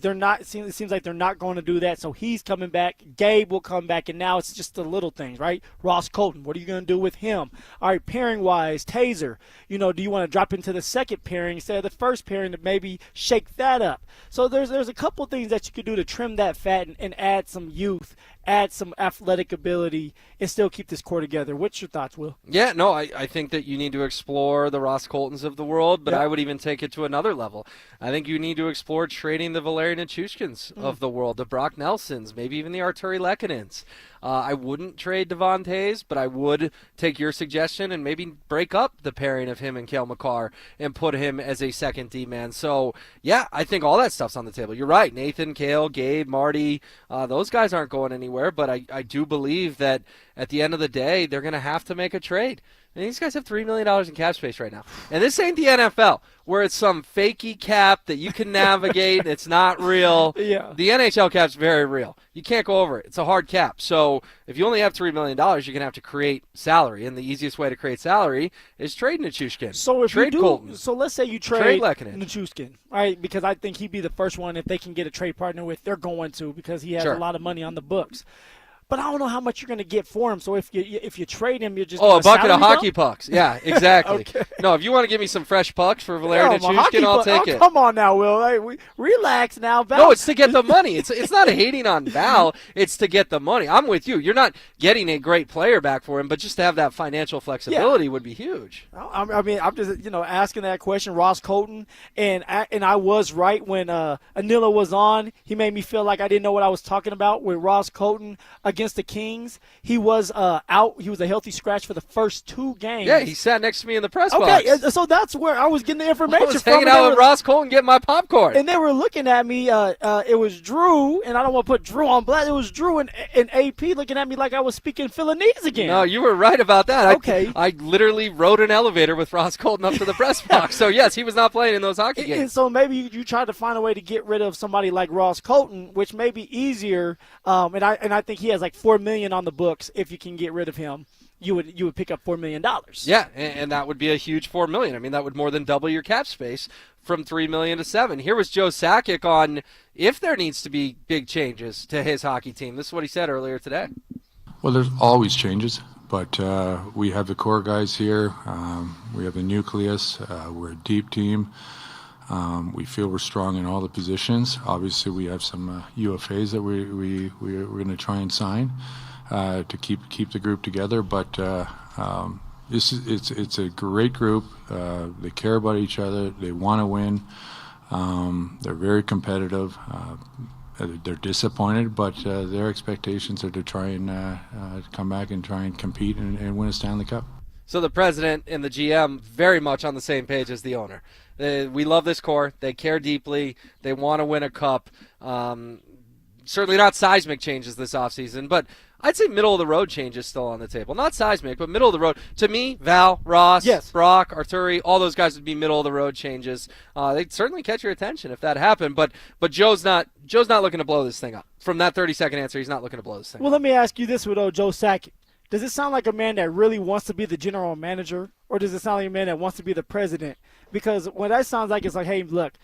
They're not. It seems like they're not going to do that, so he's coming back. Gabe will come back, and now it's just the little things, right? Ross Colton, what are you going to do with him? All right, pairing-wise, Taser, do you want to drop into the second pairing instead of the first pairing to maybe shake that up? So there's a couple things that you could do to trim that fat and add some youth, add some athletic ability, and still keep this core together. What's your thoughts, Will? Yeah, no, I think that you need to explore the Ross Coltons of the world, but I would even take it to another level. I think you need to explore trading the Valerian Nichushkins of the world, the Brock Nelsons, maybe even the Arturi Lekkonens. I wouldn't trade Devon Tays, but I would take your suggestion and maybe break up the pairing of him and Cale Makar and put him as a second D-man. So, yeah, I think all that stuff's on the table. You're right. Nathan, Cale, Gabe, Marty, those guys aren't going anywhere, but I do believe that at the end of the day, they're going to have to make a trade. And these guys have $3 million in cap space right now. And this ain't the NFL, where it's some fakey cap that you can navigate. It's not real. Yeah. The NHL cap's very real. You can't go over it. It's a hard cap. So if you only have $3 million, you're going to have to create salary. And the easiest way to create salary is trade Nichushkin. So if trade you do, Colton. so let's say you trade Lekkonen. Nichushkin, right? Because I think he'd be the first one if they can get a trade partner with. They're going to, because he has a lot of money on the books. But I don't know how much you're going to get for him. So if you trade him, you're just a bucket of hockey pucks. Yeah, exactly. Okay. No, if you want to give me some fresh pucks for Valerian Nichushkin, I'll take it. Come on now, Will. Hey, relax now, Val. No, it's to get the money. It's not a hating on Val. It's to get the money. I'm with you. You're not getting a great player back for him, but just to have that financial flexibility would be huge. I mean, I'm just asking that question. Ross Colton, and I was right when Anila was on. He made me feel like I didn't know what I was talking about with Ross Colton against the Kings. He was out. He was a healthy scratch for the first 2 games. Yeah, he sat next to me in the press box. Okay, so that's where I was getting the information I was from. hanging out with Ross Colton getting my popcorn. And they were looking at me. It was Drew, and I don't want to put Drew on blast. It was Drew and AP looking at me like I was speaking Philonese again. No, you were right about that. Okay. I literally rode an elevator with Ross Colton up to the press box. So, yes, he was not playing in those hockey games. And so maybe you tried to find a way to get rid of somebody like Ross Colton, which may be easier. And I think he has like $4 million on the books. If you can get rid of him, you would pick up $4 million. Yeah, and that would be a huge $4 million. I mean, that would more than double your cap space from $3 million to $7 million. Here was Joe Sakic on if there needs to be big changes to his hockey team. This is what he said earlier today. Well, there's always changes, but we have the core guys here. We have the nucleus. We're a deep team. We feel we're strong in all the positions. Obviously, we have some UFAs that we're going to try and sign to keep the group together. But It's a great group. They care about each other. They want to win. They're very competitive. They're disappointed, but their expectations are to try and come back and try and compete and win a Stanley Cup. So the president and the GM very much on the same page as the owner. We love this core. They care deeply. They want to win a cup. Certainly not seismic changes this offseason, but I'd say middle-of-the-road changes still on the table. Not seismic, but middle-of-the-road. To me, Val, Ross, yes. Brock, Arturi, all those guys would be middle-of-the-road changes. They'd certainly catch your attention if that happened, but Joe's not looking to blow this thing up. From that 30-second answer, he's not looking to blow this thing up. Well, let me ask you this with Joe Sakic. Does it sound like a man that really wants to be the general manager, or does it sound like a man that wants to be the president? Because what that sounds like is like, hey, look,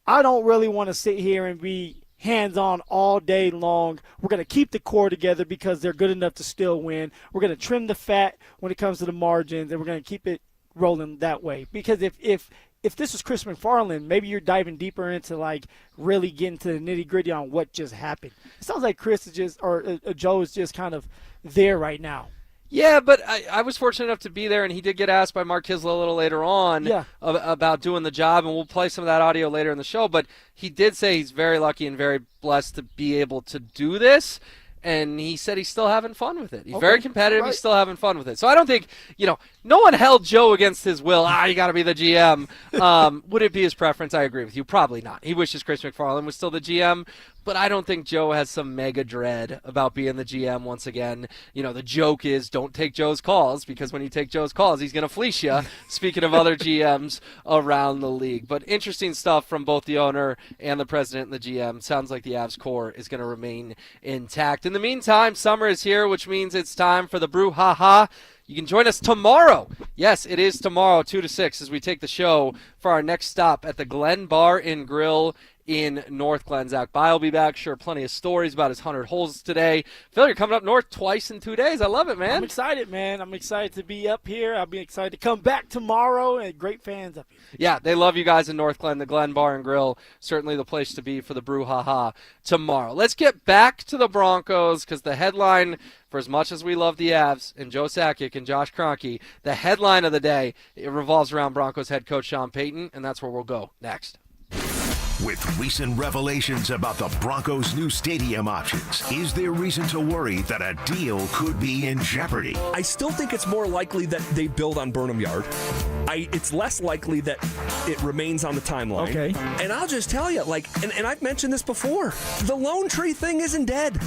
I don't really want to sit here and be hands-on all day long. We're going to keep the core together because they're good enough to still win. We're going to trim the fat when it comes to the margins, and we're going to keep it rolling that way. Because if this was Chris McFarland, maybe you're diving deeper into, like, really getting to the nitty-gritty on what just happened. It sounds like Chris is just, or Joe is just kind of there right now. Yeah, but I was fortunate enough to be there, and he did get asked by Mark Kiszla a little later on about doing the job, and we'll play some of that audio later in the show. But he did say he's very lucky and very blessed to be able to do this, and he said he's still having fun with it. He's very competitive. Right. He's still having fun with it. So I don't think, no one held Joe against his will. You got to be the GM. Would it be his preference? I agree with you. Probably not. He wishes Chris McFarland was still the GM. But I don't think Joe has some mega dread about being the GM once again. The joke is don't take Joe's calls, because when you take Joe's calls, he's going to fleece you, speaking of other GMs around the league. But interesting stuff from both the owner and the president and the GM. Sounds like the Avs core is going to remain intact. In the meantime, summer is here, which means it's time for the brouhaha. You can join us tomorrow. Yes, it is tomorrow, 2 to 6, as we take the show for our next stop at the Glen Bar and Grill in North Glen. Zach Bye will be back. Sure, plenty of stories about his 100 holes today. Phil, you're coming up north twice in 2 days. I love it, man. I'm excited, man. I'm excited to be up here. I'll be excited to come back tomorrow, and great fans up here. Yeah, they love you guys in North Glen. The Glen Bar and Grill, certainly the place to be for the brouhaha tomorrow. Let's get back to the Broncos, because the headline, for as much as we love the Avs and Joe Sakic and Josh Kroenke, the headline of the day, it revolves around Broncos head coach Sean Payton, and that's where we'll go next. With recent revelations about the Broncos' new stadium options, is there reason to worry that a deal could be in jeopardy? I still think it's more likely that they build on Burnham Yard. It's less likely that it remains on the timeline. Okay. And I'll just tell you, and I've mentioned this before, the Lone Tree thing isn't dead.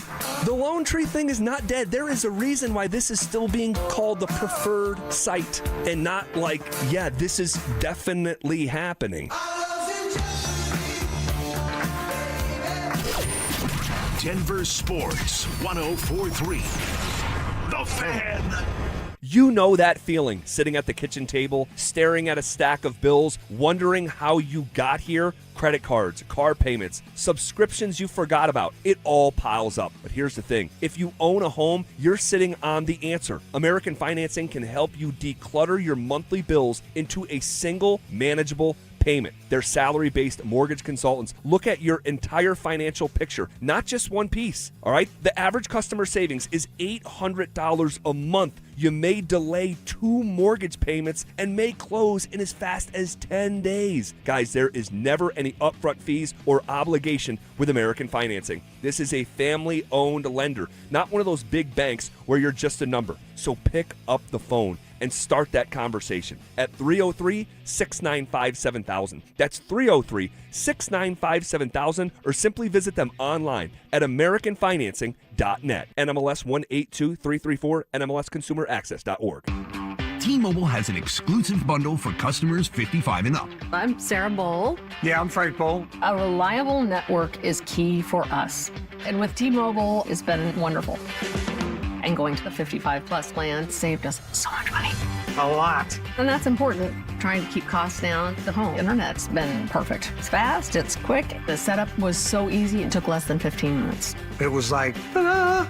The Lone Tree thing is not dead. There is a reason why this is still being called the preferred site, and not this is definitely happening. Denver Sports 104.3. The Fan. You know that feeling, sitting at the kitchen table, staring at a stack of bills, wondering how you got here? Credit cards, car payments, subscriptions you forgot about. It all piles up. But here's the thing. If you own a home, you're sitting on the answer. American Financing can help you declutter your monthly bills into a single manageable payment. Their salary-based mortgage consultants look at your entire financial picture, not just one piece. All right? The average customer savings is $800 a month. You may delay 2 mortgage payments and may close in as fast as 10 days. Guys, there is never any upfront fees or obligation with American Financing. This is a family-owned lender, not one of those big banks where you're just a number. So pick up the phone and start that conversation at 303-695-7000. That's 303-695-7000, or simply visit them online at AmericanFinancing.net. NMLS 182334, NMLSConsumerAccess.org. T-Mobile has an exclusive bundle for customers 55 and up. I'm Sarah Bowl. Yeah, I'm Frank Bowl. A reliable network is key for us. And with T-Mobile, it's been wonderful. And going to the 55 plus plan saved us so much money. A lot. And that's important. Trying to keep costs down. The home internet's been perfect. It's fast, it's quick. The setup was so easy, it took less than 15 minutes. It was like, ta-da!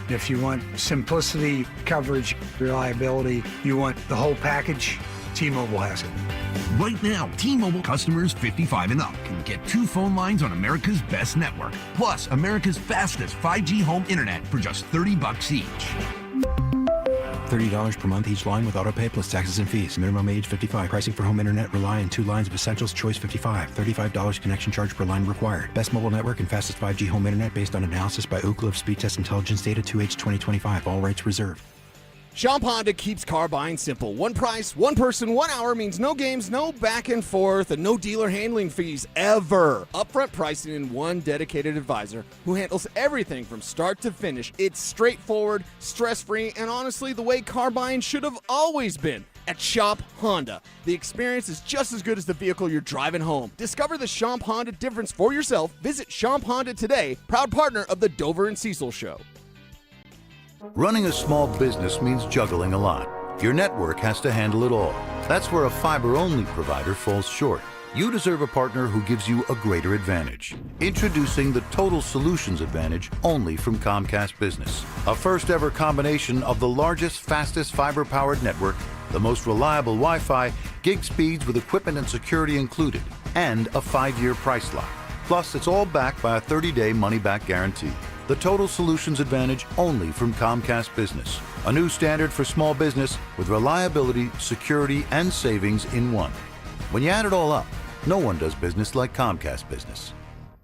If you want simplicity, coverage, reliability, you want the whole package, T-Mobile has it. Right now, T-Mobile customers 55 and up can get 2 phone lines on America's best network, plus America's fastest 5G home internet for just $30 each. $30 per month each line with autopay plus taxes and fees. Minimum age 55. Pricing for home internet rely on 2 lines of Essentials Choice 55. $35 connection charge per line required. Best mobile network and fastest 5G home internet based on analysis by Ookla of Speed Test Intelligence data 2H 2025. All rights reserved. Shop Honda keeps car buying simple. One price, one person, 1 hour means no games, no back and forth, and no dealer handling fees ever. Upfront pricing and one dedicated advisor who handles everything from start to finish. It's straightforward, stress-free, and honestly, the way car buying should have always been. At Shop Honda, the experience is just as good as the vehicle you're driving home. Discover the Shop Honda difference for yourself. Visit Shop Honda today, proud partner of the Dover and Cecil Show. Running a small business means juggling a lot. Your network has to handle it all. That's where a fiber-only provider falls short. You deserve a partner who gives you a greater advantage. Introducing the Total Solutions Advantage only from Comcast Business. A first-ever combination of the largest, fastest fiber-powered network, the most reliable Wi-Fi, gig speeds with equipment and security included, and a 5-year price lock. Plus, it's all backed by a 30-day money-back guarantee. The Total Solutions Advantage only from Comcast Business. A new standard for small business with reliability, security, and savings in one. When you add it all up, no one does business like Comcast Business.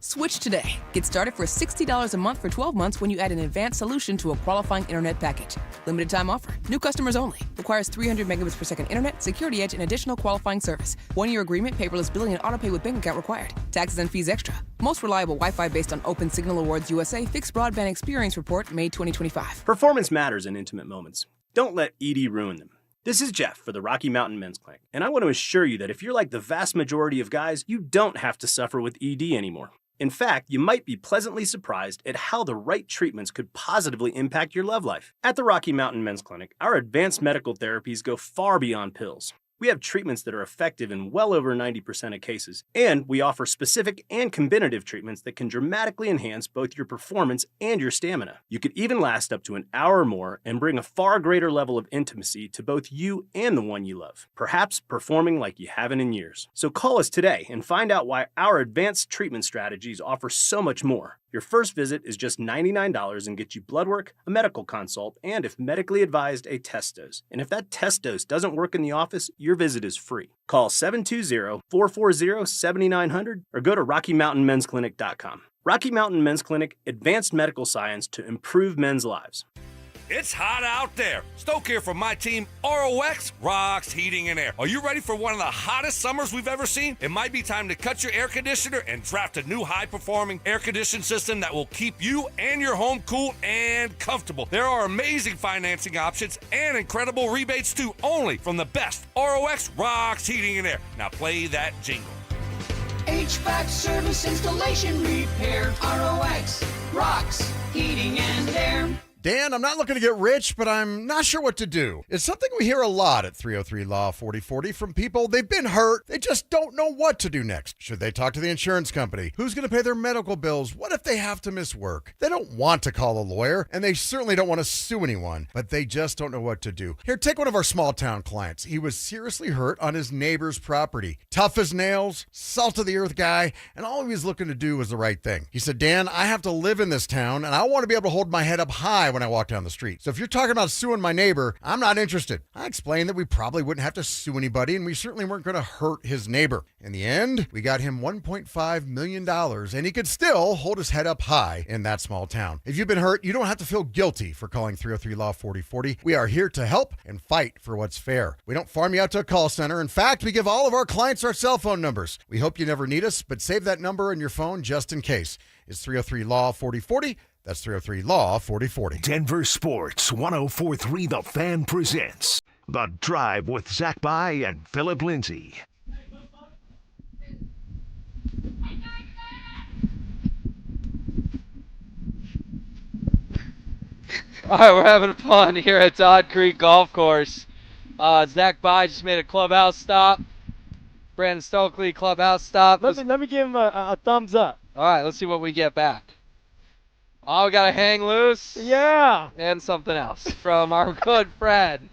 Switch today. Get started for $60 a month for 12 months when you add an advanced solution to a qualifying internet package. Limited time offer. New customers only. Requires 300 megabits per second internet, security edge, and additional qualifying service. 1-year agreement, paperless billing, and autopay with bank account required. Taxes and fees extra. Most reliable Wi-Fi based on Open Signal Awards USA Fixed Broadband Experience Report, May 2025. Performance matters in intimate moments. Don't let ED ruin them. This is Jeff for the Rocky Mountain Men's Clinic, and I want to assure you that if you're like the vast majority of guys, you don't have to suffer with ED anymore. In fact, you might be pleasantly surprised at how the right treatments could positively impact your love life. At the Rocky Mountain Men's Clinic, our advanced medical therapies go far beyond pills. We have treatments that are effective in well over 90% of cases, and we offer specific and combinative treatments that can dramatically enhance both your performance and your stamina. You could even last up to an hour or more and bring a far greater level of intimacy to both you and the one you love, perhaps performing like you haven't in years. So call us today and find out why our advanced treatment strategies offer so much more. Your first visit is just $99 and gets you blood work, a medical consult, and if medically advised, a test dose. And if that test dose doesn't work in the office, your visit is free. Call 720-440-7900 or go to RockyMountainMen'sClinic.com. Rocky Mountain Men's Clinic, advanced medical science to improve men's lives. It's hot out there. Stoke here from my team, ROX Rocks Heating and Air. Are you ready for one of the hottest summers we've ever seen? It might be time to cut your air conditioner and draft a new high-performing air conditioning system that will keep you and your home cool and comfortable. There are amazing financing options and incredible rebates too, only from the best ROX Rocks Heating and Air. Now play that jingle. HVAC service, installation, repair. ROX Rocks Heating and Air. Dan, I'm not looking to get rich, but I'm not sure what to do. It's something we hear a lot at 303 Law 4040 from people. They've been hurt. They just don't know what to do next. Should they talk to the insurance company? Who's going to pay their medical bills? What if they have to miss work? They don't want to call a lawyer, and they certainly don't want to sue anyone, but they just don't know what to do. Here, take one of our small town clients. He was seriously hurt on his neighbor's property. Tough as nails, salt of the earth guy, and all he was looking to do was the right thing. He said, Dan, I have to live in this town, and I want to be able to hold my head up high when I walk down the street. So if you're talking about suing my neighbor, I'm not interested. I explained that we probably wouldn't have to sue anybody, and we certainly weren't going to hurt his neighbor. In the end, we got him $1.5 million, and he could still hold his head up high in that small town. If you've been hurt, you don't have to feel guilty for calling 303 Law 4040. We are here to help and fight for what's fair. We don't farm you out to a call center. In fact, we give all of our clients our cell phone numbers. We hope you never need us, but save that number in your phone just in case. It's 303 Law 4040. That's 303 Law 4040. Denver Sports 1043 The Fan presents The Drive with Zach By and Phillip Lindsay. All right, we're having fun here at Todd Creek Golf Course. Zach By just made a clubhouse stop. Brandon Stokely, clubhouse stop. Let me give him a thumbs up. All right, let's see what we get back. Oh, we got to hang loose. Yeah. And something else from our good friend,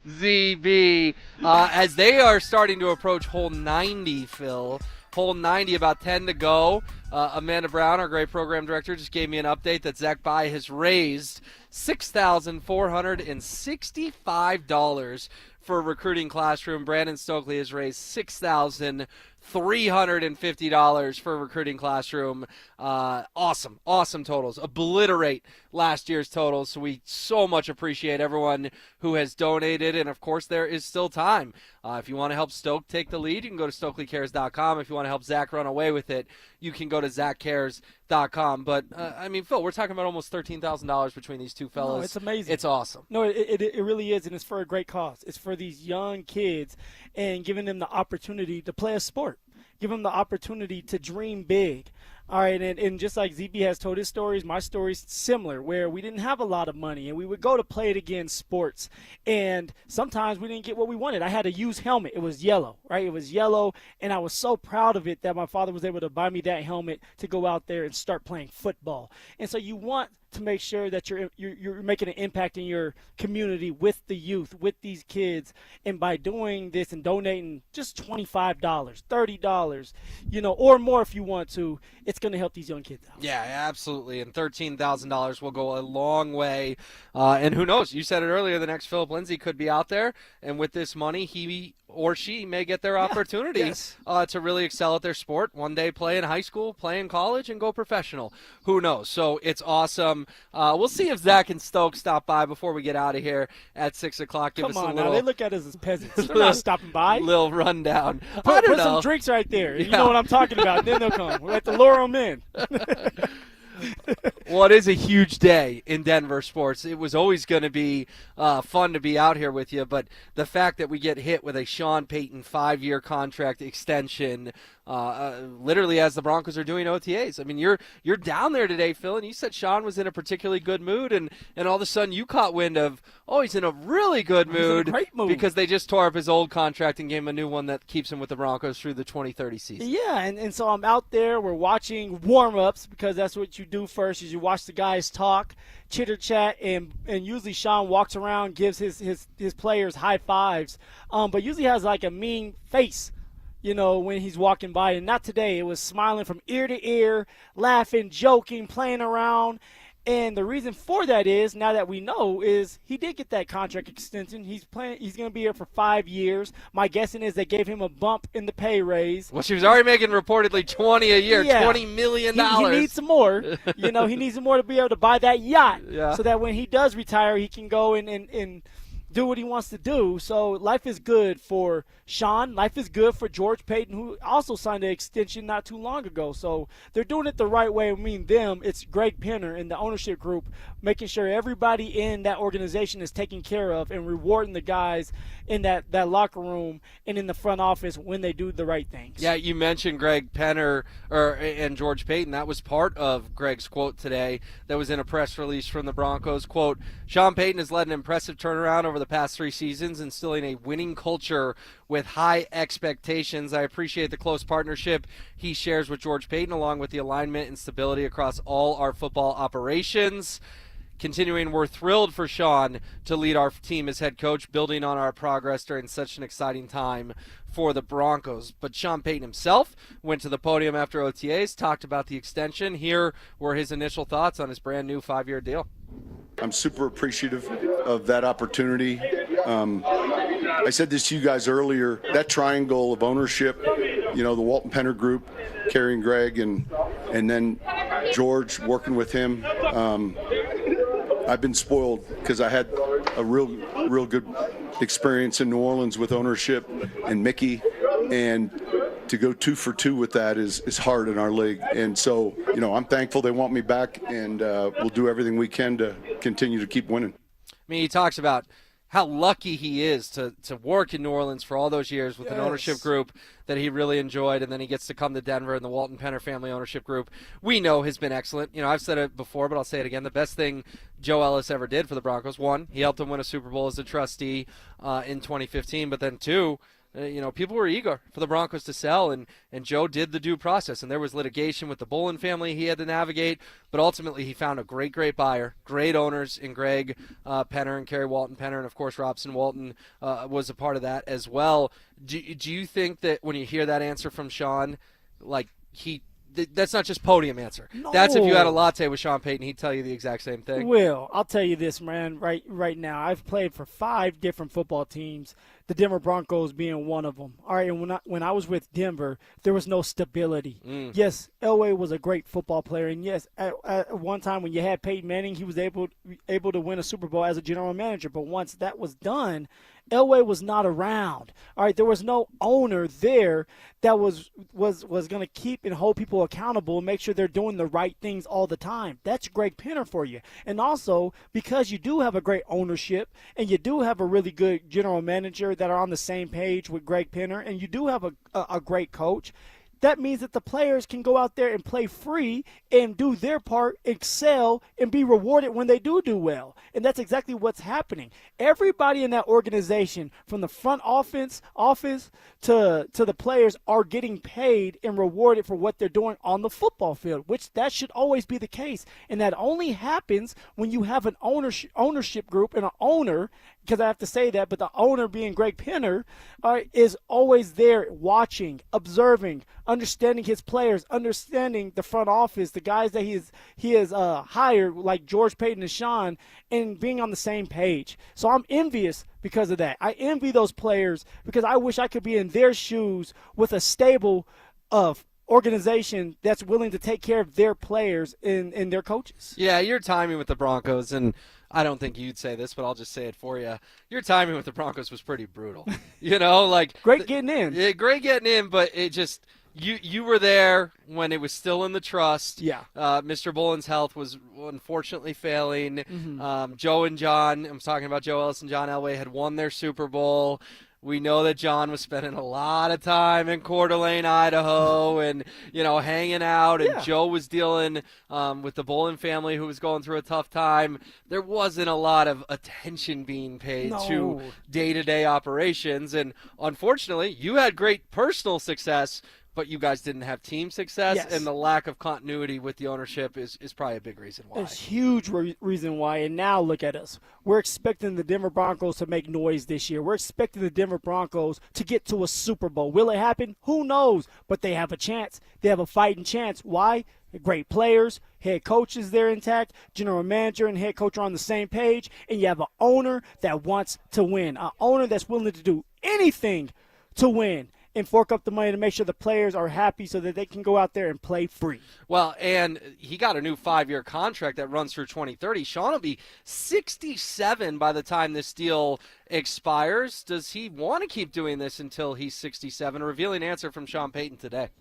ZB. As they are starting to approach hole 90, Phil, Hole 90, about 10 to go. Amanda Brown, our great program director, just gave me an update that Zach Bai has raised $6,465 for a recruiting classroom. Brandon Stokely has raised $6,350 for a recruiting classroom. Awesome totals. Obliterate last year's totals. So we so much appreciate everyone who has donated. And, of course, there is still time. If you want to help Stoke take the lead, you can go to StokleyCares.com. If you want to help Zach run away with it, you can go to ZachCares.com. But, Phil, we're talking about almost $13,000 between these two fellas. No, it's amazing. It's awesome. No, it really is, and it's for a great cause. It's for these young kids and giving them the opportunity to play a sport. Give them the opportunity to dream big. All right, and just like ZB has told his stories, my story's similar, where we didn't have a lot of money, and we would go to play it again sports, and sometimes we didn't get what we wanted. I had a used helmet. It was yellow, right? It was yellow, and I was so proud of it that my father was able to buy me that helmet to go out there and start playing football. And so you want to make sure that you're making an impact in your community with the youth, with these kids, and by doing this and donating just $25, $30, or more if you want to, it's going to help these young kids out. Yeah, absolutely. And $13,000 will go a long way. And who knows? You said it earlier, the next Phillip Lindsay could be out there. And with this money, he or she may get their opportunity to really excel at their sport. One day play in high school, play in college, and go professional. Who knows? So it's awesome. We'll see if Zach and Stoke stop by before we get out of here at 6 o'clock. Come on now. They look at us as peasants. They're not stopping by. Little rundown. Put some drinks right there. You know what I'm talking about. Then they'll come. We'll have to lure them in. Well, it is a huge day in Denver sports. It was always going to be fun to be out here with you, but the fact that we get hit with a Sean Payton 5-year contract extension, literally as the Broncos are doing OTAs. I mean, you're down there today, Phil, and you said Sean was in a particularly good mood, and all of a sudden you caught wind of, he's in a really good mood, he's in a great mood because they just tore up his old contract and gave him a new one that keeps him with the Broncos through the 2030 season. Yeah, and so I'm out there. We're watching warm-ups, because that's what you do first is you watch the guys talk, chitter-chat, and usually Sean walks around, gives his players high fives, but usually has like a mean face, when he's walking by. And not today. It was smiling from ear to ear, laughing, joking, playing around. And the reason for that is, now that we know, is he did get that contract extension. He's going to be here for 5 years. My guessing is they gave him a bump in the pay raise. Well, she was already making reportedly $20 a year, $20 million. He needs some more. He needs some more to be able to buy that yacht, so that when he does retire, he can go and do what he wants to do. So life is good for Sean. Life is good for George Payton, who also signed an extension not too long ago. So they're doing it the right way. I mean, it's Greg Penner and the ownership group making sure everybody in that organization is taken care of and rewarding the guys in that locker room and in the front office when they do the right things. Yeah, you mentioned Greg Penner and George Payton. That was part of Greg's quote today that was in a press release from the Broncos. Quote, Sean Payton has led an impressive turnaround over the past 3 seasons, instilling a winning culture with high expectations. I appreciate the close partnership he shares with George Payton, along with the alignment and stability across all our football operations. Continuing, we're thrilled for Sean to lead our team as head coach, building on our progress during such an exciting time for the Broncos. But Sean Payton himself went to the podium after OTAs, talked about the extension. Here were his initial thoughts on his brand new 5-year deal. I'm super appreciative of that opportunity. I said this to you guys earlier, that triangle of ownership, the Walton Penner Group, carrying Greg, and then George working with him. I've been spoiled because I had a real good experience in New Orleans with ownership and Mickey, and to go 2 for 2 with that is hard in our league. And so, I'm thankful they want me back, and we'll do everything we can to continue to keep winning. I mean, he talks about how lucky he is to work in New Orleans for all those years with an ownership group that he really enjoyed, and then he gets to come to Denver and the Walton Penner family ownership group we know has been excellent. I've said it before, but I'll say it again. The best thing Joe Ellis ever did for the Broncos, 1, he helped them win a Super Bowl as a trustee in 2015, but then 2, people were eager for the Broncos to sell, and Joe did the due process, and there was litigation with the Bullen family he had to navigate, but ultimately he found a great buyer, great owners in Greg Penner and Kerry Walton Penner, and of course Robson Walton was a part of that as well. Do you think that when you hear that answer from Sean, like that's not just podium answer. No. That's if you had a latte with Sean Payton, he'd tell you the exact same thing. Will, I'll tell you this, man, right now. I've played for 5 different football teams, the Denver Broncos being one of them. All right, and when I was with Denver, there was no stability. Yes, Elway was a great football player, and yes, at one time when you had Peyton Manning, he was able to win a Super Bowl as a general manager. But once that was done, Elway was not around. All right, there was no owner there that was going to keep and hold people accountable and make sure they're doing the right things all the time. That's Greg Penner for you. And also, because you do have a great ownership and you do have a really good general manager that are on the same page with Greg Penner, and you do have a great coach, that means that the players can go out there and play free and do their part, excel, and be rewarded when they do well. And that's exactly what's happening. Everybody in that organization, from the front office to the players, are getting paid and rewarded for what they're doing on the football field, which that should always be the case. And that only happens when you have an ownership group and an owner, because I have to say that, but the owner being Greg Penner is always there watching, observing, understanding his players, understanding the front office, the guys that he has hired, like George Payton and Sean, and being on the same page. So I'm envious because of that. I envy those players because I wish I could be in their shoes with a stable of organization that's willing to take care of their players and their coaches. Yeah, your timing with the Broncos, and I don't think you'd say this, but I'll just say it for you. Your timing with the Broncos was pretty brutal. Great getting in. Yeah, great getting in, but it just you were there when it was still in the trust. Yeah. Mr. Bullen's health was unfortunately failing. Mm-hmm. Joe and John, I'm talking about Joe Ellis and John Elway, had won their Super Bowl. We know that John was spending a lot of time in Coeur d'Alene, Idaho, and, hanging out. And Joe was dealing with the Bolin family, who was going through a tough time. There wasn't a lot of attention being paid to day-to-day operations. And unfortunately, you had great personal success, but you guys didn't have team success, and the lack of continuity with the ownership is probably a big reason why. It's a huge reason why, and now look at us. We're expecting the Denver Broncos to make noise this year. We're expecting the Denver Broncos to get to a Super Bowl. Will it happen? Who knows? But they have a chance. They have a fighting chance. Why? Great players, head coaches there intact, general manager and head coach are on the same page, and you have an owner that wants to win, an owner that's willing to do anything to win and fork up the money to make sure the players are happy so that they can go out there and play free. Well, and he got a new 5-year contract that runs through 2030. Sean will be 67 by the time this deal expires. Does he want to keep doing this until he's 67? A revealing answer from Sean Payton today.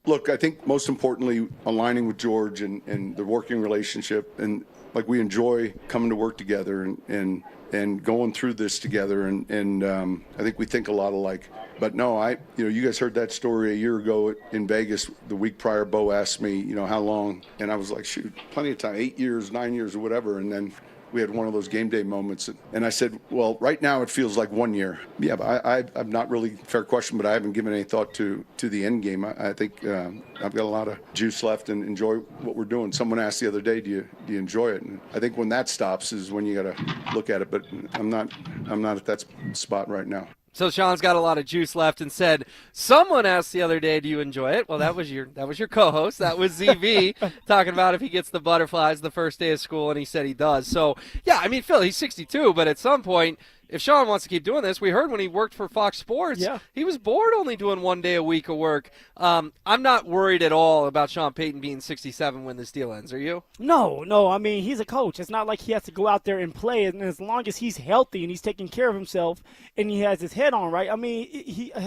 Look, I think most importantly, aligning with George and the working relationship, and we enjoy coming to work together and going through this together, and I think we think a lot alike. But no, you guys heard that story a year ago in Vegas. The week prior, Bo asked me, how long, and I was like, shoot, plenty of time, 8 years, 9 years, or whatever, and then we had one of those game day moments, and I said, well, right now it feels like 1 year. Yeah, but I'm not really, fair question, but I haven't given any thought to the end game. I think I've got a lot of juice left and enjoy what we're doing. Someone asked the other day, do you enjoy it? And I think when that stops is when you got to look at it, but I'm not at that spot right now. So Sean's got a lot of juice left and said, someone asked the other day, do you enjoy it? Well, that was your co-host. That was ZV talking about if he gets the butterflies the first day of school, and he said he does. So, yeah, Phil, he's 62, but at some point, if Sean wants to keep doing this, we heard when he worked for Fox Sports, he was bored only doing 1 day a week of work. I'm not worried at all about Sean Payton being 67 when this deal ends. Are you? No. He's a coach. It's not like he has to go out there and play. And as long as he's healthy and he's taking care of himself and he has his head on right,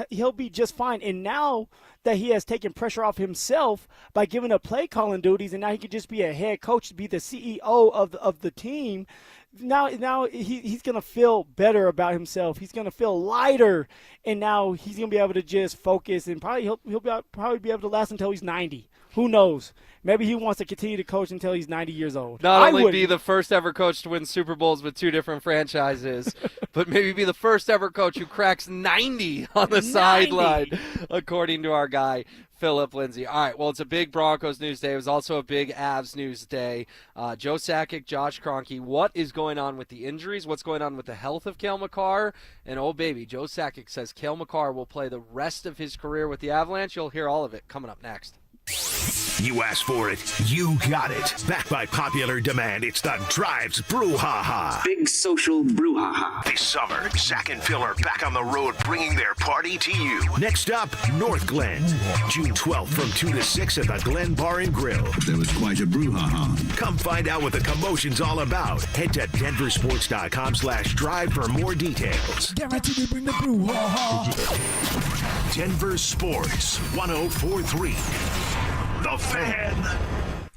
he'll be just fine. And now that he has taken pressure off himself by giving up play calling duties, and now he can just be a head coach, be the CEO of the team. Now he's going to feel better about himself. He's going to feel lighter, and now he's going to be able to just focus, and probably he'll probably be able to last until he's 90. Who knows? Maybe he wants to continue to coach until he's 90 years old. Not only be the first ever coach to win Super Bowls with 2 different franchises, but maybe be the first ever coach who cracks 90 on the sideline, according to our guy, Phillip Lindsay. All right, well, it's a big Broncos news day. It was also a big Avs news day. Joe Sakic, Josh Kroenke, what is going on with the injuries? What's going on with the health of Cale Makar? And, oh, baby, Joe Sakic says Cale Makar will play the rest of his career with the Avalanche. You'll hear all of it coming up next. You asked for it, you got it. Backed by popular demand, it's the Drives Brouhaha. Big social brouhaha. This summer, Zach and Phil are back on the road bringing their party to you. Next up, North Glen. June 12th from 2 to 6 at the Glen Bar and Grill. There was quite a brouhaha. Come find out what the commotion's all about. Head to DenverSports.com/drive for more details. Guaranteed to bring the brouhaha. Denver Sports 104.3. The Fan.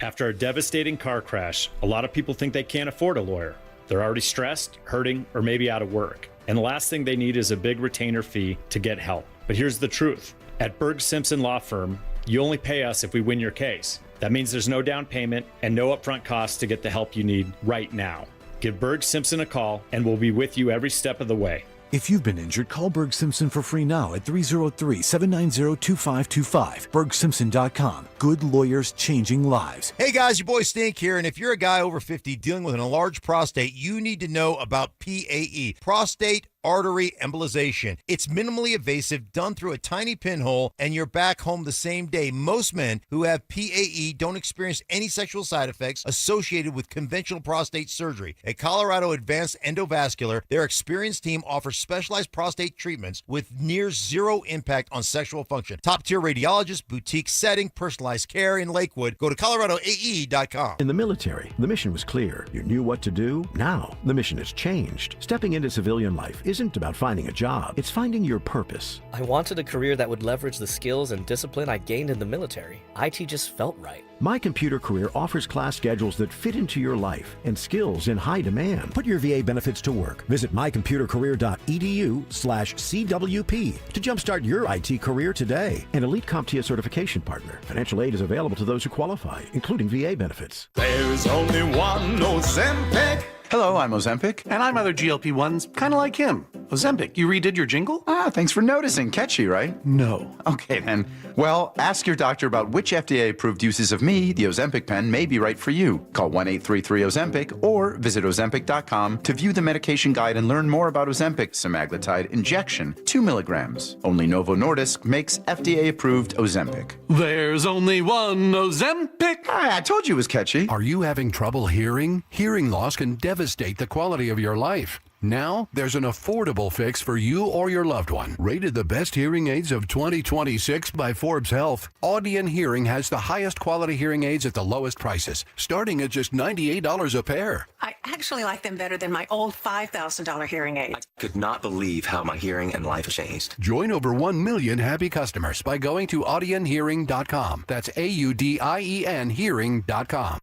After a devastating car crash, a lot of people think they can't afford a lawyer. They're already stressed, hurting, or maybe out of work. And the last thing they need is a big retainer fee to get help. But here's the truth. At Berg Simpson Law Firm, you only pay us if we win your case. That means there's no down payment and no upfront costs to get the help you need right now. Give Berg Simpson a call and we'll be with you every step of the way. If you've been injured, call Berg Simpson for free now at 303-790-2525. BergSimpson.com. Good lawyers changing lives. Hey guys, your boy Stink here, and if you're a guy over 50 dealing with an enlarged prostate, you need to know about PAE, prostate artery embolization. It's minimally invasive, done through a tiny pinhole, and you're back home the same day. Most men who have PAE don't experience any sexual side effects associated with conventional prostate surgery. At Colorado Advanced Endovascular, their experienced team offers specialized prostate treatments with near zero impact on sexual function. Top-tier radiologists, boutique setting, personalized care in Lakewood. Go to coloradoae.com. In the military, the mission was clear. You knew what to do. Now, the mission has changed. Stepping into civilian life isn't about finding a job. It's finding your purpose. I wanted a career that would leverage the skills and discipline I gained in the military. IT just felt right. My Computer Career offers class schedules that fit into your life and skills in high demand. Put your VA benefits to work. Visit mycomputercareer.edu/CWP to jumpstart your IT career today. An Elite CompTIA certification partner. Financial aid is available to those who qualify, including VA benefits. There's only one Ozempic. Hello, I'm Ozempic. And I'm other GLP-1s, kind of like him. Ozempic, you redid your jingle? Thanks for noticing. Catchy, right? No. Okay, then. Well, ask your doctor about which FDA-approved uses of me, the Ozempic pen, may be right for you. Call 1-833-OZEMPIC or visit Ozempic.com to view the medication guide and learn more about Ozempic semaglutide injection, 2 milligrams. Only Novo Nordisk makes FDA-approved Ozempic. There's only one Ozempic. I told you it was catchy. Are you having trouble hearing? Hearing loss can devastate the quality of your life. Now, there's an affordable fix for you or your loved one. Rated the best hearing aids of 2026 by Forbes Health, Audion Hearing has the highest quality hearing aids at the lowest prices, starting at just $98 a pair. I actually like them better than my old $5,000 hearing aids. I could not believe how my hearing and life changed. Join over 1 million happy customers by going to audionhearing.com. That's AUDIEN hearing.com.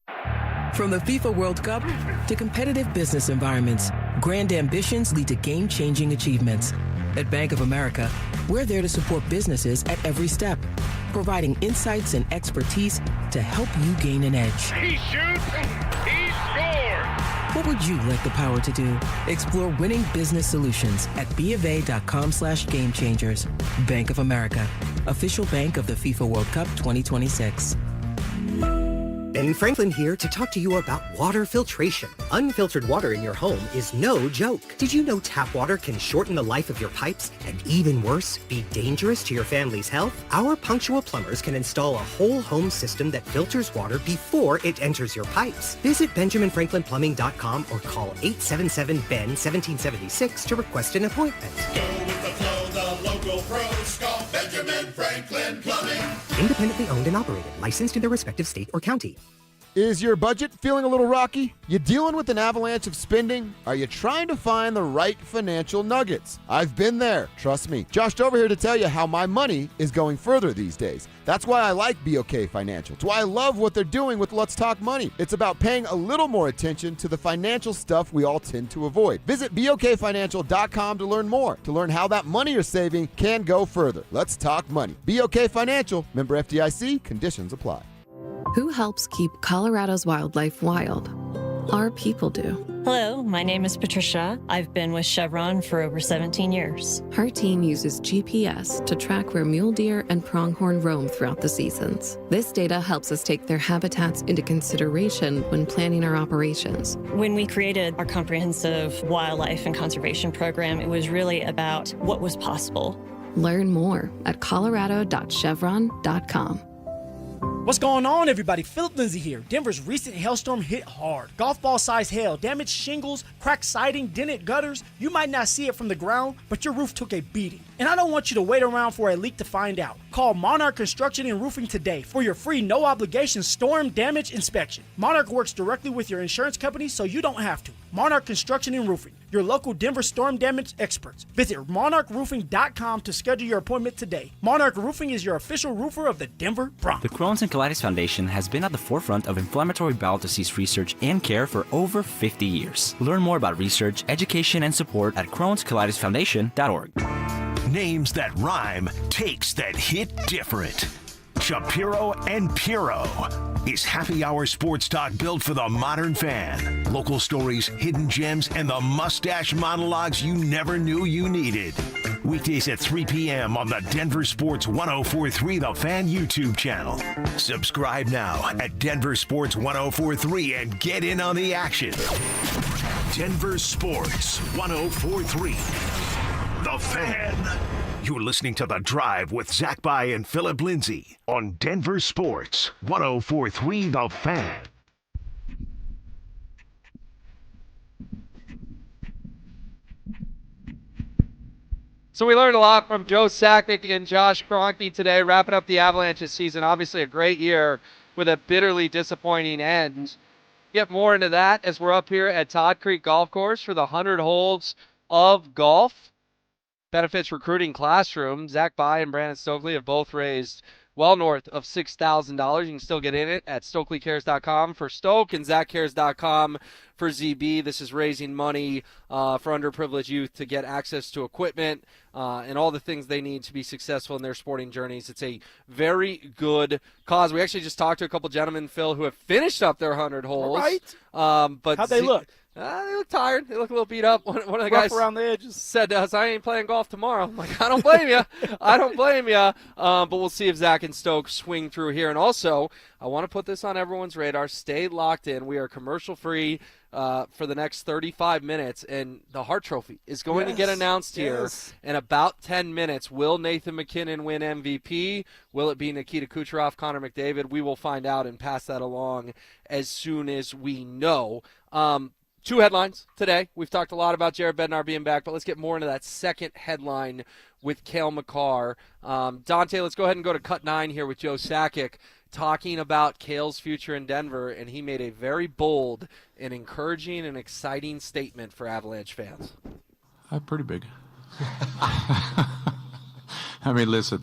From the FIFA World Cup to competitive business environments, grand ambitions lead to game-changing achievements. At Bank of America, we're there to support businesses at every step, providing insights and expertise to help you gain an edge. He shoots, he scores! What would you like the power to do? Explore winning business solutions at BofA.com/gamechangers. Bank of America, official bank of the FIFA World Cup 2026. Ben Franklin here to talk to you about water filtration. Unfiltered water in your home is no joke. Did you know tap water can shorten the life of your pipes and, even worse, be dangerous to your family's health? Our punctual plumbers can install a whole home system that filters water before it enters your pipes. Visit BenjaminFranklinPlumbing.com or call 877-BEN-1776 to request an appointment. Go with the flow, the local pros call Benjamin Franklin Plumbing. Independently owned and operated, licensed in their respective state or county. Is your budget feeling a little rocky? You dealing with an avalanche of spending? Are you trying to find the right financial nuggets? I've been there, trust me. Josh Dover here to tell you how my money is going further these days. That's why I like BOK Financial. It's why I love what they're doing with Let's Talk Money. It's about paying a little more attention to the financial stuff we all tend to avoid. Visit BOKFinancial.com to learn more, to learn how that money you're saving can go further. Let's talk money. BOK Financial, member FDIC, conditions apply. Who helps keep Colorado's wildlife wild? Our people do. Hello, my name is Patricia. I've been with Chevron for over 17 years. Her team uses GPS to track where mule deer and pronghorn roam throughout the seasons. This data helps us take their habitats into consideration when planning our operations. When we created our comprehensive wildlife and conservation program, it was really about what was possible. Learn more at colorado.chevron.com. What's going on, everybody? Phillip Lindsay here. Denver's recent hailstorm hit hard. Golf ball size hail damaged shingles, cracked siding, dented gutters. You might not see it from the ground, but your roof took a beating. And I don't want you to wait around for a leak to find out. Call Monarch Construction and Roofing today for your free no-obligation storm damage inspection. Monarch works directly with your insurance company, so you don't have to. Monarch Construction and Roofing, your local Denver storm damage experts. Visit monarchroofing.com to schedule your appointment today. Monarch Roofing is your official roofer of the Denver Broncos. The Crohn's and Colitis Foundation has been at the forefront of inflammatory bowel disease research and care for over 50 years. Learn more about research, education, and support at Crohn'sColitisFoundation.org. Names that rhyme, takes that hit different. Shapiro and Piro. Is happy hour sports talk built for the modern fan? Local stories, hidden gems, and the mustache monologues you never knew you needed. Weekdays at 3 p.m. on the Denver Sports 1043 The Fan YouTube channel. Subscribe now at Denver Sports 1043 and get in on the action. Denver Sports 1043 The Fan. You're listening to The Drive with Zach By and Phillip Lindsay on Denver Sports 1043 The Fan. So we learned a lot from Joe Sakic and Josh Kroenke today, wrapping up the Avalanche's season. Obviously a great year with a bitterly disappointing end. Get more into that as we're up here at Todd Creek Golf Course for the 100 holes of golf. Benefits Recruiting Classroom. Zach By and Brandon Stokely have both raised well north of $6,000. You can still get in it at StokelyCares.com for Stoke and ZachCares.com for ZB. This is raising money for underprivileged youth to get access to equipment and all the things they need to be successful in their sporting journeys. It's a very good cause. We actually just talked to a couple gentlemen, Phil, who have finished up their 100 holes. All right. But How'd they look? They look tired. They look a little beat up. One of the Rough guys around the edges. said to us, I ain't playing golf tomorrow. I'm like, I don't blame you. I don't blame you. But we'll see if Zach and Stoke swing through here. And also, I want to put this on everyone's radar. Stay locked in. We are commercial-free for the next 35 minutes. And the Hart Trophy is going to get announced here in about 10 minutes. Will Nathan McKinnon win MVP? Will it be Nikita Kucherov, Connor McDavid? We will find out and pass that along as soon as we know. Two headlines today. We've talked a lot about Jared Bednar being back, but let's get more into that second headline with Cale Makar. Dante, let's go ahead and go to cut 9 here with Joe Sakic talking about Cale's future in Denver, and he made a very bold and encouraging and exciting statement for Avalanche fans. Pretty big. I mean, listen,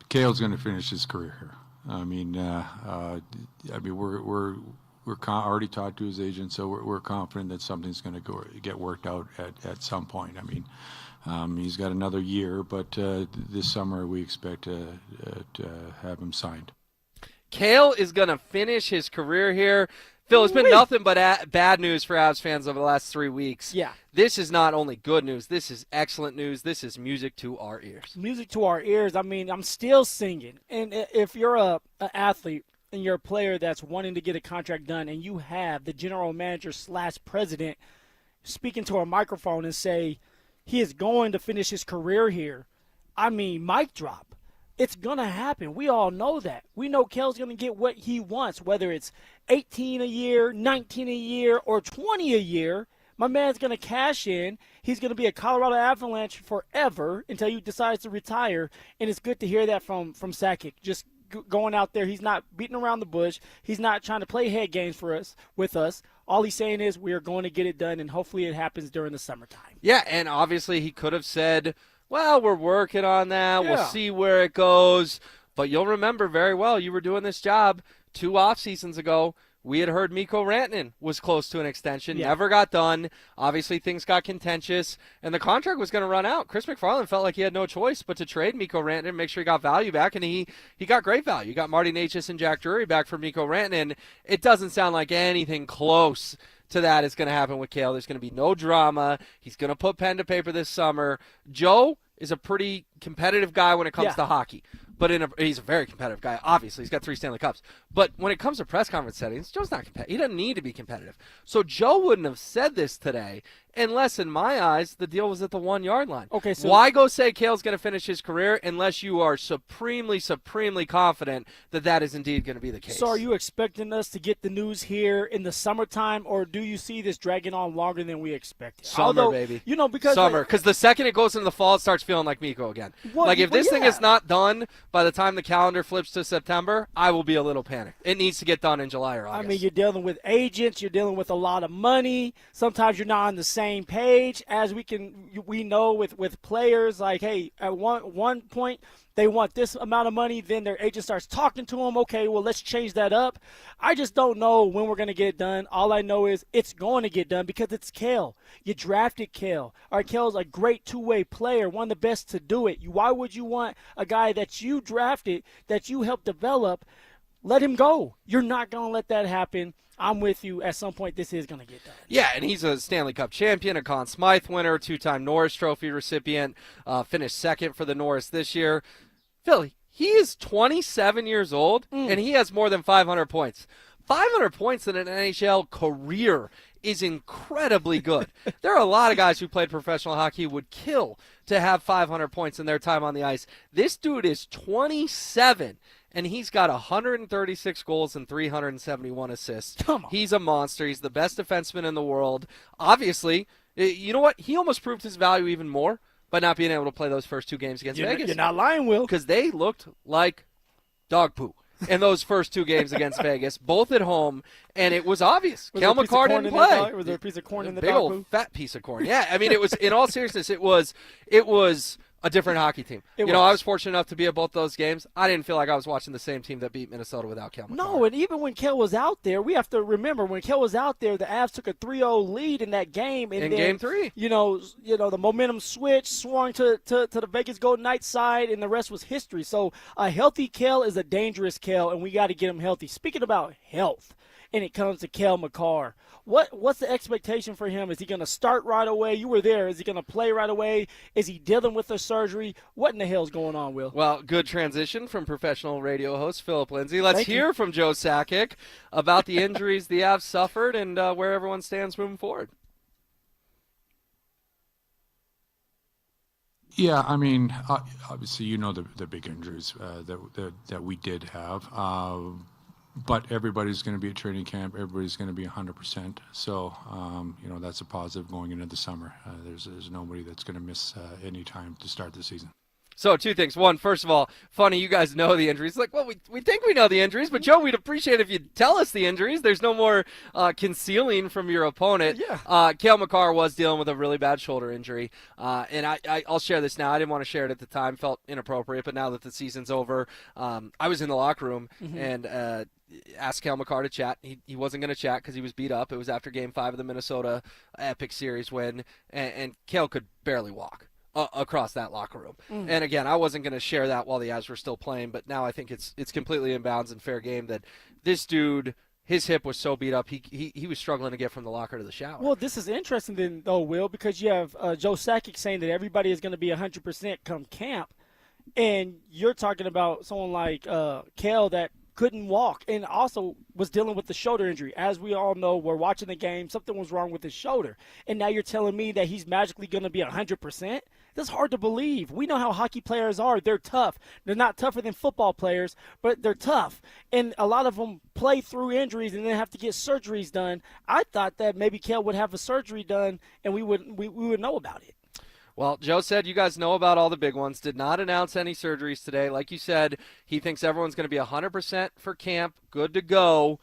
Cale's going to finish his career here. We're already talked to his agent, so we're confident that something's going to get worked out at some point. I mean, he's got another year, but this summer we expect to have him signed. Cale is going to finish his career here. Phil, it's been nothing but bad news for Avs fans over the last 3 weeks. Yeah. This is not only good news. This is excellent news. This is music to our ears. Music to our ears. I mean, I'm still singing. And if you're an athlete, and you're a player that's wanting to get a contract done, and you have the general manager / president speaking to a microphone and say he is going to finish his career here, I mean, mic drop. It's going to happen. We all know that. We know Cale's going to get what he wants, whether it's 18 a year, 19 a year, or 20 a year. My man's going to cash in. He's going to be a Colorado Avalanche forever until he decides to retire, and it's good to hear that from Sakic. Just going out there, he's not beating around the bush. He's not trying to play head games with us. All he's saying is we are going to get it done, and hopefully it happens during the summertime. Yeah, and obviously he could have said, well, we're working on that. Yeah. We'll see where it goes. But you'll remember very well, you were doing this job 2 off seasons ago. we had heard Mikko Rantanen was close to an extension, Yeah. never got done. Obviously, things got contentious, and the contract was going to run out. Chris McFarland felt like he had no choice but to trade Mikko Rantanen, make sure he got value back, and he got great value. He got Marty Necas and Jack Drury back for Mikko Rantanen. It doesn't sound like anything close to that is going to happen with Cale. There's going to be no drama. He's going to put pen to paper this summer. Joe is a pretty competitive guy when it comes to hockey. But he's a very competitive guy. Obviously, he's got 3 Stanley Cups. But when it comes to press conference settings, Joe's not competitive. He doesn't need to be competitive. So Joe wouldn't have said this today unless, in my eyes, the deal was at the 1 yard line. Okay, so why go say Cale's going to finish his career unless you are supremely confident that that is indeed going to be the case? So are you expecting us to get the news here in the summertime, or do you see this dragging on longer than we expected? Summer, baby. Because summer. Because the second it goes into the fall, it starts feeling like Mikko again. If this thing is not done by the time the calendar flips to September, I will be a little panicked. It needs to get done in July or August. I mean, you're dealing with agents. You're dealing with a lot of money. Sometimes you're not on the same page. As we know with players, like, hey, at one point they want this amount of money, then their agent starts talking to them. Okay, well, let's change that up. I just don't know when we're going to get it done. All I know is it's going to get done because it's Cale. You drafted Cale. All right, Cale's a great two-way player, one of the best to do it. Why would you want a guy that you drafted, that you helped develop, let him go? You're not going to let that happen. I'm with you. At some point, this is going to get done. Yeah, and he's a Stanley Cup champion, a Conn Smythe winner, 2-time Norris Trophy recipient, finished second for the Norris this year. Philly, he is 27 years old, and he has more than 500 points. 500 points in an NHL career is incredibly good. There are a lot of guys who played professional hockey who would kill to have 500 points in their time on the ice. This dude is 27, and he's got 136 goals and 371 assists. Come on. He's a monster. He's the best defenseman in the world. Obviously, you know what? He almost proved his value even more by not being able to play those first 2 games against Vegas. You're not lying, Will. Because they looked like dog poo in those first 2 games against Vegas, both at home, and it was obvious. Cale Makar didn't play. Was there a piece of corn in the big dog old poo? fat piece of corn. Yeah, I mean, it was. In all seriousness, it was a different hockey team. I was fortunate enough to be at both those games. I didn't feel like I was watching the same team that beat Minnesota without Cale Makar. No, and even when Cale was out there, we have to remember when Cale was out there, the Avs took a 3-0 lead in that game. And in then, Game 3. You know, the momentum switched, swung to the Vegas Golden Knights side, and the rest was history. So a healthy Cale is a dangerous Cale, and we got to get him healthy. Speaking about health, and it comes to Cale Makar. What's the expectation for him? Is he going to start right away? You were there. Is he going to play right away? Is he dealing with the surgery? What in the hell's going on, Will? Well, good transition from professional radio host Phillip Lindsay. Let's hear from Joe Sakic about the injuries the Avs suffered and where everyone stands moving forward. Yeah, I mean, obviously, the big injuries that we did have. But everybody's going to be at training camp. Everybody's going to be 100%. So, that's a positive going into the summer. There's nobody that's going to miss any time to start the season. So 2 things. One, first of all, funny, you guys know the injuries. Like, well, we think we know the injuries, but Joe, we'd appreciate if you'd tell us the injuries. There's no more concealing from your opponent. Yeah. Cale Makar was dealing with a really bad shoulder injury, and I'll share this now. I didn't want to share it at the time, felt inappropriate, but now that the season's over, I was in the locker room and asked Cale Makar to chat. He wasn't going to chat because he was beat up. It was after Game 5 of the Minnesota Epic Series win, and Cale could barely walk across that locker room. And again, I wasn't going to share that while the Avs were still playing, but now I think it's completely in bounds and fair game that this dude, his hip was so beat up, he was struggling to get from the locker to the shower. Well, this is interesting then, though, Will, because you have Joe Sakic saying that everybody is going to be 100% come camp, and you're talking about someone like Cale that couldn't walk and also was dealing with the shoulder injury. As we all know, we're watching the game, something was wrong with his shoulder. And now you're telling me that he's magically going to be 100%? That's hard to believe. We know how hockey players are. They're tough. They're not tougher than football players, but they're tough. And a lot of them play through injuries and then have to get surgeries done. I thought that maybe Cale would have a surgery done and we would know about it. Well, Joe said you guys know about all the big ones. Did not announce any surgeries today. Like you said, he thinks everyone's going to be 100% for camp, good to go.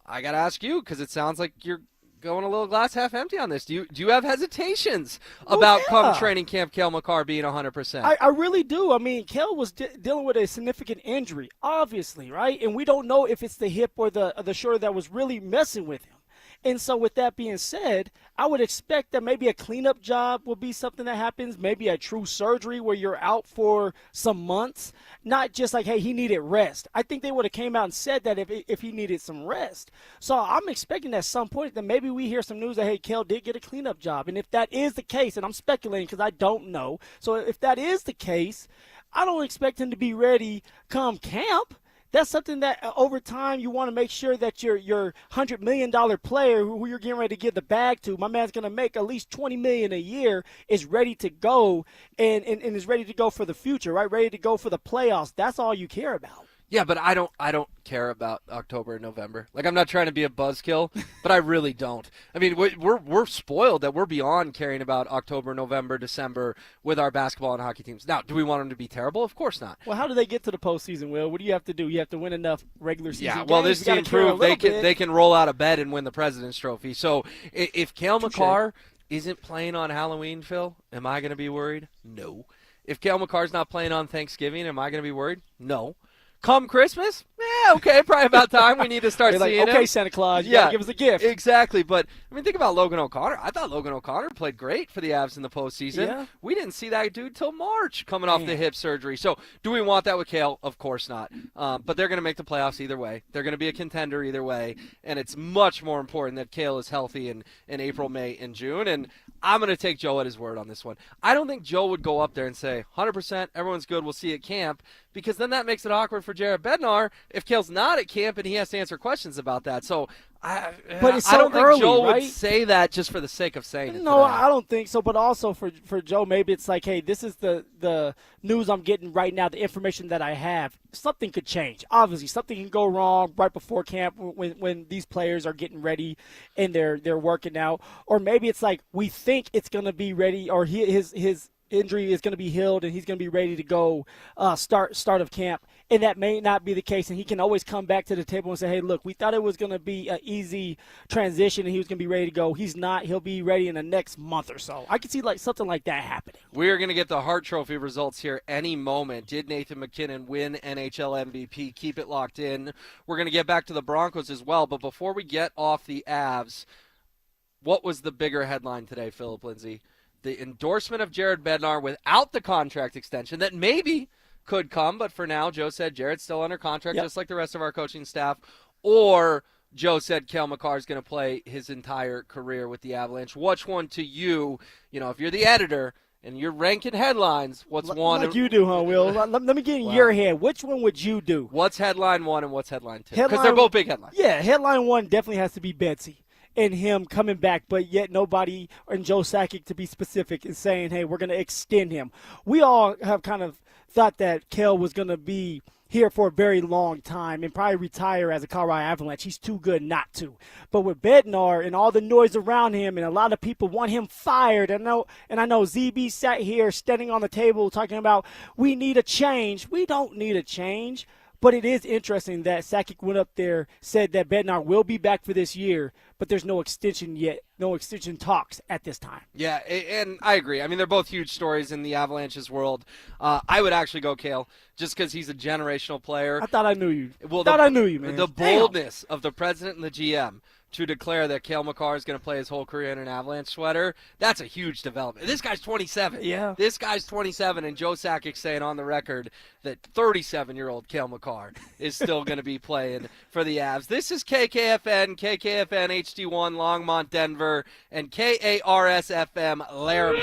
I got to ask you because it sounds like you're going a little glass half empty on this. Do you have hesitations about come training camp Cale Makar being 100%? I really do. I mean, Cale was dealing with a significant injury, obviously, right? And we don't know if it's the hip or the shoulder that was really messing with him. And so with that being said, I would expect that maybe a cleanup job will be something that happens, maybe a true surgery where you're out for some months, not just like, hey, he needed rest. I think they would have came out and said that if he needed some rest. So I'm expecting at some point that maybe we hear some news that, hey, Cale did get a cleanup job. And if that is the case, and I'm speculating because I don't know, so if that is the case, I don't expect him to be ready come camp. That's something that over time you want to make sure that your $100 million player who you're getting ready to give the bag to, my man's going to make at least $20 million a year, is ready to go and is ready to go for the future, right? Ready to go for the playoffs. That's all you care about. Yeah, but I don't care about October and November. Like, I'm not trying to be a buzzkill, but I really don't. I mean, we're spoiled that we're beyond caring about October, November, December with our basketball and hockey teams. Now, do we want them to be terrible? Of course not. Well, how do they get to the postseason, Will? What do you have to do? You have to win enough regular season games. Yeah, well, this team proved they can roll out of bed and win the President's Trophy. So if Cale Makar isn't playing on Halloween, Phil, am I going to be worried? No. If Cale Makar's not playing on Thanksgiving, am I going to be worried? No. Come Christmas? Yeah, okay, probably about time we need to start seeing him. Okay, Santa Claus, you gotta give us a gift. Exactly, but, I mean, think about Logan O'Connor. I thought Logan O'Connor played great for the Avs in the postseason. Yeah. We didn't see that dude till March coming off the hip surgery. So do we want that with Cale? Of course not. But they're going to make the playoffs either way. They're going to be a contender either way, and it's much more important that Cale is healthy in April, May, and June, and I'm going to take Joe at his word on this one. I don't think Joe would go up there and say, 100%, everyone's good, we'll see you at camp, because then that makes it awkward for Jared Bednar if Cale's not at camp and he has to answer questions about that. So but it's I don't so early, think Joe right? would say that just for the sake of saying it. No, I don't think so. But also for Joe, maybe it's like, hey, this is the news I'm getting right now, the information that I have. Something could change. Obviously, something can go wrong right before camp when these players are getting ready and they're working out. Or maybe it's like we think it's going to be ready, or his injury is going to be healed and he's going to be ready to go start of camp, and that may not be the case, and he can always come back to the table and say, hey, look, we thought it was going to be an easy transition and he was going to be ready to go. He's not. He'll be ready in the next month or so. I can see like something like that happening. We are going to get the Hart Trophy results here any moment. Did Nathan MacKinnon win NHL MVP? Keep it locked in. We're going to get back to the Broncos as well, but before we get off the Avs, what was the bigger headline today, Phillip Lindsay? The endorsement of Jared Bednar without the contract extension that maybe could come, but for now, Joe said Jared's still under contract, just like the rest of our coaching staff. Or Joe said Cale Makar is going to play his entire career with the Avalanche. Which one to you, if you're the editor and you're ranking headlines, what's one? Like you do, huh, Will? Let me get in your head. Which one would you do? What's headline one and what's headline two? Because they're both big headlines. Yeah, headline one definitely has to be Betsy and him coming back, but yet nobody, and Joe Sakic to be specific, is saying, hey, we're going to extend him. We all have kind of thought that Cale was going to be here for a very long time and probably retire as a Colorado Avalanche. He's too good not to. But with Bednar and all the noise around him, and a lot of people want him fired, I know ZB sat here standing on the table talking about we need a change. We don't need a change. But it is interesting that Sakic went up there, said that Bednar will be back for this year, but there's no extension yet, no extension talks at this time. Yeah, and I agree. I mean, they're both huge stories in the Avalanche's world. I would actually go Cale just because he's a generational player. I thought I knew you. Well, I knew you, man. The boldness of the president and the GM to declare that Cale Makar is going to play his whole career in an Avalanche sweater, that's a huge development. This guy's 27. Yeah. This guy's 27, and Joe Sakic saying on the record that 37-year-old Cale Makar is still going to be playing for the Avs. This is KKFN HD1 Longmont, Denver, and KARS-FM Laramie.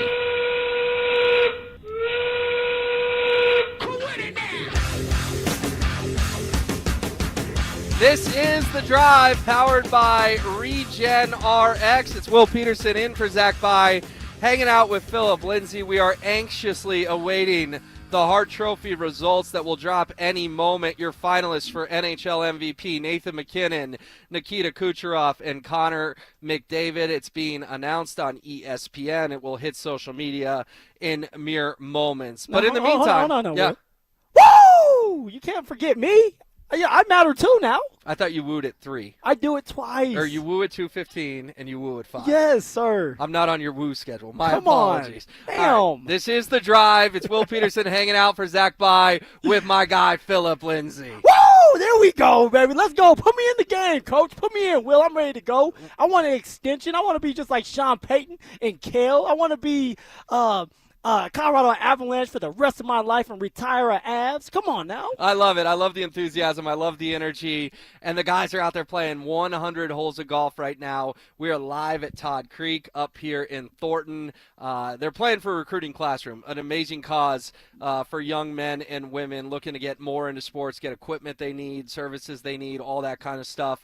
This is The Drive, powered by Regen RX. It's Will Peterson in for Zach By, hanging out with Phillip Lindsay. We are anxiously awaiting the Hart Trophy results that will drop any moment. Your finalists for NHL MVP, Nathan MacKinnon, Nikita Kucherov, and Connor McDavid. It's being announced on ESPN. It will hit social media in mere moments. But in the meantime, Woo! You can't forget me. Yeah, I matter too now. I thought you wooed at 3. I do it twice. Or you woo at 2:15 and you woo at 5. Yes, sir. I'm not on your woo schedule. My Come apologies. on. All Damn. this is The Drive. It's Will Peterson hanging out for Zach By with my guy, Phillip Lindsay. Woo! There we go, baby. Let's go. Put me in the game, Coach. Put me in, Will. I'm ready to go. I want an extension. I want to be just like Sean Payton and Kale. I want to be Colorado Avalanche for the rest of my life and retire at Avs. Come on now. I love it. I love the enthusiasm. I love the energy. And the guys are out there playing 100 holes of golf right now. We are live at Todd Creek up here in Thornton. They're playing for Recruiting Classroom, an amazing cause for young men and women looking to get more into sports, get equipment they need, services they need, all that kind of stuff.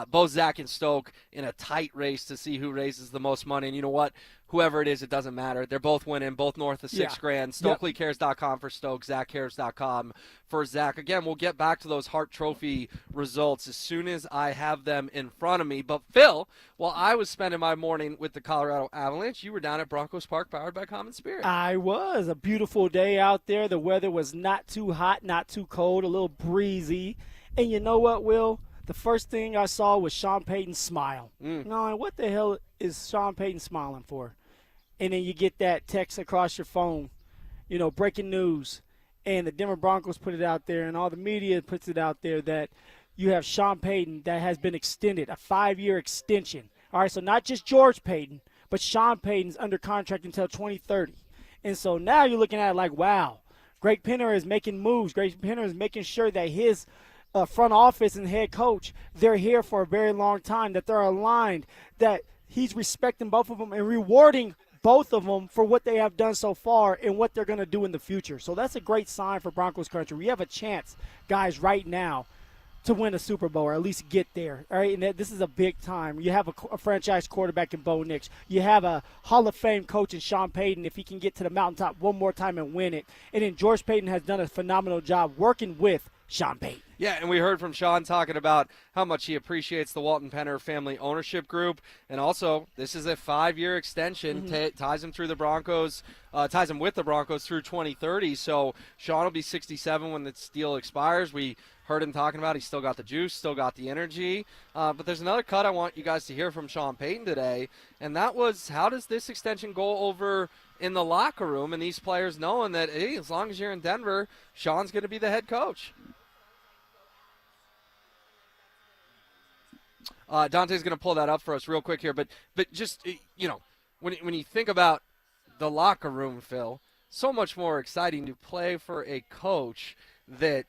Both Zach and Stoke in a tight race to see who raises the most money. And you know what? Whoever it is, it doesn't matter. They're both winning, both north of $6,000. StokeleyCares.com for Stoke, ZachCares.com for Zach. Again, we'll get back to those Hart Trophy results as soon as I have them in front of me. But, Phil, while I was spending my morning with the Colorado Avalanche, you were down at Broncos Park powered by Common Spirit. I was. A beautiful day out there. The weather was not too hot, not too cold, a little breezy. And you know what, Will? The first thing I saw was Sean Payton smile. No, what the hell is Sean Payton smiling for? And then you get that text across your phone, breaking news. And the Denver Broncos put it out there, and all the media puts it out there that you have Sean Payton that has been extended, a 5-year extension. All right, so not just George Payton, but Sean Payton's under contract until 2030. And so now you're looking at it like, wow, Greg Penner is making moves. Greg Penner is making sure that his front office and head coach, they're here for a very long time, that they're aligned, that he's respecting both of them and rewarding both of them for what they have done so far and what they're going to do in the future. So that's a great sign for Broncos country. We have a chance, guys, right now to win a Super Bowl or at least get there. All right, and this is a big time. You have a franchise quarterback in Bo Nix. You have a Hall of Fame coach in Sean Payton if he can get to the mountaintop one more time and win it. And then George Payton has done a phenomenal job working with Sean Payton. Yeah, and we heard from Sean talking about how much he appreciates the Walton Penner family ownership group. And also, this is a 5-year extension, ties him through the Broncos, ties him with the Broncos through 2030. So Sean will be 67 when this deal expires. We heard him talking about he's still got the juice, still got the energy. But there's another cut I want you guys to hear from Sean Payton today, and that was, how does this extension go over in the locker room and these players knowing that, hey, as long as you're in Denver, Sean's going to be the head coach? Dante's going to pull that up for us real quick here, but just, when you think about the locker room, Phil, so much more exciting to play for a coach that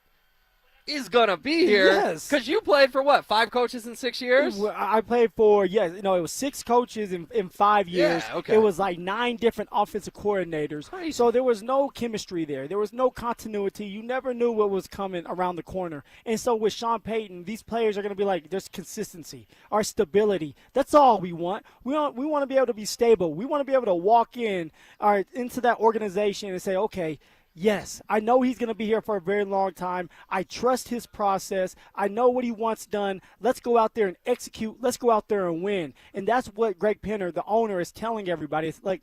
is going to be here. Yes. Because you played for, 5 coaches in 6 years? I played for, it was 6 coaches in 5 years. Yeah, okay. It was like 9 different offensive coordinators. Crazy. So there was no chemistry there. There was no continuity. You never knew what was coming around the corner. And so with Sean Payton, these players are going to be like, there's consistency, our stability. That's all we want. We want to be able to be stable. We want to be able to walk into that organization and say, okay, yes, I know he's going to be here for a very long time. I trust his process. I know what he wants done. Let's go out there and execute. Let's go out there and win. And that's what Greg Penner, the owner, is telling everybody. It's like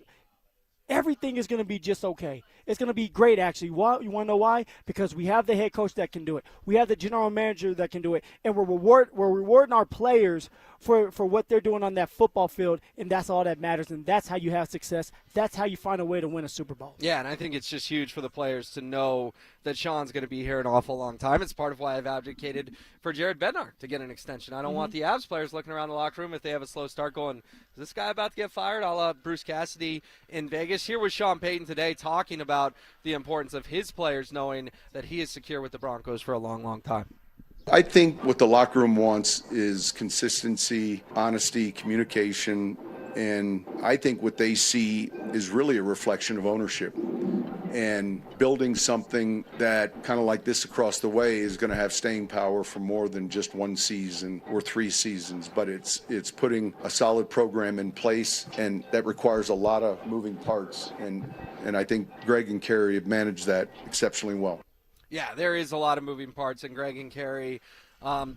everything is going to be just okay. It's going to be great, actually. You want to know why? Because we have the head coach that can do it. We have the general manager that can do it. And we're rewarding our players for what they're doing on that football field, and that's all that matters, and that's how you have success. That's how you find a way to win a Super Bowl. Yeah, and I think it's just huge for the players to know that Sean's going to be here an awful long time. It's part of why I've advocated for Jared Bednar to get an extension. I don't want the Avs players looking around the locker room if they have a slow start going, is this guy about to get fired? A la Bruce Cassidy in Vegas. Here was Sean Payton today talking about the importance of his players knowing that he is secure with the Broncos for a long, long time. I think what the locker room wants is consistency, honesty, communication, and I think what they see is really a reflection of ownership. And building something that kind of like this across the way is going to have staying power for more than just 1 season or 3 seasons, but it's putting a solid program in place, and that requires a lot of moving parts, and I think Greg and Kerry have managed that exceptionally well. Yeah, there is a lot of moving parts, and Greg and Kerry,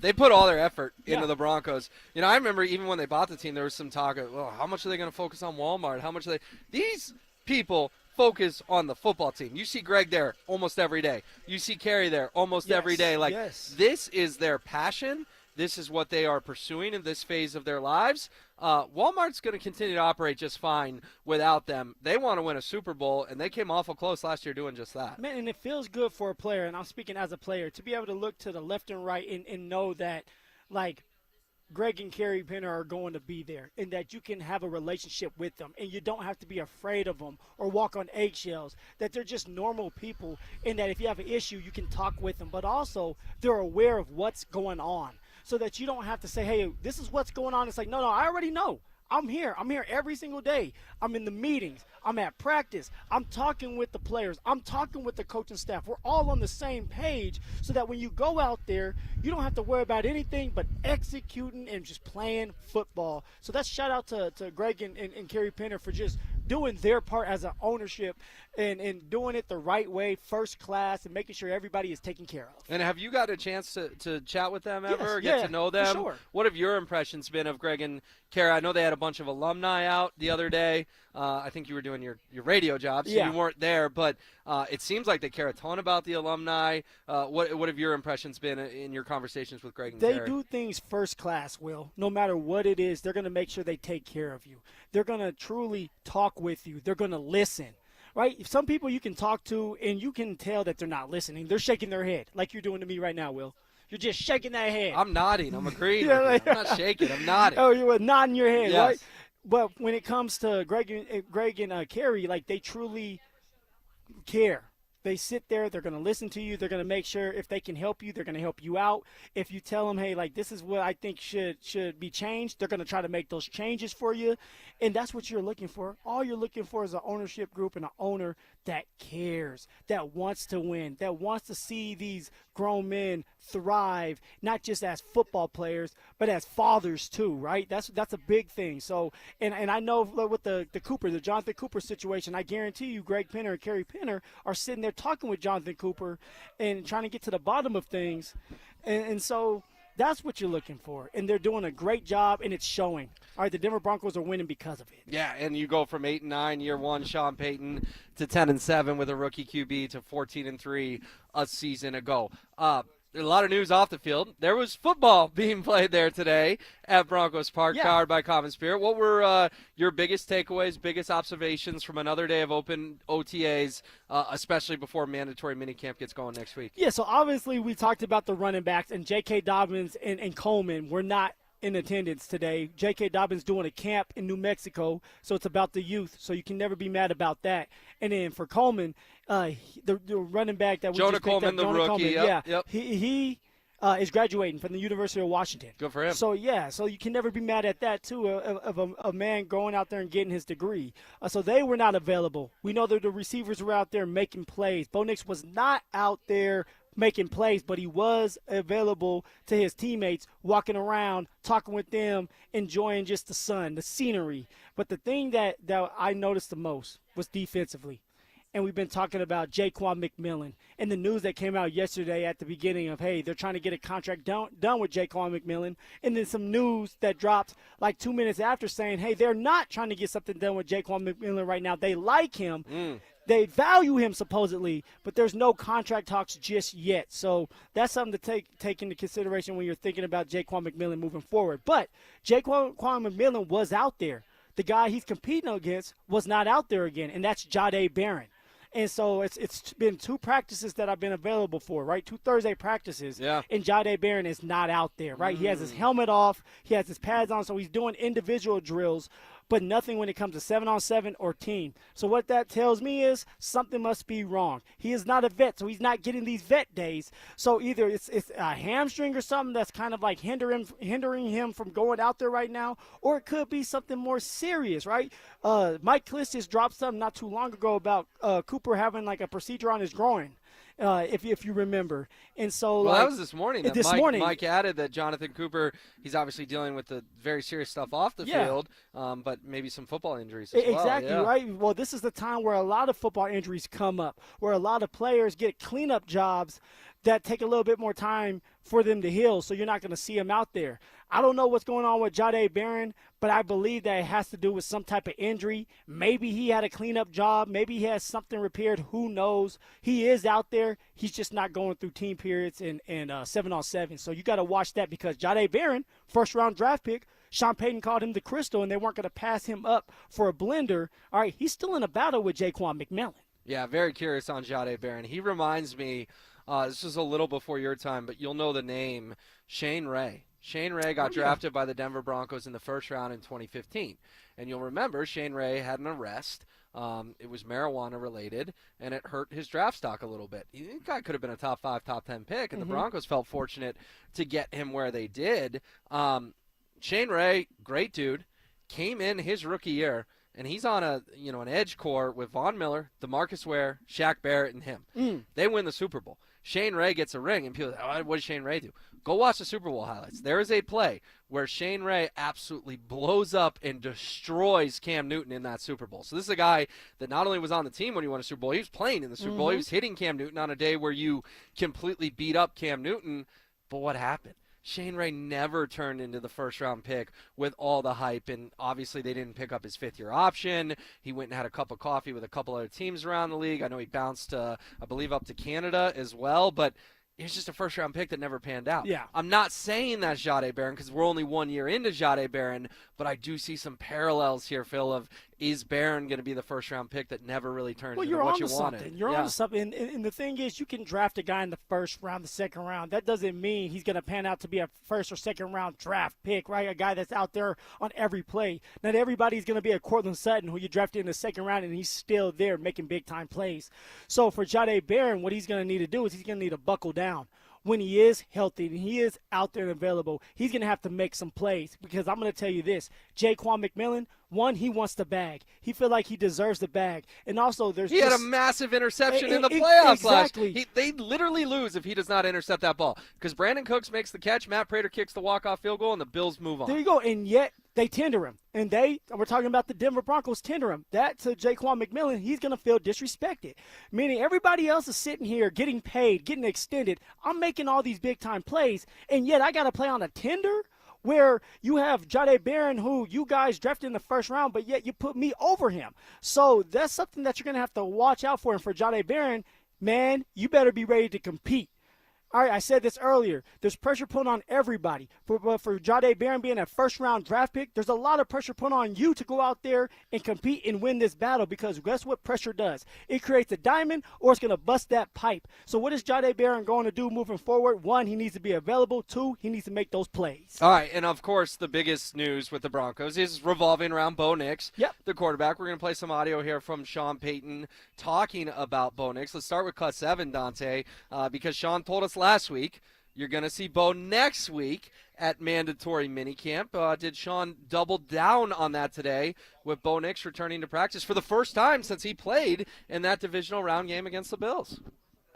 they put all their effort into the Broncos. I remember even when they bought the team, there was some talk of, well, how much are they going to focus on Walmart? How much are they – these people focus on the football team. You see Greg there almost every day. You see Carey there almost every day. Like, this is their passion. This is what they are pursuing in this phase of their lives. Walmart's going to continue to operate just fine without them. They want to win a Super Bowl, and they came awful close last year doing just that. Man, and it feels good for a player, and I'm speaking as a player, to be able to look to the left and right and know that, like, Greg and Carey Pinner are going to be there, and that you can have a relationship with them, and you don't have to be afraid of them or walk on eggshells, that they're just normal people, and that if you have an issue, you can talk with them. But also, they're aware of what's going on, so that you don't have to say, hey, this is what's going on. It's like, no, I already know. I'm here every single day. I'm in the meetings. I'm at practice. I'm talking with the players. I'm talking with the coaching staff. We're all on the same page, so that when you go out there, you don't have to worry about anything but executing and just playing football. So that's shout out to Greg and Carey Pinner for just doing their part as an ownership and doing it the right way, first class, and making sure everybody is taken care of. And have you got a chance to chat with them ever, Yes, get to know them? For sure. What have your impressions been of Greg and Carey? I know they had a bunch of alumni out the other day. I think you were doing your radio job, so you weren't there. But it seems like they care a ton about the alumni. What have your impressions been in your conversations with Greg and Carey? They do things first class, Will. No matter what it is, they're going to make sure they take care of you. They're going to truly talk with you. They're going to listen. Right? Some people you can talk to, and you can tell that they're not listening. They're shaking their head, like you're doing to me right now, Will. You're just shaking that head. I'm nodding. I'm agreeing. I'm not shaking. I'm nodding. Oh, you were nodding your head, yes. right? But when it comes to Greg and Carey, like, they truly care. They sit there, they're going to listen to you, they're going to make sure if they can help you, they're going to help you out. If you tell them, hey, like, this is what I think should be changed, they're going to try to make those changes for you. And that's what you're looking for. All you're looking for is an ownership group and an owner that cares, that wants to win, that wants to see these grown men thrive, not just as football players, but as fathers too, right? That's a big thing. So, and I know with the Jonathan Cooper situation, I guarantee you Greg Pinner and Carey Pinner are sitting there talking with Jonathan Cooper and trying to get to the bottom of things. And so that's what you're looking for. And they're doing a great job, and it's showing. All right, the Denver Broncos are winning because of it. Yeah, and you go from 8-9 year one, Sean Payton, to 10-7 with a rookie QB, to 14-3 a season ago. A lot of news off the field. There was football being played there today at Broncos Park, powered by Common Spirit. What were your biggest takeaways, biggest observations from another day of open OTAs, especially before mandatory minicamp gets going next week? Yeah, so obviously we talked about the running backs, and J.K. Dobbins and Coleman were not in attendance today. J.K. Dobbins doing a camp in New Mexico, so it's about the youth, so you can never be mad about that. And then for Coleman, the running back that we Jonah just Coleman, picked up, the rookie, Coleman, yep. he is graduating from the University of Washington. Good for him. So you can never be mad at that too, of a man going out there and getting his degree. So they were not available. We know that the receivers were out there making plays. Bo Nix was not out there making plays, but he was available to his teammates, walking around, talking with them, enjoying just the sun, the scenery. But the thing that I noticed the most was defensively. And we've been talking about Jaquan McMillan and the news that came out yesterday at the beginning of, hey, they're trying to get a contract done with Jaquan McMillan. And then some news that dropped like 2 minutes after saying, hey, they're not trying to get something done with Jaquan McMillan right now. They like him. They value him supposedly, but there's no contract talks just yet. So that's something to take into consideration when you're thinking about Jaquan McMillan moving forward. But Jaquan McMillan was out there. The guy he's competing against was not out there again, and that's Jahdae Barron. And so it's been 2 practices that I've been available for, right? 2 Thursday practices. Yeah. And Jahdae Barron is not out there, right? He has his helmet off. He has his pads on, so he's doing individual drills, but nothing when it comes to 7-on-7 or team. So what that tells me is something must be wrong. He is not a vet, so he's not getting these vet days. So either it's a hamstring or something that's kind of like hindering him from going out there right now, or it could be something more serious, right? Mike Kliss just dropped something not too long ago about Cooper having like a procedure on his groin. If you remember. And so that was this morning. Mike added that Jonathan Cooper, he's obviously dealing with the very serious stuff off the field, but maybe some football injuries as well. Exactly, right? Well, this is the time where a lot of football injuries come up, where a lot of players get cleanup jobs that take a little bit more time for them to heal, so you're not going to see him out there. I don't know what's going on with Jahdae Barron, but I believe that it has to do with some type of injury. Maybe he had a cleanup job. Maybe he has something repaired. Who knows? He is out there. He's just not going through team periods and 7-on-7. So you got to watch that because Jahdae Barron, first-round draft pick, Sean Payton called him the Crystal, and they weren't going to pass him up for a blender. All right, he's still in a battle with Jaquan McMillan. Yeah, very curious on Jahdae Barron. He reminds me, this is a little before your time, but you'll know the name, Shane Ray. Shane Ray got drafted by the Denver Broncos in the first round in 2015. And you'll remember Shane Ray had an arrest. It was marijuana related, and it hurt his draft stock a little bit. The guy could have been a top 5, top 10 pick, and the Broncos felt fortunate to get him where they did. Shane Ray, great dude, came in his rookie year, and he's on an edge core with Von Miller, DeMarcus Ware, Shaq Barrett, and him. They win the Super Bowl. Shane Ray gets a ring, and people say, oh, what did Shane Ray do? Go watch the Super Bowl highlights. There is a play where Shane Ray absolutely blows up and destroys Cam Newton in that Super Bowl. So this is a guy that not only was on the team when he won a Super Bowl, he was playing in the Super Bowl. He was hitting Cam Newton on a day where you completely beat up Cam Newton. But what happened? Shane Ray never turned into the first-round pick with all the hype, and obviously they didn't pick up his fifth-year option. He went and had a cup of coffee with a couple other teams around the league. I know he bounced, I believe, up to Canada as well, but it was just a first-round pick that never panned out. Yeah. I'm not saying that's Jahdae Barron because we're only 1 year into Jahdae Barron, but I do see some parallels here, Phil, of is Barron going to be the first-round pick that never really turns into what you wanted? You're on to something. And the thing is, you can draft a guy in the first round, the second round. That doesn't mean he's going to pan out to be a first- or second-round draft pick, right? A guy that's out there on every play. Not everybody's going to be a Cortland Sutton who you drafted in the second round, and he's still there making big-time plays. So for Jahdae Barron, what he's going to need to do is he's going to need to buckle down. When he is healthy and he is out there and available, he's going to have to make some plays because I'm going to tell you this, Jaquan McMillan, one, he wants the bag. He feels like he deserves the bag. And also he had a massive interception in the playoffs exactly. They literally lose if he does not intercept that ball because Brandon Cooks makes the catch, Matt Prater kicks the walk-off field goal, and the Bills move on. There you go, and yet they tender him. And we're talking about the Denver Broncos tender him. That to Jaquan McMillan, he's going to feel disrespected. Meaning everybody else is sitting here getting paid, getting extended. I'm making all these big-time plays, and yet I got to play on a tender where you have Jahdae Barron, who you guys drafted in the first round, but yet you put me over him. So that's something that you're going to have to watch out for. And for Jahdae Barron, man, you better be ready to compete. All right, I said this earlier. There's pressure put on everybody. For Jahdae Barron being a first-round draft pick, there's a lot of pressure put on you to go out there and compete and win this battle because guess what pressure does? It creates a diamond or it's going to bust that pipe. So what is Jahdae Barron going to do moving forward? One, he needs to be available. Two, he needs to make those plays. All right, and of course the biggest news with the Broncos is revolving around Bo Nix, the quarterback. We're going to play some audio here from Sean Payton talking about Bo Nix. Let's start with Cut 7, Dante, because Sean told us last week you're going to see Bo next week at mandatory minicamp. Did Sean double down on that today with Bo Nix returning to practice for the first time since he played in that divisional round game against the Bills?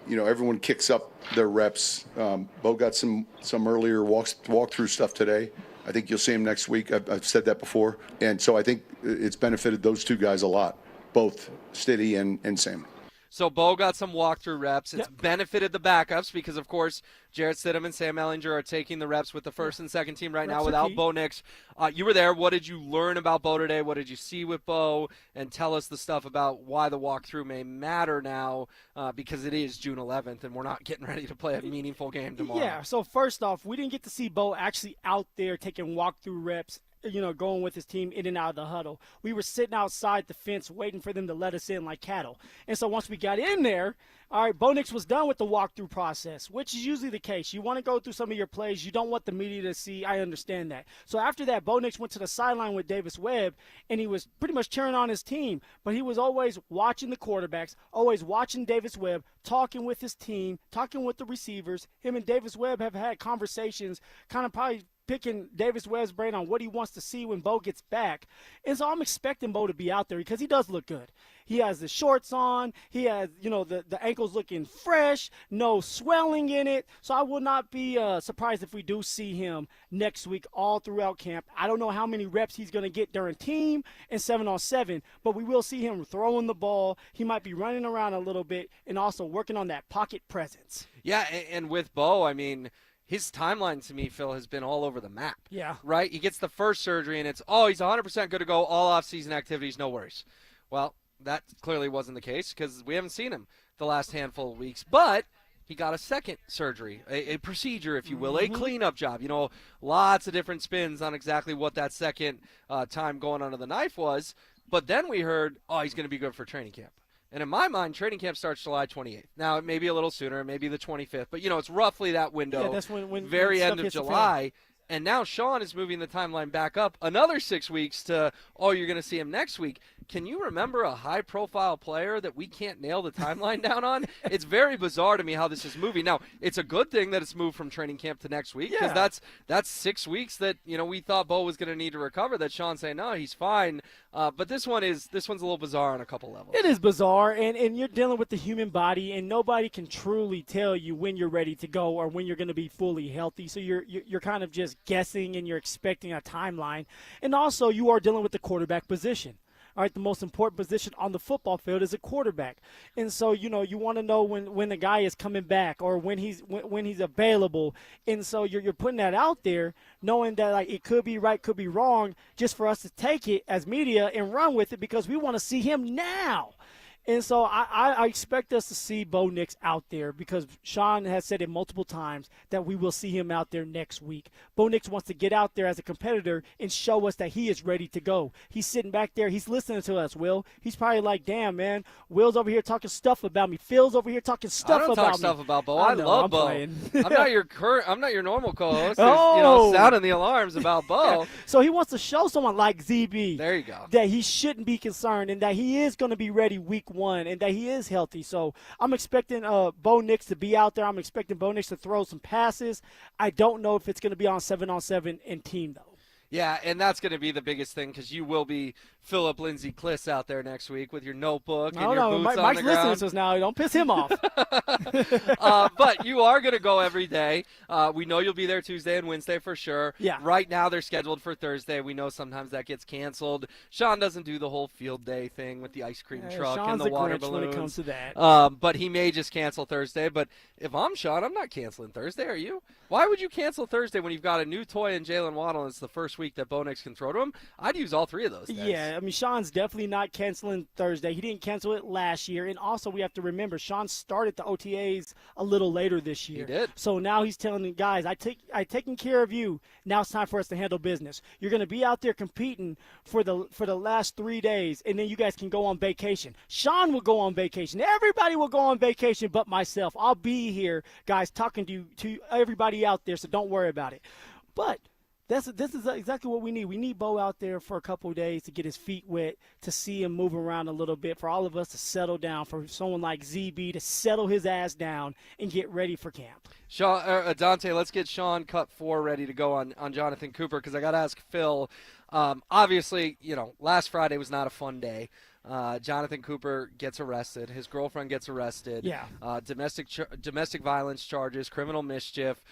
You know, everyone kicks up their reps. Bo got some earlier walkthrough stuff today. I think you'll see him next week. I've said that before. And so I think it's benefited those two guys a lot, both Stiddy and Sam. So Bo got some walkthrough reps. It's benefited the backups because, of course, Jarrett Stidham and Sam Ellinger are taking the reps with the first and second team right now without Bo Nix. You were there. What did you learn about Bo today? What did you see with Bo? And tell us the stuff about why the walkthrough may matter now because it is June 11th and we're not getting ready to play a meaningful game tomorrow. Yeah, so first off, we didn't get to see Bo actually out there taking walkthrough reps, going with his team in and out of the huddle. We were sitting outside the fence waiting for them to let us in like cattle. And so once we got in there, all right, Bo Nix was done with the walkthrough process, which is usually the case. You want to go through some of your plays. You don't want the media to see. I understand that. So after that, Bo Nix went to the sideline with Davis Webb, and he was pretty much cheering on his team. But he was always watching the quarterbacks, always watching Davis Webb, talking with his team, talking with the receivers. Him and Davis Webb have had conversations, kind of probably picking Davis Webb's brain on what he wants to see when Bo gets back. And so I'm expecting Bo to be out there because he does look good. He has the shorts on. He has, the ankles looking fresh, no swelling in it. So I will not be surprised if we do see him next week all throughout camp. I don't know how many reps he's going to get during team and 7-on-7, but we will see him throwing the ball. He might be running around a little bit and also working on that pocket presence. Yeah, and with Bo, I mean, his timeline to me, Phil, has been all over the map. Yeah. Right? He gets the first surgery, and it's, he's 100% good to go, all off-season activities, no worries. Well, that clearly wasn't the case because we haven't seen him the last handful of weeks. But he got a second surgery, a procedure, if you will, a cleanup job. Lots of different spins on exactly what that second time going under the knife was. But then we heard, he's going to be good for training camp. And in my mind, training camp starts July 28th. Now, it may be a little sooner, maybe the 25th, but, it's roughly that window. Yeah, that's when very stuff end of hits the fan. July. And now Sean is moving the timeline back up another 6 weeks to, you're going to see him next week. Can you remember a high-profile player that we can't nail the timeline down on? It's very bizarre to me how this is moving. Now, it's a good thing that it's moved from training camp to next week because that's 6 weeks that, we thought Bo was going to need to recover, that Sean's saying, no, he's fine. But this one's a little bizarre on a couple levels. It is bizarre, and you're dealing with the human body, and nobody can truly tell you when you're ready to go or when you're going to be fully healthy. So you're kind of just guessing, and you're expecting a timeline. And also, you are dealing with the quarterback position. All right, the most important position on the football field is a quarterback. And so, you want to know when the guy is coming back or when he's available. And so you're putting that out there knowing that it could be right, could be wrong, just for us to take it as media and run with it because we want to see him now. And so I expect us to see Bo Nix out there because Sean has said it multiple times that we will see him out there next week. Bo Nix wants to get out there as a competitor and show us that he is ready to go. He's sitting back there. He's listening to us, Will. He's probably like, damn, man, Will's over here talking stuff about me. Phil's over here talking stuff about me. I don't talk stuff about Bo. I love Bo. Playing. I'm not your normal co-host who's, sounding the alarms about Bo. Yeah. So he wants to show someone like ZB there you go. that he shouldn't be concerned and that he is going to be ready week one and that he is healthy. So I'm expecting Bo Nix to be out there. I'm expecting Bo Nix to throw some passes. I don't know if it's going to be on 7-on-7 and team, though. Yeah, and that's going to be the biggest thing because you will be Phillip Lindsay Kliss out there next week with your notebook and your boots on the ground. Mike's listening to us now. Don't piss him off. But you are going to go every day. We know you'll be there Tuesday and Wednesday for sure. Yeah. Right now they're scheduled for Thursday. We know sometimes that gets canceled. Sean doesn't do the whole field day thing with the ice cream truck Sean's and the water Grinch balloons. when it comes to that. But he may just cancel Thursday. But if I'm Sean, I'm not canceling Thursday. Are you? Why would you cancel Thursday when you've got a new toy in Jalen Waddle and it's the first week that Bo Nix can throw to him? I'd use all three of those days. Yeah, I mean, Sean's definitely not canceling Thursday. He didn't cancel it last year. And also, we have to remember, Sean started the OTAs a little later this year. He did. So now he's telling the guys, I taken care of you. Now it's time for us to handle business. You're going to be out there competing for the last 3 days, and then you guys can go on vacation. Sean will go on vacation. Everybody will go on vacation but myself. I'll be here, guys, talking to everybody out there, so don't worry about it. But this is exactly what we need. We need Bo out there for a couple of days to get his feet wet, to see him move around a little bit, for all of us to settle down, for someone like ZB to settle his ass down and get ready for camp. Sean, Dante, let's get Sean cut 4 ready to go on Jonathan Cooper because I got to ask Phil. Obviously, last Friday was not a fun day. Jonathan Cooper gets arrested. His girlfriend gets arrested. Yeah. Domestic violence charges, criminal mischief.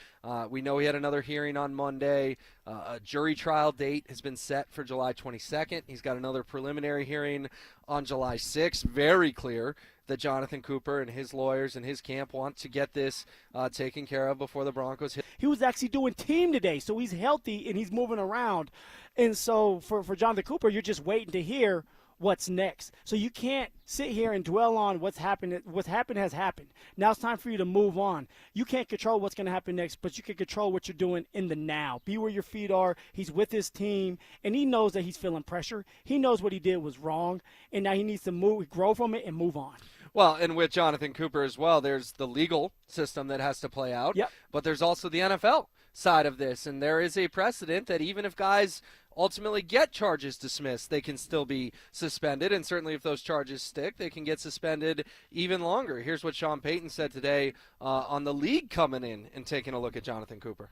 We know he had another hearing on Monday. A jury trial date has been set for July 22nd. He's got another preliminary hearing on July 6th. Very clear that Jonathan Cooper and his lawyers and his camp want to get this taken care of before the Broncos hit. He was actually doing team today, so he's healthy and he's moving around. And so for Jonathan Cooper, you're just waiting to hear what's next. So you can't sit here and dwell on what's happened. What's happened has happened. Now it's time for you to move on. You can't control what's going to happen next, but you can control what you're doing in the now. Be where your feet are. He's with his team, and he knows that he's feeling pressure. He knows what he did was wrong, and now he needs to grow from it and move on. Well, and with Jonathan Cooper as well, there's the legal system that has to play out. Yep. But there's also the NFL side of this, and there is a precedent that even if guys ultimately get charges dismissed, they can still be suspended, and certainly if those charges stick, they can get suspended even longer. Here's what Sean Payton said today on the league coming in and taking a look at Jonathan Cooper.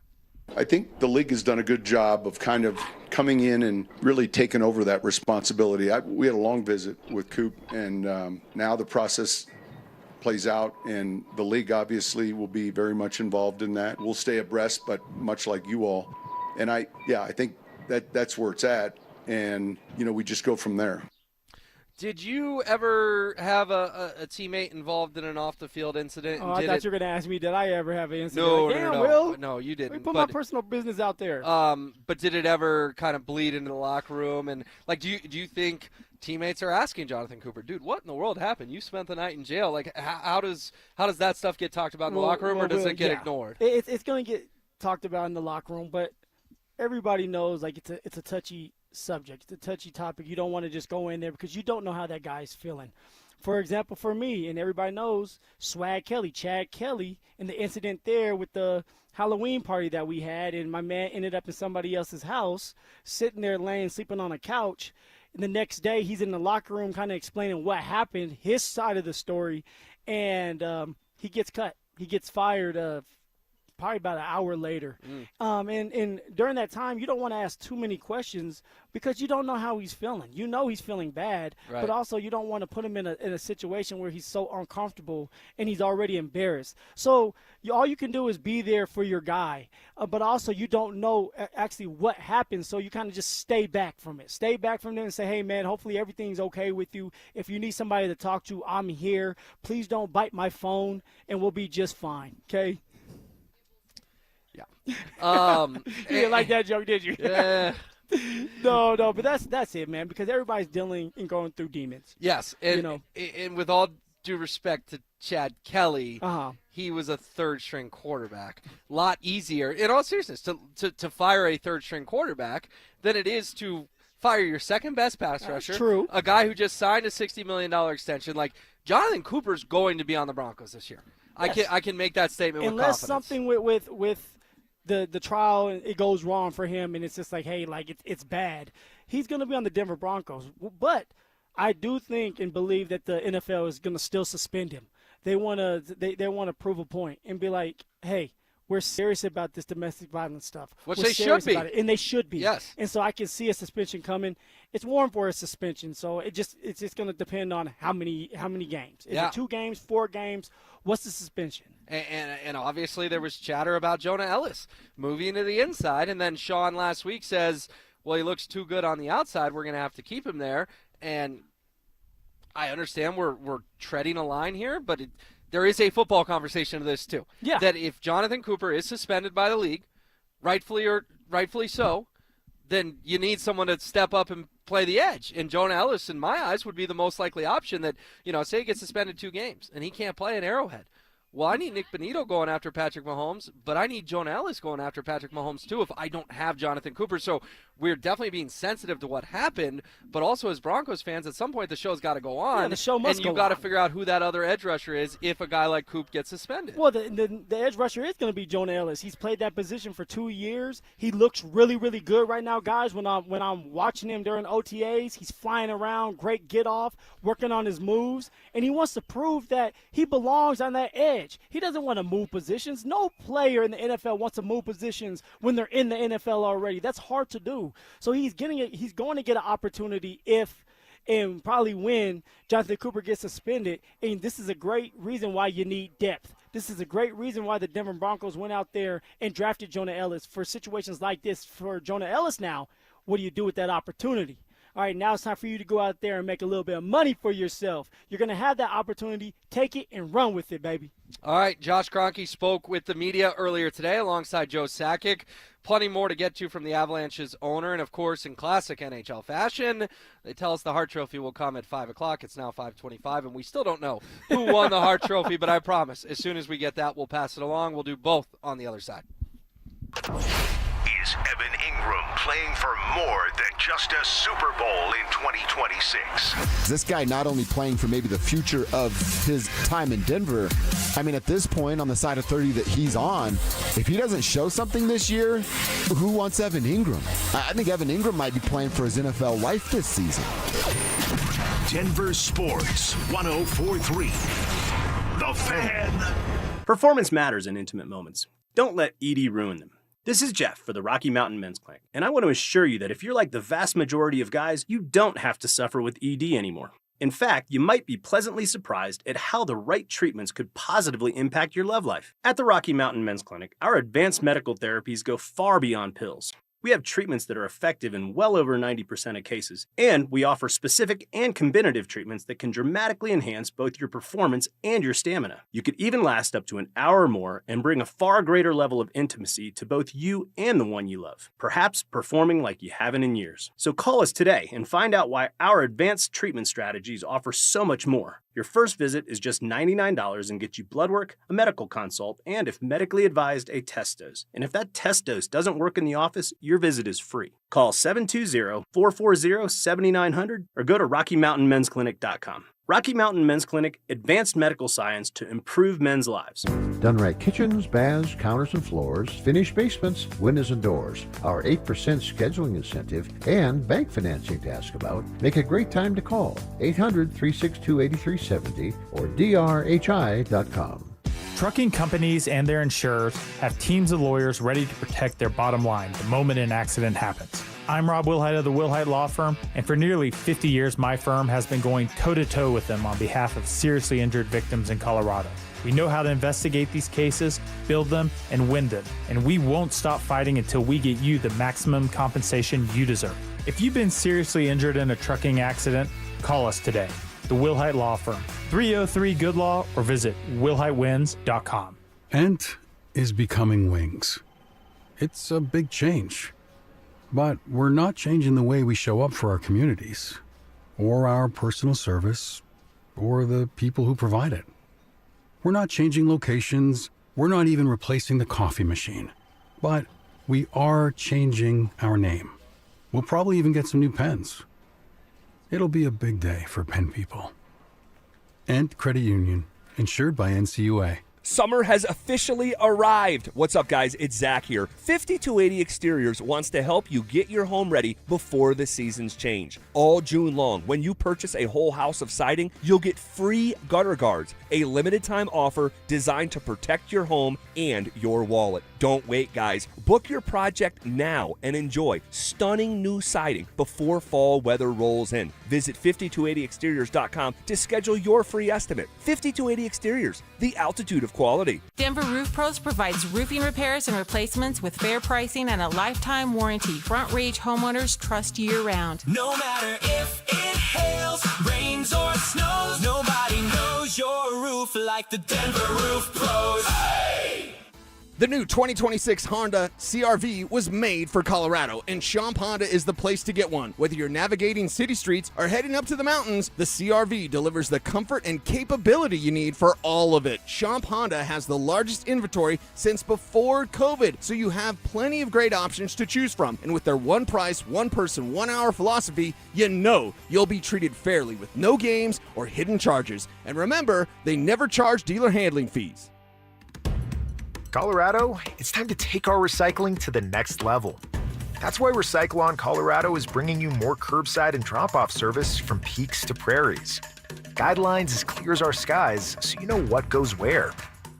I think the league has done a good job of kind of coming in and really taking over that responsibility. We had a long visit with Coop, and now the process plays out, and the league obviously will be very much involved in that. We'll stay abreast, but much like you all. And I think that's where it's at, and we just go from there. Did you ever have a teammate involved in an off-the-field incident? Oh, I thought you were going to ask me, did I ever have an incident? No, like, no. Will, no, you didn't. put my personal business out there. But did it ever kind of bleed into the locker room? And like, do you think teammates are asking Jonathan Cooper, dude, what in the world happened? You spent the night in jail. Like, how does that stuff get talked about in the locker room, or does it get ignored? It's going to get talked about in the locker room, but everybody knows like it's a touchy subject. It's a touchy topic. You don't want to just go in there because you don't know how that guy's feeling. For example, for me, and everybody knows, Chad Kelly, and the incident there with the Halloween party that we had, and my man ended up in somebody else's house, sitting there sleeping on a couch. And the next day, he's in the locker room kind of explaining what happened, his side of the story, and he gets cut. He gets fired probably about an hour later. And during that time, you don't want to ask too many questions because you don't know how he's feeling. You know he's feeling bad, right. But also you don't want to put him in a situation where he's so uncomfortable and he's already embarrassed. So all you can do is be there for your guy, but also you don't know actually what happened, so you kind of just stay back from it. Stay back from them and say, hey, man, hopefully everything's okay with you. If you need somebody to talk to, I'm here. Please don't bite my phone, and we'll be just fine, okay? You didn't like that joke, did you? Yeah. No, but that's it, man, because everybody's dealing and going through demons. Yes, and and with all due respect to Chad Kelly, he was a third-string quarterback. A lot easier, in all seriousness, to fire a third-string quarterback than it is to fire your second-best pass rusher. True. A guy who just signed a $60 million extension. Like, Jonathan Cooper's going to be on the Broncos this year. Yes. I can make that statement Unless with confidence. Unless something with the trial, it goes wrong for him, and it's just like, hey, like it's bad. He's going to be on the Denver Broncos. But I do think and believe that the NFL is going to still suspend him. They want to prove a point and be like, hey, we're serious about this domestic violence stuff. Which we're they should be. And they should be. Yes. And so I can see a suspension coming. It's warm for a suspension, so it's just going to depend on how many games. Is it 2 games, 4 games? What's the suspension? And obviously there was chatter about Jonah Ellis moving to the inside, and then Sean last week says, well, he looks too good on the outside. We're going to have to keep him there. And I understand we're treading a line here, but there is a football conversation to this too. Yeah. That if Jonathan Cooper is suspended by the league, rightfully so, then you need someone to step up and play the edge. And Jonah Ellis, in my eyes, would be the most likely option that, say he gets suspended 2 games and he can't play at Arrowhead. Well, I need Nick Bonito going after Patrick Mahomes, but I need Jonah Ellis going after Patrick Mahomes too if I don't have Jonathan Cooper. So we're definitely being sensitive to what happened, but also as Broncos fans, at some point the show's got to go on. Yeah, the show must and go you've got to on. figure out who that other edge rusher is if a guy like Coop gets suspended. Well, the edge rusher is going to be Jonah Ellis. He's played that position for 2 years. He looks really, really good right now, guys. When I'm watching him during OTAs, he's flying around, great get off, working on his moves, and he wants to prove that he belongs on that edge. He doesn't want to move positions. No player in the NFL wants to move positions when they're in the NFL already. That's hard to do. So he's going to get an opportunity and probably when Jonathan Cooper gets suspended. And this is a great reason why you need depth. This is a great reason why the Denver Broncos went out there and drafted Jonah Ellis for situations like this. For Jonah Ellis now, what do you do with that opportunity? All right, now it's time for you to go out there and make a little bit of money for yourself. You're going to have that opportunity. Take it and run with it, baby. All right, Josh Kroenke spoke with the media earlier today alongside Joe Sakic. Plenty more to get to from the Avalanche's owner. And, of course, in classic NHL fashion, they tell us the Hart Trophy will come at 5 o'clock. It's now 5:25, and we still don't know who won the Hart Trophy. But I promise, as soon as we get that, we'll pass it along. We'll do both on the other side. Is Evan Ingram playing for more than just a Super Bowl in 2026? This guy not only playing for maybe the future of his time in Denver, I mean, at this point on the side of 30 that he's on, if he doesn't show something this year, who wants Evan Ingram? I think Evan Ingram might be playing for his NFL life this season. Denver Sports 104.3. The Fan. Performance matters in intimate moments. Don't let ED ruin them. This is Jeff for the Rocky Mountain Men's Clinic, and I want to assure you that if you're like the vast majority of guys, you don't have to suffer with ED anymore. In fact, you might be pleasantly surprised at how the right treatments could positively impact your love life. At the Rocky Mountain Men's Clinic, our advanced medical therapies go far beyond pills. We have treatments that are effective in well over 90% of cases, and we offer specific and combinative treatments that can dramatically enhance both your performance and your stamina. You could even last up to an hour or more and bring a far greater level of intimacy to both you and the one you love, perhaps performing like you haven't in years. So call us today and find out why our advanced treatment strategies offer so much more. Your first visit is just $99 and gets you blood work, a medical consult, and if medically advised, a test dose. And if that test dose doesn't work in the office, your visit is free. Call 720-440-7900 or go to RockyMountainMen'sClinic.com. Rocky Mountain Men's Clinic, advanced medical science to improve men's lives. Done right kitchens, baths, counters and floors, finished basements, windows and doors. Our 8% scheduling incentive and bank financing to ask about make a great time to call 800-362-8370 or drhi.com. Trucking companies and their insurers have teams of lawyers ready to protect their bottom line the moment an accident happens. I'm Rob Wilhite of the Wilhite Law Firm, and for nearly 50 years, my firm has been going toe-to-toe with them on behalf of seriously injured victims in Colorado. We know how to investigate these cases, build them, and win them, and we won't stop fighting until we get you the maximum compensation you deserve. If you've been seriously injured in a trucking accident, call us today. The Wilhite Law Firm, 303-GOOD-LAW, or visit wilhitewins.com. Ent is becoming Wings. It's a big change. But we're not changing the way we show up for our communities, or our personal service, or the people who provide it. We're not changing locations. We're not even replacing the coffee machine. But we are changing our name. We'll probably even get some new pens. It'll be a big day for pen people. Ent Credit Union, insured by NCUA. Summer has officially arrived. What's up, guys? It's Zach here. 5280 Exteriors wants to help you get your home ready before the seasons change. All June long, when you purchase a whole house of siding, you'll get free gutter guards, a limited time offer designed to protect your home and your wallet. Don't wait, guys. Book your project now and enjoy stunning new siding before fall weather rolls in. Visit 5280exteriors.com to schedule your free estimate. 5280 Exteriors, the altitude of quality. Denver Roof Pros provides roofing repairs and replacements with fair pricing and a lifetime warranty. Front Range homeowners trust year-round. No matter if it hails, rains, or snows, nobody knows your roof like the Denver Roof Pros. Hey! The new 2026 Honda CR-V was made for Colorado, and Champ Honda is the place to get one. Whether you're navigating city streets or heading up to the mountains, the CR-V delivers the comfort and capability you need for all of it. Champ Honda has the largest inventory since before COVID, so you have plenty of great options to choose from. And with their one price, one person, 1 hour philosophy, you know you'll be treated fairly with no games or hidden charges. And remember, they never charge dealer handling fees. Colorado, it's time to take our recycling to the next level. That's why Recycle-On Colorado is bringing you more curbside and drop-off service from peaks to prairies. Guidelines as clear as our skies, so you know what goes where.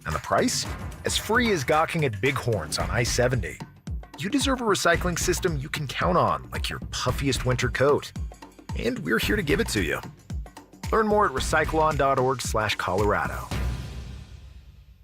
And the price? As free as gawking at bighorns on I-70. You deserve a recycling system you can count on, like your puffiest winter coat. And we're here to give it to you. Learn more at recycleon.org/Colorado.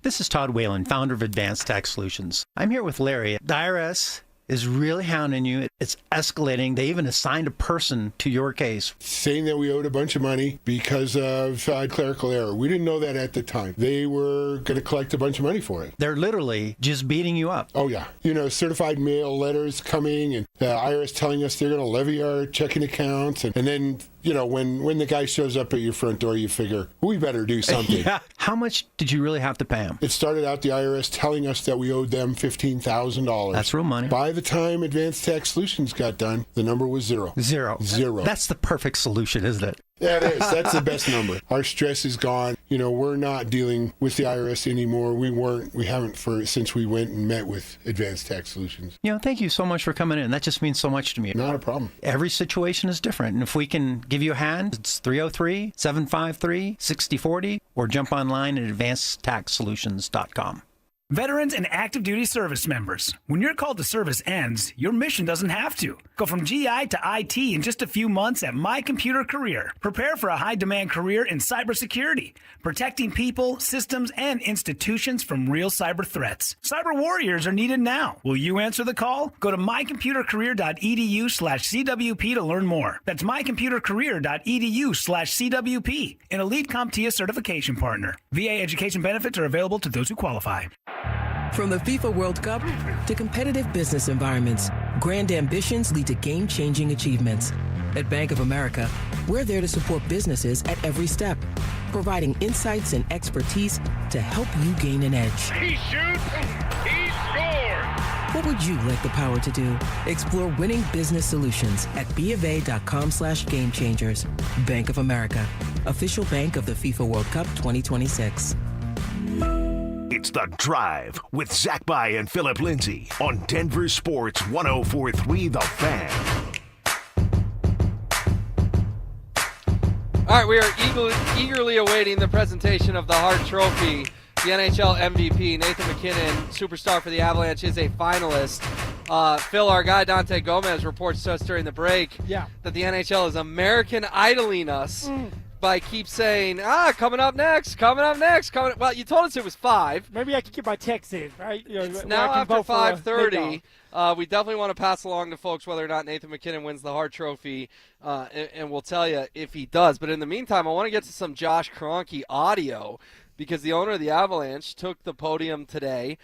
This is Todd Whalen, founder of Advanced Tax Solutions. I'm here with Larry. The IRS is really hounding you. It's escalating. They even assigned a person to your case. Saying that we owed a bunch of money because of clerical error. We didn't know that at the time. They were going to collect a bunch of money for it. They're literally just beating you up. Oh, yeah. You know, certified mail letters coming and the IRS telling us they're going to levy our checking accounts. And then, you know, when the guy shows up at your front door, you figure, we better do something. Yeah. How much did you really have to pay them? It started out the IRS telling us that we owed them $15,000. That's real money. By the time Advanced Tax Solutions got done, the number was zero. Zero. That's the perfect solution, isn't it? Yeah, it is. That's the best number. Our stress is gone. You know, we're not dealing with the IRS anymore. We haven't since we went and met with Advanced Tax Solutions. You know, thank you so much for coming in. That just means so much to me. Not a problem. Every situation is different. And if we can give you a hand, it's 303-753-6040 or jump online at advancedtaxsolutions.com. Veterans and active duty service members, when your call to service ends, your mission doesn't have to. Go from GI to IT in just a few months at My Computer Career. Prepare for a high-demand career in cybersecurity, protecting people, systems, and institutions from real cyber threats. Cyber warriors are needed now. Will you answer the call? Go to mycomputercareer.edu/CWP to learn more. That's mycomputercareer.edu/CWP, an elite CompTIA certification partner. VA education benefits are available to those who qualify. From the FIFA World Cup to competitive business environments, grand ambitions lead to game-changing achievements. At Bank of America, we're there to support businesses at every step, providing insights and expertise to help you gain an edge. He shoots, he scores! What would you like the power to do? Explore winning business solutions at BofA.com/gamechangers. Bank of America, official bank of the FIFA World Cup 2026. It's The Drive with Zach By and Phillip Lindsay on Denver Sports 104.3 The Fan. All right, we are eagerly awaiting the presentation of the Hart Trophy. The NHL MVP, Nathan MacKinnon, superstar for the Avalanche, is a finalist. Phil, our guy Dante Gomez reports to us during the break that the NHL is American Idoling us. By keep saying, coming up next. Well, you told us it was 5. Maybe I can get my text in, right? It's now after 5:30. We definitely want to pass along to folks whether or not Nathan MacKinnon wins the Hart Trophy, and we'll tell you if he does. But in the meantime, I want to get to some Josh Kroenke audio because the owner of the Avalanche took the podium today.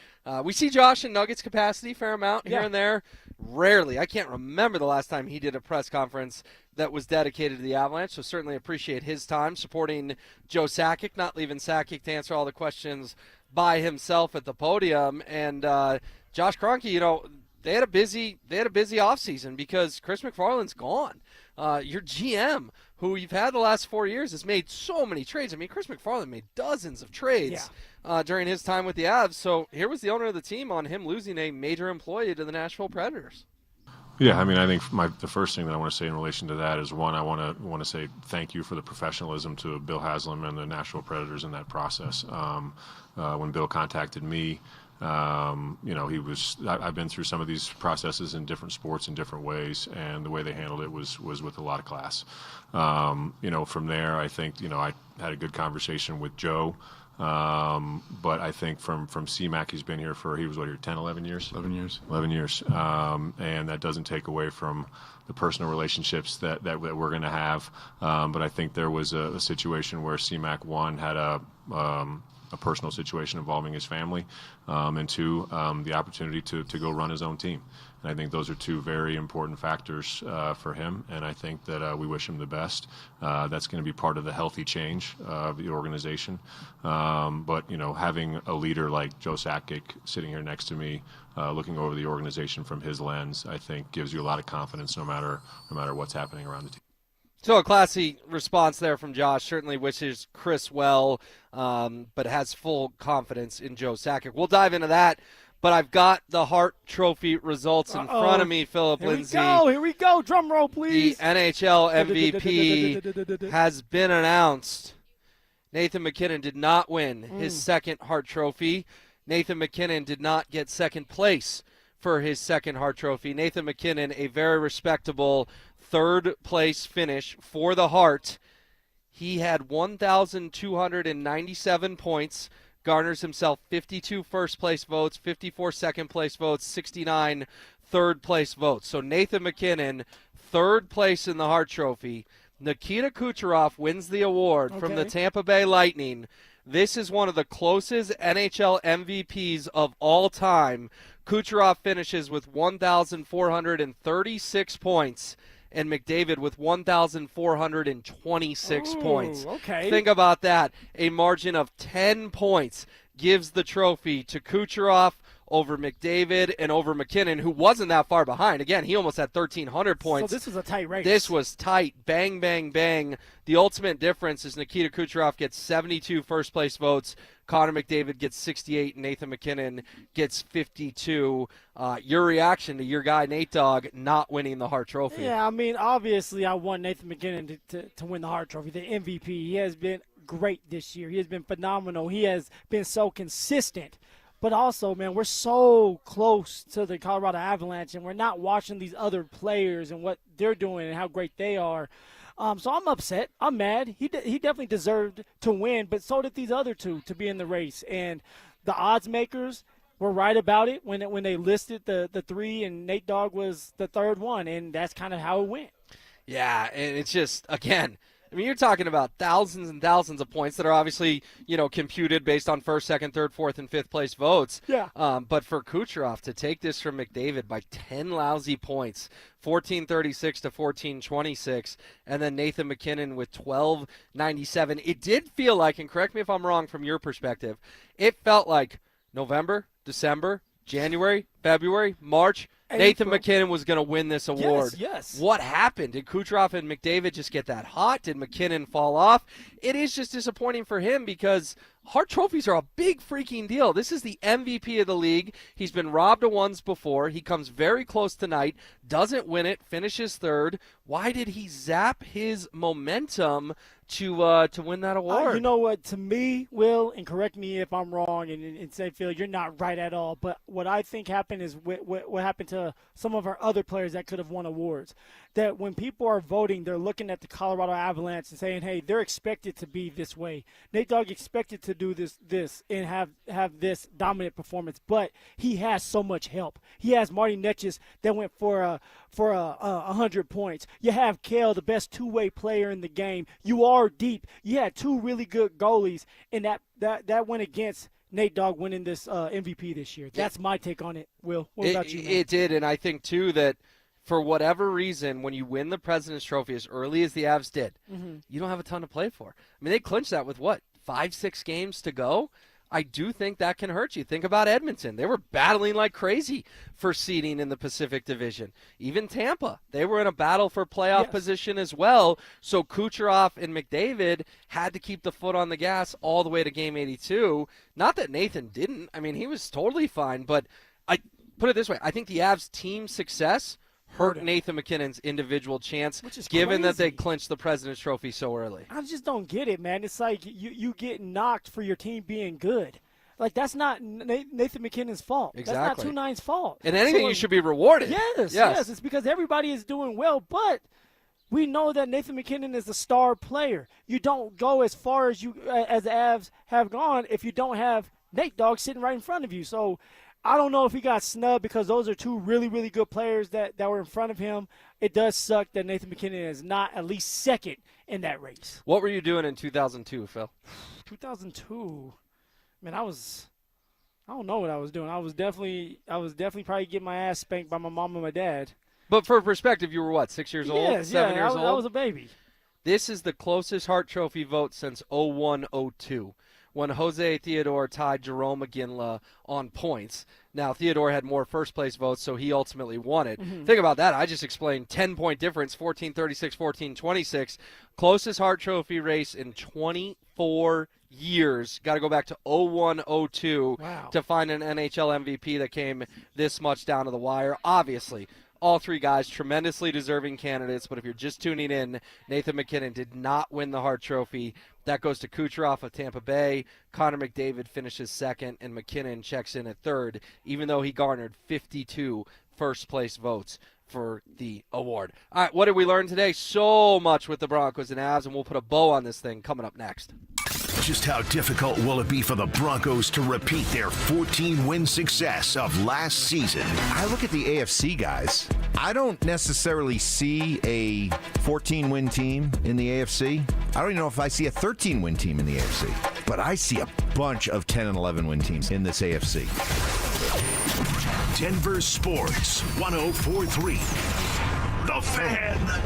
We see Josh in Nuggets capacity fair amount here and there. Rarely. I can't remember the last time he did a press conference that was dedicated to the Avalanche, so certainly appreciate his time supporting Joe Sakic, not leaving Sakic to answer all the questions by himself at the podium. And Josh Kroenke, they had a busy offseason because Chris McFarland's gone. Your GM, who you've had the last 4 years, has made so many trades. I mean, Chris McFarland made dozens of trades during his time with the Avs. So here was the owner of the team on him losing a major employee to the Nashville Predators. Yeah, I mean, I think the first thing that I want to say in relation to that is, one, I want to say thank you for the professionalism to Bill Haslam and the Nashville Predators in that process. When Bill contacted me, I've been through some of these processes in different sports in different ways, and the way they handled it was with a lot of class. From there, I think, I had a good conversation with Joe. But I think from CMAC, he's been here for, he was here 10, 11 years? 11 years. 11 years. And that doesn't take away from the personal relationships that we're going to have. But I think there was a situation where CMAC, one, had a personal situation involving his family, and two, the opportunity to go run his own team. And I think those are two very important factors for him, and I think that we wish him the best. That's going to be part of the healthy change of the organization. But, having a leader like Joe Sakic sitting here next to me, looking over the organization from his lens, I think gives you a lot of confidence no matter what's happening around the team. So a classy response there from Josh. Certainly wishes Chris well, but has full confidence in Joe Sakic. We'll dive into that, but I've got the Hart Trophy results in front of me, Phillip Lindsay. Here we go. Drum roll, please. The NHL MVP has been announced. Nathan MacKinnon did not win his second Hart Trophy. Nathan MacKinnon did not get second place for his second Hart Trophy. Nathan MacKinnon, a very respectable third-place finish for the Hart. He had 1,297 points, garners himself 52 first-place votes, 54 second-place votes, 69 third-place votes. So Nathan MacKinnon, third place in the Hart Trophy. Nikita Kucherov wins the award from the Tampa Bay Lightning. This is one of the closest NHL MVPs of all time. Kucherov finishes with 1,436 points. And McDavid with 1,426 points. Think about that. A margin of 10 points gives the trophy to Kucherov over McDavid and over MacKinnon, who wasn't that far behind. Again, he almost had 1,300 points. So this was a tight race. This was tight. Bang, bang, bang. The ultimate difference is Nikita Kucherov gets 72 first-place votes. Connor McDavid gets 68, and Nathan MacKinnon gets 52. Your reaction to your guy, Nate Dogg, not winning the Hart Trophy? Yeah, I mean, obviously I want Nathan MacKinnon to win the Hart Trophy, the MVP. He has been great this year. He has been phenomenal. He has been so consistent. But also, man, we're so close to the Colorado Avalanche, and we're not watching these other players and what they're doing and how great they are. So I'm upset. I'm mad. He definitely deserved to win, but so did these other two to be in the race. And the odds makers were right about it when they listed the three, and Nate Dogg was the third one, and that's kind of how it went. Yeah, and it's just, again, I mean, you're talking about thousands and thousands of points that are obviously, computed based on first, second, third, fourth, and fifth place votes. Yeah. But for Kucherov to take this from McDavid by 10 lousy points, 1436 to 1426, and then Nathan MacKinnon with 1297, it did feel like, and correct me if I'm wrong from your perspective, it felt like November, December, January, February, March, Nathan MacKinnon was going to win this award. Yes. What happened? Did Kucherov and McDavid just get that hot? Did MacKinnon fall off? It is just disappointing for him because Hart trophies are a big freaking deal. This is the MVP of the league. He's been robbed of ones before. He comes very close tonight, doesn't win it, finishes third. Why did he zap his momentum to win that award? You know what? To me, Will, and correct me if I'm wrong, and say, Phil, you're not right at all. But what I think happened is what happened to some of our other players that could have won awards. That when people are voting, they're looking at the Colorado Avalanche and saying, hey, they're expected to be this way. Nate Dogg expected to do this and have this dominant performance, but he has so much help. He has Marty Netjes that went for 100 points. You have Kale, the best two-way player in the game. You are deep. You had two really good goalies, and that went against Nate Dogg winning this MVP this year. That's my take on it, Will. What about you, man? It did, and I think, too, that for whatever reason, when you win the President's Trophy as early as the Avs did, you don't have a ton to play for. I mean, they clinched that with, 5-6 games to go? I do think that can hurt you. Think about Edmonton. They were battling like crazy for seeding in the Pacific Division. Even Tampa, they were in a battle for playoff position as well. So Kucherov and McDavid had to keep the foot on the gas all the way to Game 82. Not that Nathan didn't. I mean, he was totally fine. But I put it this way. I think the Avs' team success hurt Nathan MacKinnon's individual chance, given that they clinched the President's Trophy so early. I just don't get it, man. It's like you get knocked for your team being good. Like, that's not Nathan MacKinnon's fault. Exactly. That's not 2-9's fault. And anything, you should be rewarded. Yes. It's because everybody is doing well, but we know that Nathan MacKinnon is a star player. You don't go as far as the Avs have gone if you don't have Nate Dogg sitting right in front of you. So I don't know if he got snubbed because those are two really, really good players that were in front of him. It does suck that Nathan MacKinnon is not at least second in that race. What were you doing in 2002, Phil? 2002, man, I don't know what I was doing. I was definitely probably getting my ass spanked by my mom and my dad. But for perspective, you were 6 years old? 7 years old? I was a baby. This is the closest Hart Trophy vote since 01-02. When Jose Theodore tied Jerome McGinley on points. Now, Theodore had more first-place votes, so he ultimately won it. Think about that. I just explained 10-point difference, 14-36, 14-26. Closest Hart Trophy race in 24 years. Got to go back to 01-02 to find an NHL MVP that came this much down to the wire. Obviously, all three guys tremendously deserving candidates, but if you're just tuning in, Nathan MacKinnon did not win the Hart Trophy. That goes to Kucherov of Tampa Bay. Connor McDavid finishes second, and MacKinnon checks in at third, even though he garnered 52 first-place votes for the award. All right, what did we learn today? So much with the Broncos and Avs, and we'll put a bow on this thing coming up next. Just how difficult will it be for the Broncos to repeat their 14-win success of last season? I look at the AFC guys. I don't necessarily see a 14-win team in the AFC. I don't even know if I see a 13-win team in the AFC. But I see a bunch of 10 and 11-win teams in this AFC. Denver Sports 104.3. The Fan.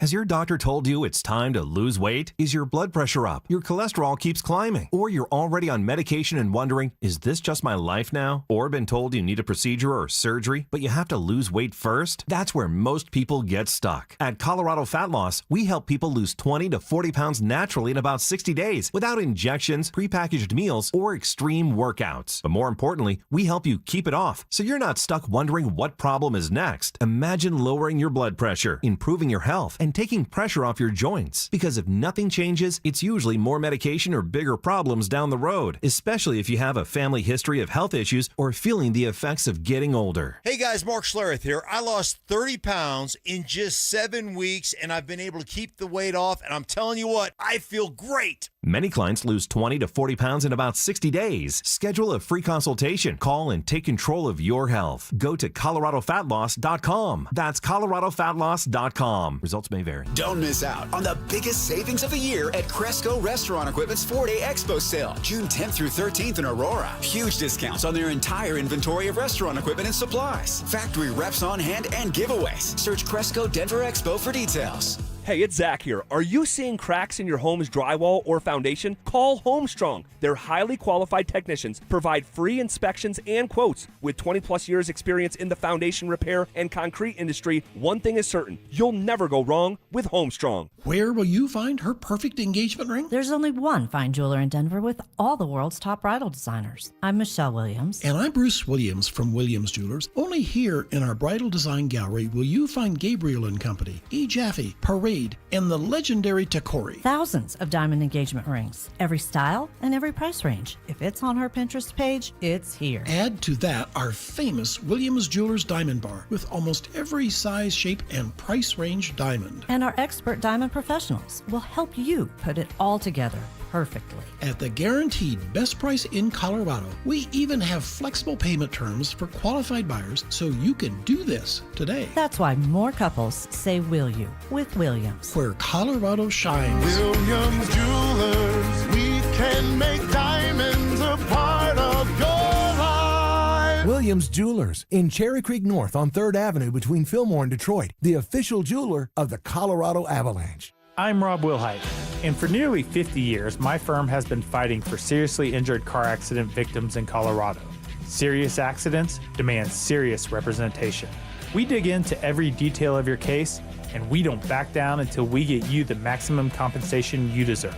Has your doctor told you it's time to lose weight? Is your blood pressure up? Your cholesterol keeps climbing? Or you're already on medication and wondering, is this just my life now? Or been told you need a procedure or surgery, but you have to lose weight first? That's where most people get stuck. At Colorado Fat Loss, we help people lose 20 to 40 pounds naturally in about 60 days without injections, prepackaged meals, or extreme workouts. But more importantly, we help you keep it off so you're not stuck wondering what problem is next. Imagine lowering your blood pressure, improving your health, and taking pressure off your joints. Because if nothing changes, it's usually more medication or bigger problems down the road, especially if you have a family history of health issues or feeling the effects of getting older. Hey guys, Mark Schlereth here. I lost 30 pounds in just 7 weeks, and I've been able to keep the weight off, and I'm telling you what, I feel great. Many clients lose 20 to 40 pounds in about 60 days. Schedule a free consultation. Call and take control of your health. Go to ColoradoFatLoss.com. That's ColoradoFatLoss.com. Results may vary. Don't miss out on the biggest savings of the year at Cresco Restaurant Equipment's 4-Day Expo Sale, June 10th through 13th in Aurora. Huge discounts on their entire inventory of restaurant equipment and supplies. Factory reps on hand and giveaways. Search Cresco Denver Expo for details. Hey, it's Zach here. Are you seeing cracks in your home's drywall or foundation? Call Homestrong. Their highly qualified technicians provide free inspections and quotes. With 20-plus years experience in the foundation repair and concrete industry, one thing is certain. You'll never go wrong with Homestrong. Where will you find her perfect engagement ring? There's only one fine jeweler in Denver with all the world's top bridal designers. I'm Michelle Williams. And I'm Bruce Williams from Williams Jewelers. Only here in our bridal design gallery will you find Gabriel & Company, E. Jaffe, Parade, and the legendary Takori. Thousands of diamond engagement rings. Every style and every price range. If it's on her Pinterest page, it's here. Add to that our famous Williams Jewelers Diamond Bar with almost every size, shape, and price range diamond. And our expert diamond professionals will help you put it all together perfectly. At the guaranteed best price in Colorado, we even have flexible payment terms for qualified buyers, so you can do this today. That's why more couples say will you with Williams. Where Colorado shines. Williams Jewelers, we can make diamonds a part of your life. Williams Jewelers in Cherry Creek North on 3rd Avenue between Fillmore and Detroit, the official jeweler of the Colorado Avalanche. I'm Rob Wilhite, and for nearly 50 years, my firm has been fighting for seriously injured car accident victims in Colorado. Serious accidents demand serious representation. We dig into every detail of your case, and we don't back down until we get you the maximum compensation you deserve.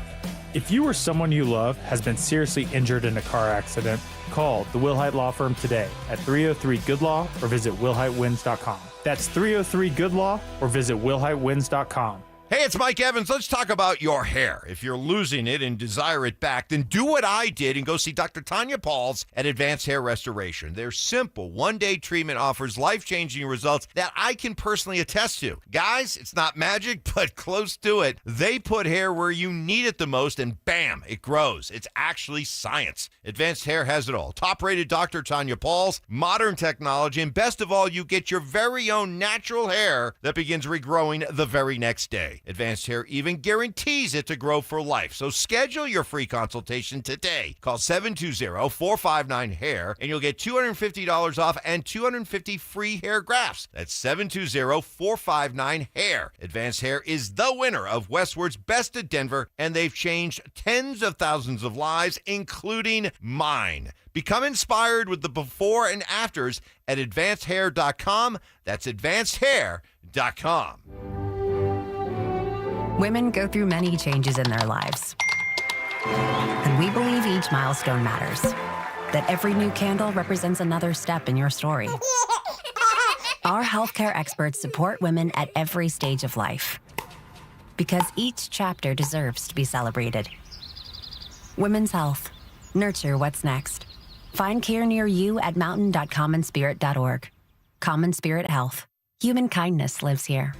If you or someone you love has been seriously injured in a car accident, call the Wilhite Law Firm today at 303-GOOD-LAW or visit WilhiteWins.com. That's 303-GOOD-LAW or visit WilhiteWins.com. Hey, it's Mike Evans. Let's talk about your hair. If you're losing it and desire it back, then do what I did and go see Dr. Tanya Pauls at Advanced Hair Restoration. Their simple one-day treatment offers life-changing results that I can personally attest to. Guys, it's not magic, but close to it. They put hair where you need it the most, and bam, it grows. It's actually science. Advanced Hair has it all. Top-rated Dr. Tanya Pauls, modern technology, and best of all, you get your very own natural hair that begins regrowing the very next day. Advanced Hair even guarantees it to grow for life. So schedule your free consultation today. Call 720-459-HAIR and you'll get $250 off and 250 free hair grafts. That's 720-459-HAIR. Advanced Hair is the winner of Westward's Best of Denver, and they've changed tens of thousands of lives, including mine. Become inspired with the before and afters at advancedhair.com. That's advancedhair.com. Women go through many changes in their lives. And we believe each milestone matters. That every new candle represents another step in your story. Our healthcare experts support women at every stage of life. Because each chapter deserves to be celebrated. Women's health. Nurture what's next. Find care near you at mountain.commonspirit.org. Common Spirit Health. Human kindness lives here.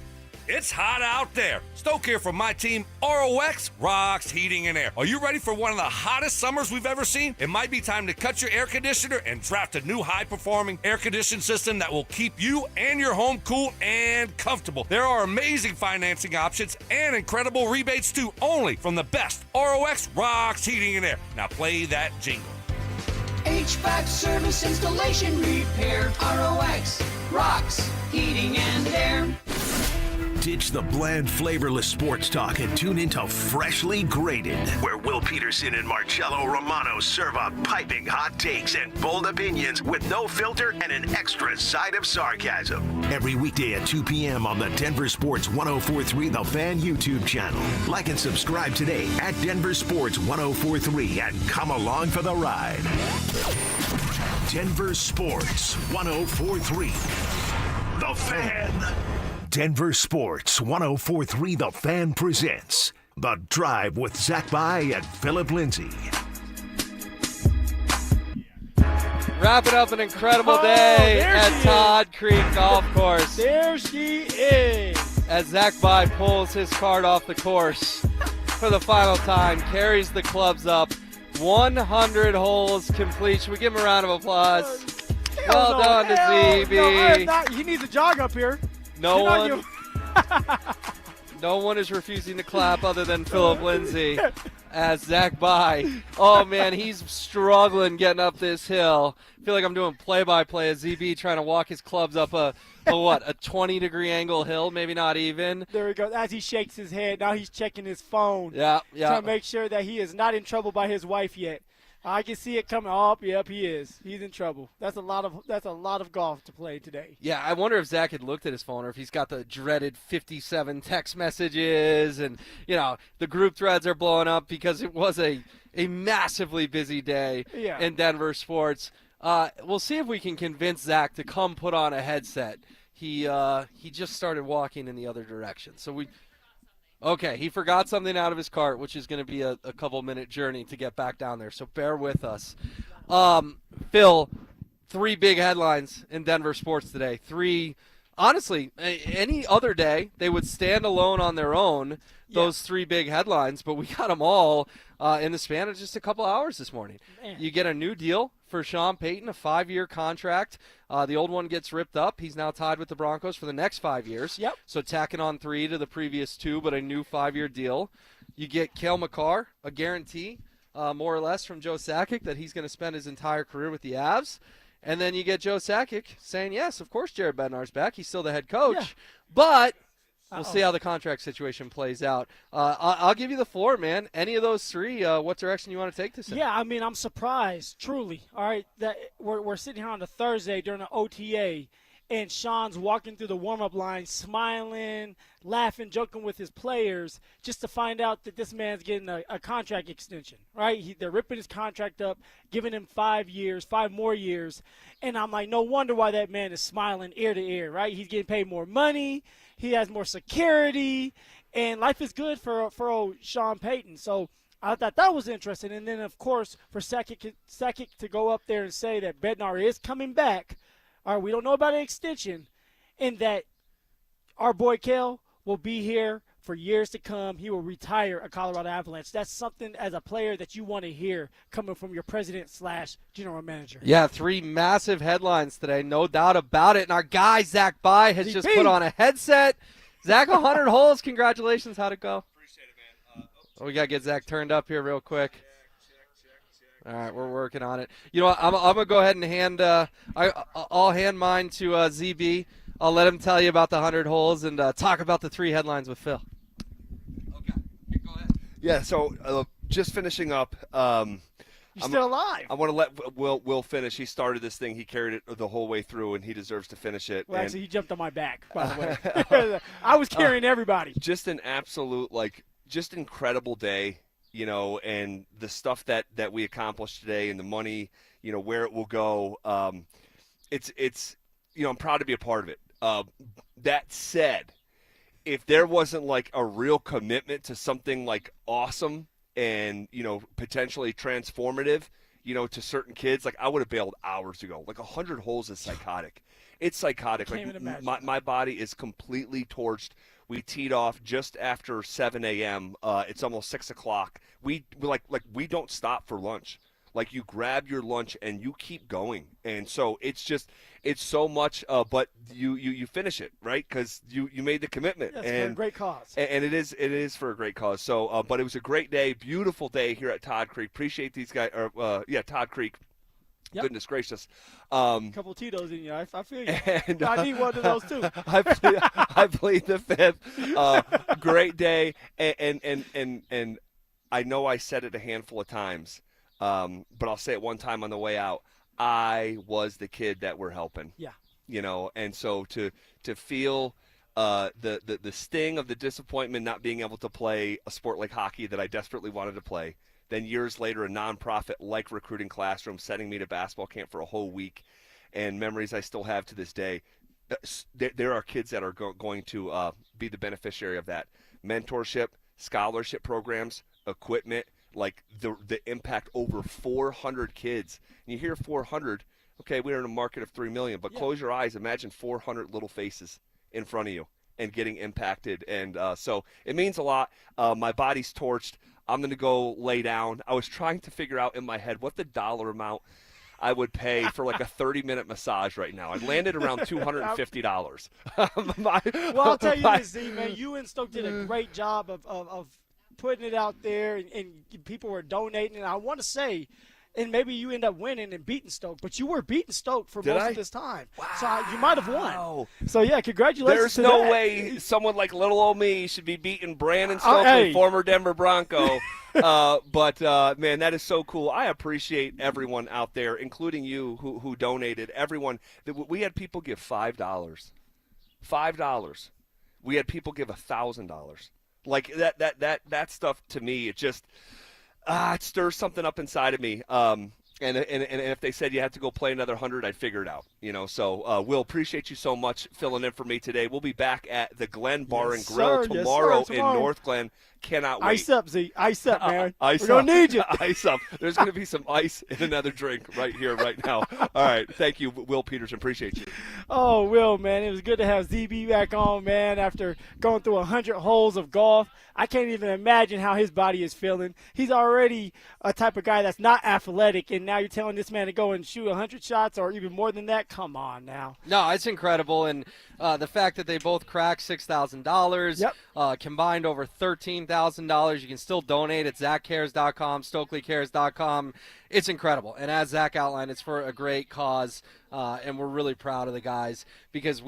It's hot out there. Stoke here from my team, ROX Rocks Heating and Air. Are you ready for one of the hottest summers we've ever seen? It might be time to cut your air conditioner and draft a new high-performing air conditioning system that will keep you and your home cool and comfortable. There are amazing financing options and incredible rebates too, only from the best ROX Rocks Heating and Air. Now play that jingle. HVAC service, installation, repair. ROX Rocks Heating and Air. Ditch the bland, flavorless sports talk and tune into Freshly Grated, where Will Peterson and Marcello Romano serve up piping hot takes and bold opinions with no filter and an extra side of sarcasm. Every weekday at 2 p.m. on the Denver Sports 104.3 The Fan YouTube channel. Like and subscribe today at Denver Sports 104.3 and come along for the ride. Denver Sports 104.3 The Fan. Denver Sports 104.3 The Fan presents The Drive with Zach By and Phillip Lindsay. Wrapping up an incredible day at Todd Creek Golf Course. There she is. As Zach By pulls his cart off the course for the final time, carries the clubs up. 100 holes complete. Should we give him a round of applause? Well done to ZB. He needs a jog up here. No one is refusing to clap other than Phillip Lindsay as Zach By. Oh, man, he's struggling getting up this hill. I feel like I'm doing play-by-play as ZB trying to walk his clubs up a 20-degree angle hill, maybe not even. There we go. As he shakes his head, now he's checking his phone. Yeah. To make sure that he is not in trouble by his wife yet. I can see it coming up. Yep, he is. He's in trouble. That's a lot of golf to play today. Yeah, I wonder if Zach had looked at his phone or if he's got the dreaded 57 text messages and, the group threads are blowing up because it was a massively busy day in Denver sports. We'll see if we can convince Zach to come put on a headset. He just started walking in the other direction. So Okay, he forgot something out of his cart, which is going to be a couple-minute journey to get back down there, so bear with us. Phil, 3 big headlines in Denver sports today. 3, honestly, any other day, they would stand alone on their own, those 3 big headlines, but we got them all in the span of just a couple hours this morning. Man. You get a new deal for Sean Payton, a 5-year contract. The old one gets ripped up. He's now tied with the Broncos for the next 5 years. Yep. So tacking on 3 to the previous 2, but a new 5-year deal. You get Cale Makar, a guarantee, more or less, from Joe Sakic that he's going to spend his entire career with the Avs. And then you get Joe Sakic saying, yes, of course Jared Bednar's back. He's still the head coach. But we'll see how the contract situation plays out. I'll give you the floor, man. Any of those 3, what direction you want to take this in? Yeah, I mean, I'm surprised, truly. All right, that we're sitting here on a Thursday during the OTA, and Sean's walking through the warm-up line, smiling, laughing, joking with his players, just to find out that this man's getting a contract extension, right? They're ripping his contract up, giving him 5 years, 5 more years, and I'm like, no wonder why that man is smiling ear to ear, right? He's getting paid more money. He has more security, and life is good for old Sean Payton. So I thought that was interesting. And then, of course, for Sakic to go up there and say that Bednar is coming back, all right, we don't know about an extension, and that our boy Cale will be here for years to come. He will retire a Colorado Avalanche. That's something as a player that you want to hear coming from your president/general manager. Yeah, 3 massive headlines today, no doubt about it. And our guy, Zach By, has just put on a headset. Zach, 100 holes. Congratulations. How'd it go? Appreciate it, man. We got to get Zach turned up here real quick. All right, we're working on it. You know what? I'm going to go ahead and I'll hand mine to ZB. I'll let him tell you about the 100 holes and talk about the 3 headlines with Phil. Yeah, so just finishing up. You're still alive. I want to let Will finish. He started this thing. He carried it the whole way through, and he deserves to finish it. Well, actually, he jumped on my back, by the way. I was carrying everybody. Just an absolute, just incredible day, and the stuff that we accomplished today and the money, where it will go. It's I'm proud to be a part of it. That said, if there wasn't a real commitment to something awesome and potentially transformative, to certain kids, I would have bailed hours ago. 100 holes is psychotic. It's psychotic. Can't even imagine. My body is completely torched. We teed off just after 7 a.m. It's almost 6 o'clock. We don't stop for lunch. You grab your lunch and you keep going. And so it's so much, but you finish it, right? Because you made the commitment. That's for a great cause. And it is for a great cause. So, but it was a great day, beautiful day here at Todd Creek. Appreciate these guys. Todd Creek. Yep. Goodness gracious. A couple Tito's in you. I feel you. And, I need one of those too. I played the 5th. Great day. And I know I said it a handful of times. But I'll say it one time on the way out. I was the kid that we're helping. Yeah. And so to feel the sting of the disappointment not being able to play a sport like hockey that I desperately wanted to play, then years later a nonprofit like Recruiting Classroom sending me to basketball camp for a whole week, and memories I still have to this day. there are kids that are going to be the beneficiary of that. Mentorship, scholarship programs, equipment, like the impact over 400 kids. And you hear 400, okay, we're in a market of 3 million, but close your eyes, imagine 400 little faces in front of you and getting impacted. And so it means a lot. My body's torched. I'm going to go lay down. I was trying to figure out in my head what the dollar amount I would pay for like a 30-minute massage right now. I landed around $250. Well, I'll tell you this, Z, man. You and Stoke did a great job of putting it out there, and people were donating. And I want to say, and maybe you end up winning and beating Stoke, but you were beating Stoke for most of this time. Wow. So you might have won. So, yeah, congratulations. There's no way someone like little old me should be beating Brandon Stokely, former Denver Bronco. But man, that is so cool. I appreciate everyone out there, including you who donated. Everyone. We had people give $5. $5. We had people give $1,000. Like that stuff to me, it just it stirs something up inside of me. And if they said you had to go play another 100, I'd figure it out. So Will, appreciate you so much filling in for me today. We'll be back at the Glen Bar and Grill tomorrow in North Glen. Cannot wait. Ice up, Z. Ice up, man. Ice We're going to need you. Ice up. There's going to be some ice in another drink right here, right now. All right. Thank you, Will Peterson. Appreciate you. Oh, Will, man. It was good to have ZB back on, man, after going through 100 holes of golf. I can't even imagine how his body is feeling. He's already a type of guy that's not athletic, and now you're telling this man to go and shoot 100 shots or even more than that? Come on now. No, it's incredible. And the fact that they both cracked $6,000, combined over $13,000. You can still donate at ZachCares.com, StokelyCares.com. It's incredible. And as Zach outlined, it's for a great cause, and we're really proud of the guys because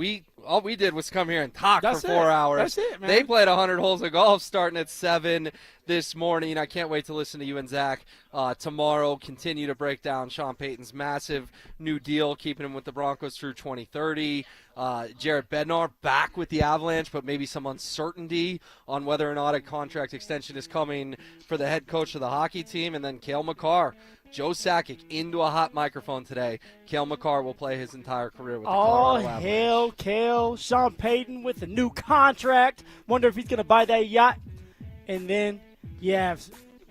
all we did was come here and talk for 4 hours. That's it, man. They played 100 holes of golf starting at 7 this morning. I can't wait to listen to you and Zach tomorrow. Continue to break down Sean Payton's massive new deal, keeping him with the Broncos through 2030. Jared Bednar back with the Avalanche, but maybe some uncertainty on whether or not a contract extension is coming for the head coach of the hockey team. And then Cale Makar, Joe Sakic into a hot microphone today. Cale Makar will play his entire career with the Colorado Avalanche. Hell, Cale. Sean Payton with a new contract. Wonder if he's going to buy that yacht. And then you have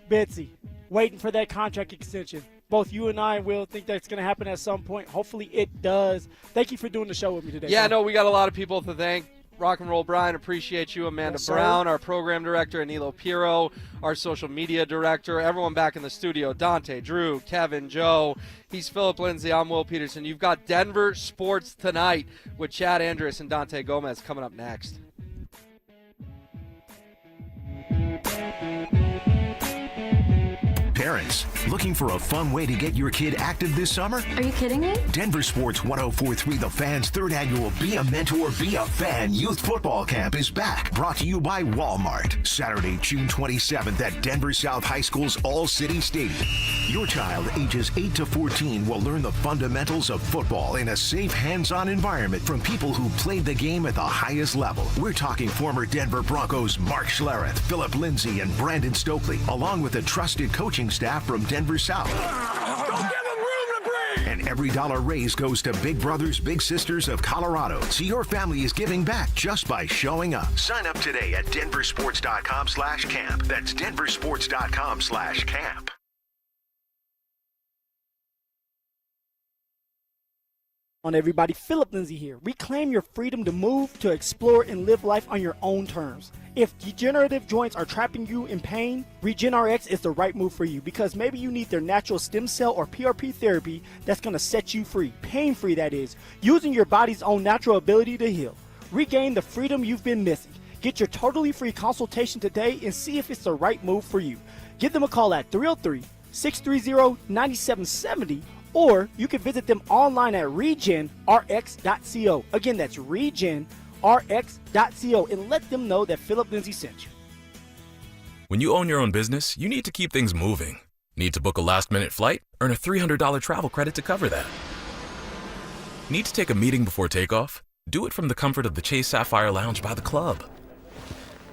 Betsy waiting for that contract extension. Both you and I will think that's going to happen at some point. Hopefully it does. Thank you for doing the show with me today. Yeah, no, we got a lot of people to thank. Rock and Roll Brian, appreciate you. Amanda Brown, our program director, Anilo Piro, our social media director, everyone back in the studio, Dante, Drew, Kevin, Joe. He's Phillip Lindsay. I'm Will Peterson. You've got Denver Sports Tonight with Chad Andrus and Dante Gomez coming up next. Parents, looking for a fun way to get your kid active this summer? Are you kidding me? Denver Sports 104.3 The Fan's third annual Be a Mentor, Be a Fan Youth Football Camp is back. Brought to you by Walmart. Saturday, June 27th at Denver South High School's All-City Stadium. Your child, ages 8 to 14, will learn the fundamentals of football in a safe, hands-on environment from people who played the game at the highest level. We're talking former Denver Broncos Mark Schlereth, Phillip Lindsay, and Brandon Stokely, along with a trusted coaching staff from Denver South. Don't give them room to breathe! And every dollar raised goes to Big Brothers Big Sisters of Colorado. So your family is giving back just by showing up. Sign up today at DenverSports.com/camp. That's DenverSports.com/camp. On everybody, Phillip Lindsay here. Reclaim your freedom to move, to explore, and live life on your own terms. If degenerative joints are trapping you in pain, RegenRx is the right move for you because maybe you need their natural stem cell or PRP therapy that's going to set you free, pain-free that is, using your body's own natural ability to heal. Regain the freedom you've been missing. Get your totally free consultation today and see if it's the right move for you. Give them a call at 303-630-9770 or you can visit them online at regenrx.co. Again, that's regenrx.co and let them know that Phillip Lindsay sent you. When you own your own business, you need to keep things moving. Need to book a last-minute flight? Earn a $300 travel credit to cover that. Need to take a meeting before takeoff? Do it from the comfort of the Chase Sapphire Lounge by the club.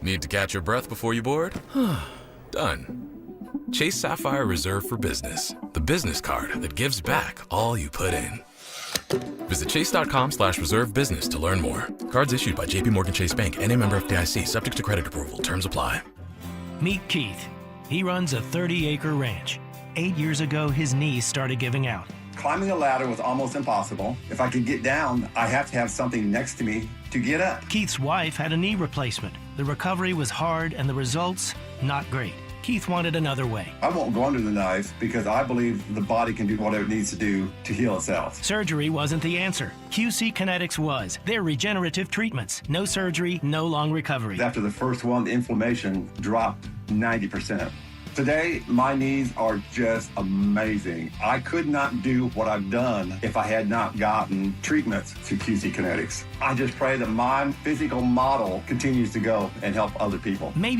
Need to catch your breath before you board? Done. Chase Sapphire Reserve for Business, the business card that gives back all you put in. Visit chase.com/reserve business to learn more. Cards issued by JPMorgan Chase Bank, N.A. member FDIC, subject to credit approval. Terms apply. Meet Keith. He runs a 30-acre ranch. 8 years ago, his knees started giving out. Climbing a ladder was almost impossible. If I could get down, I have to have something next to me to get up. Keith's wife had a knee replacement. The recovery was hard and the results, not great. Keith wanted another way. I won't go under the knife because I believe the body can do whatever it needs to do to heal itself. Surgery wasn't the answer. QC Kinetics was. They're regenerative treatments. No surgery, no long recovery. After the first one, the inflammation dropped 90%. Today, my knees are just amazing. I could not do what I've done if I had not gotten treatments to QC Kinetics. I just pray that my physical model continues to go and help other people. Maybe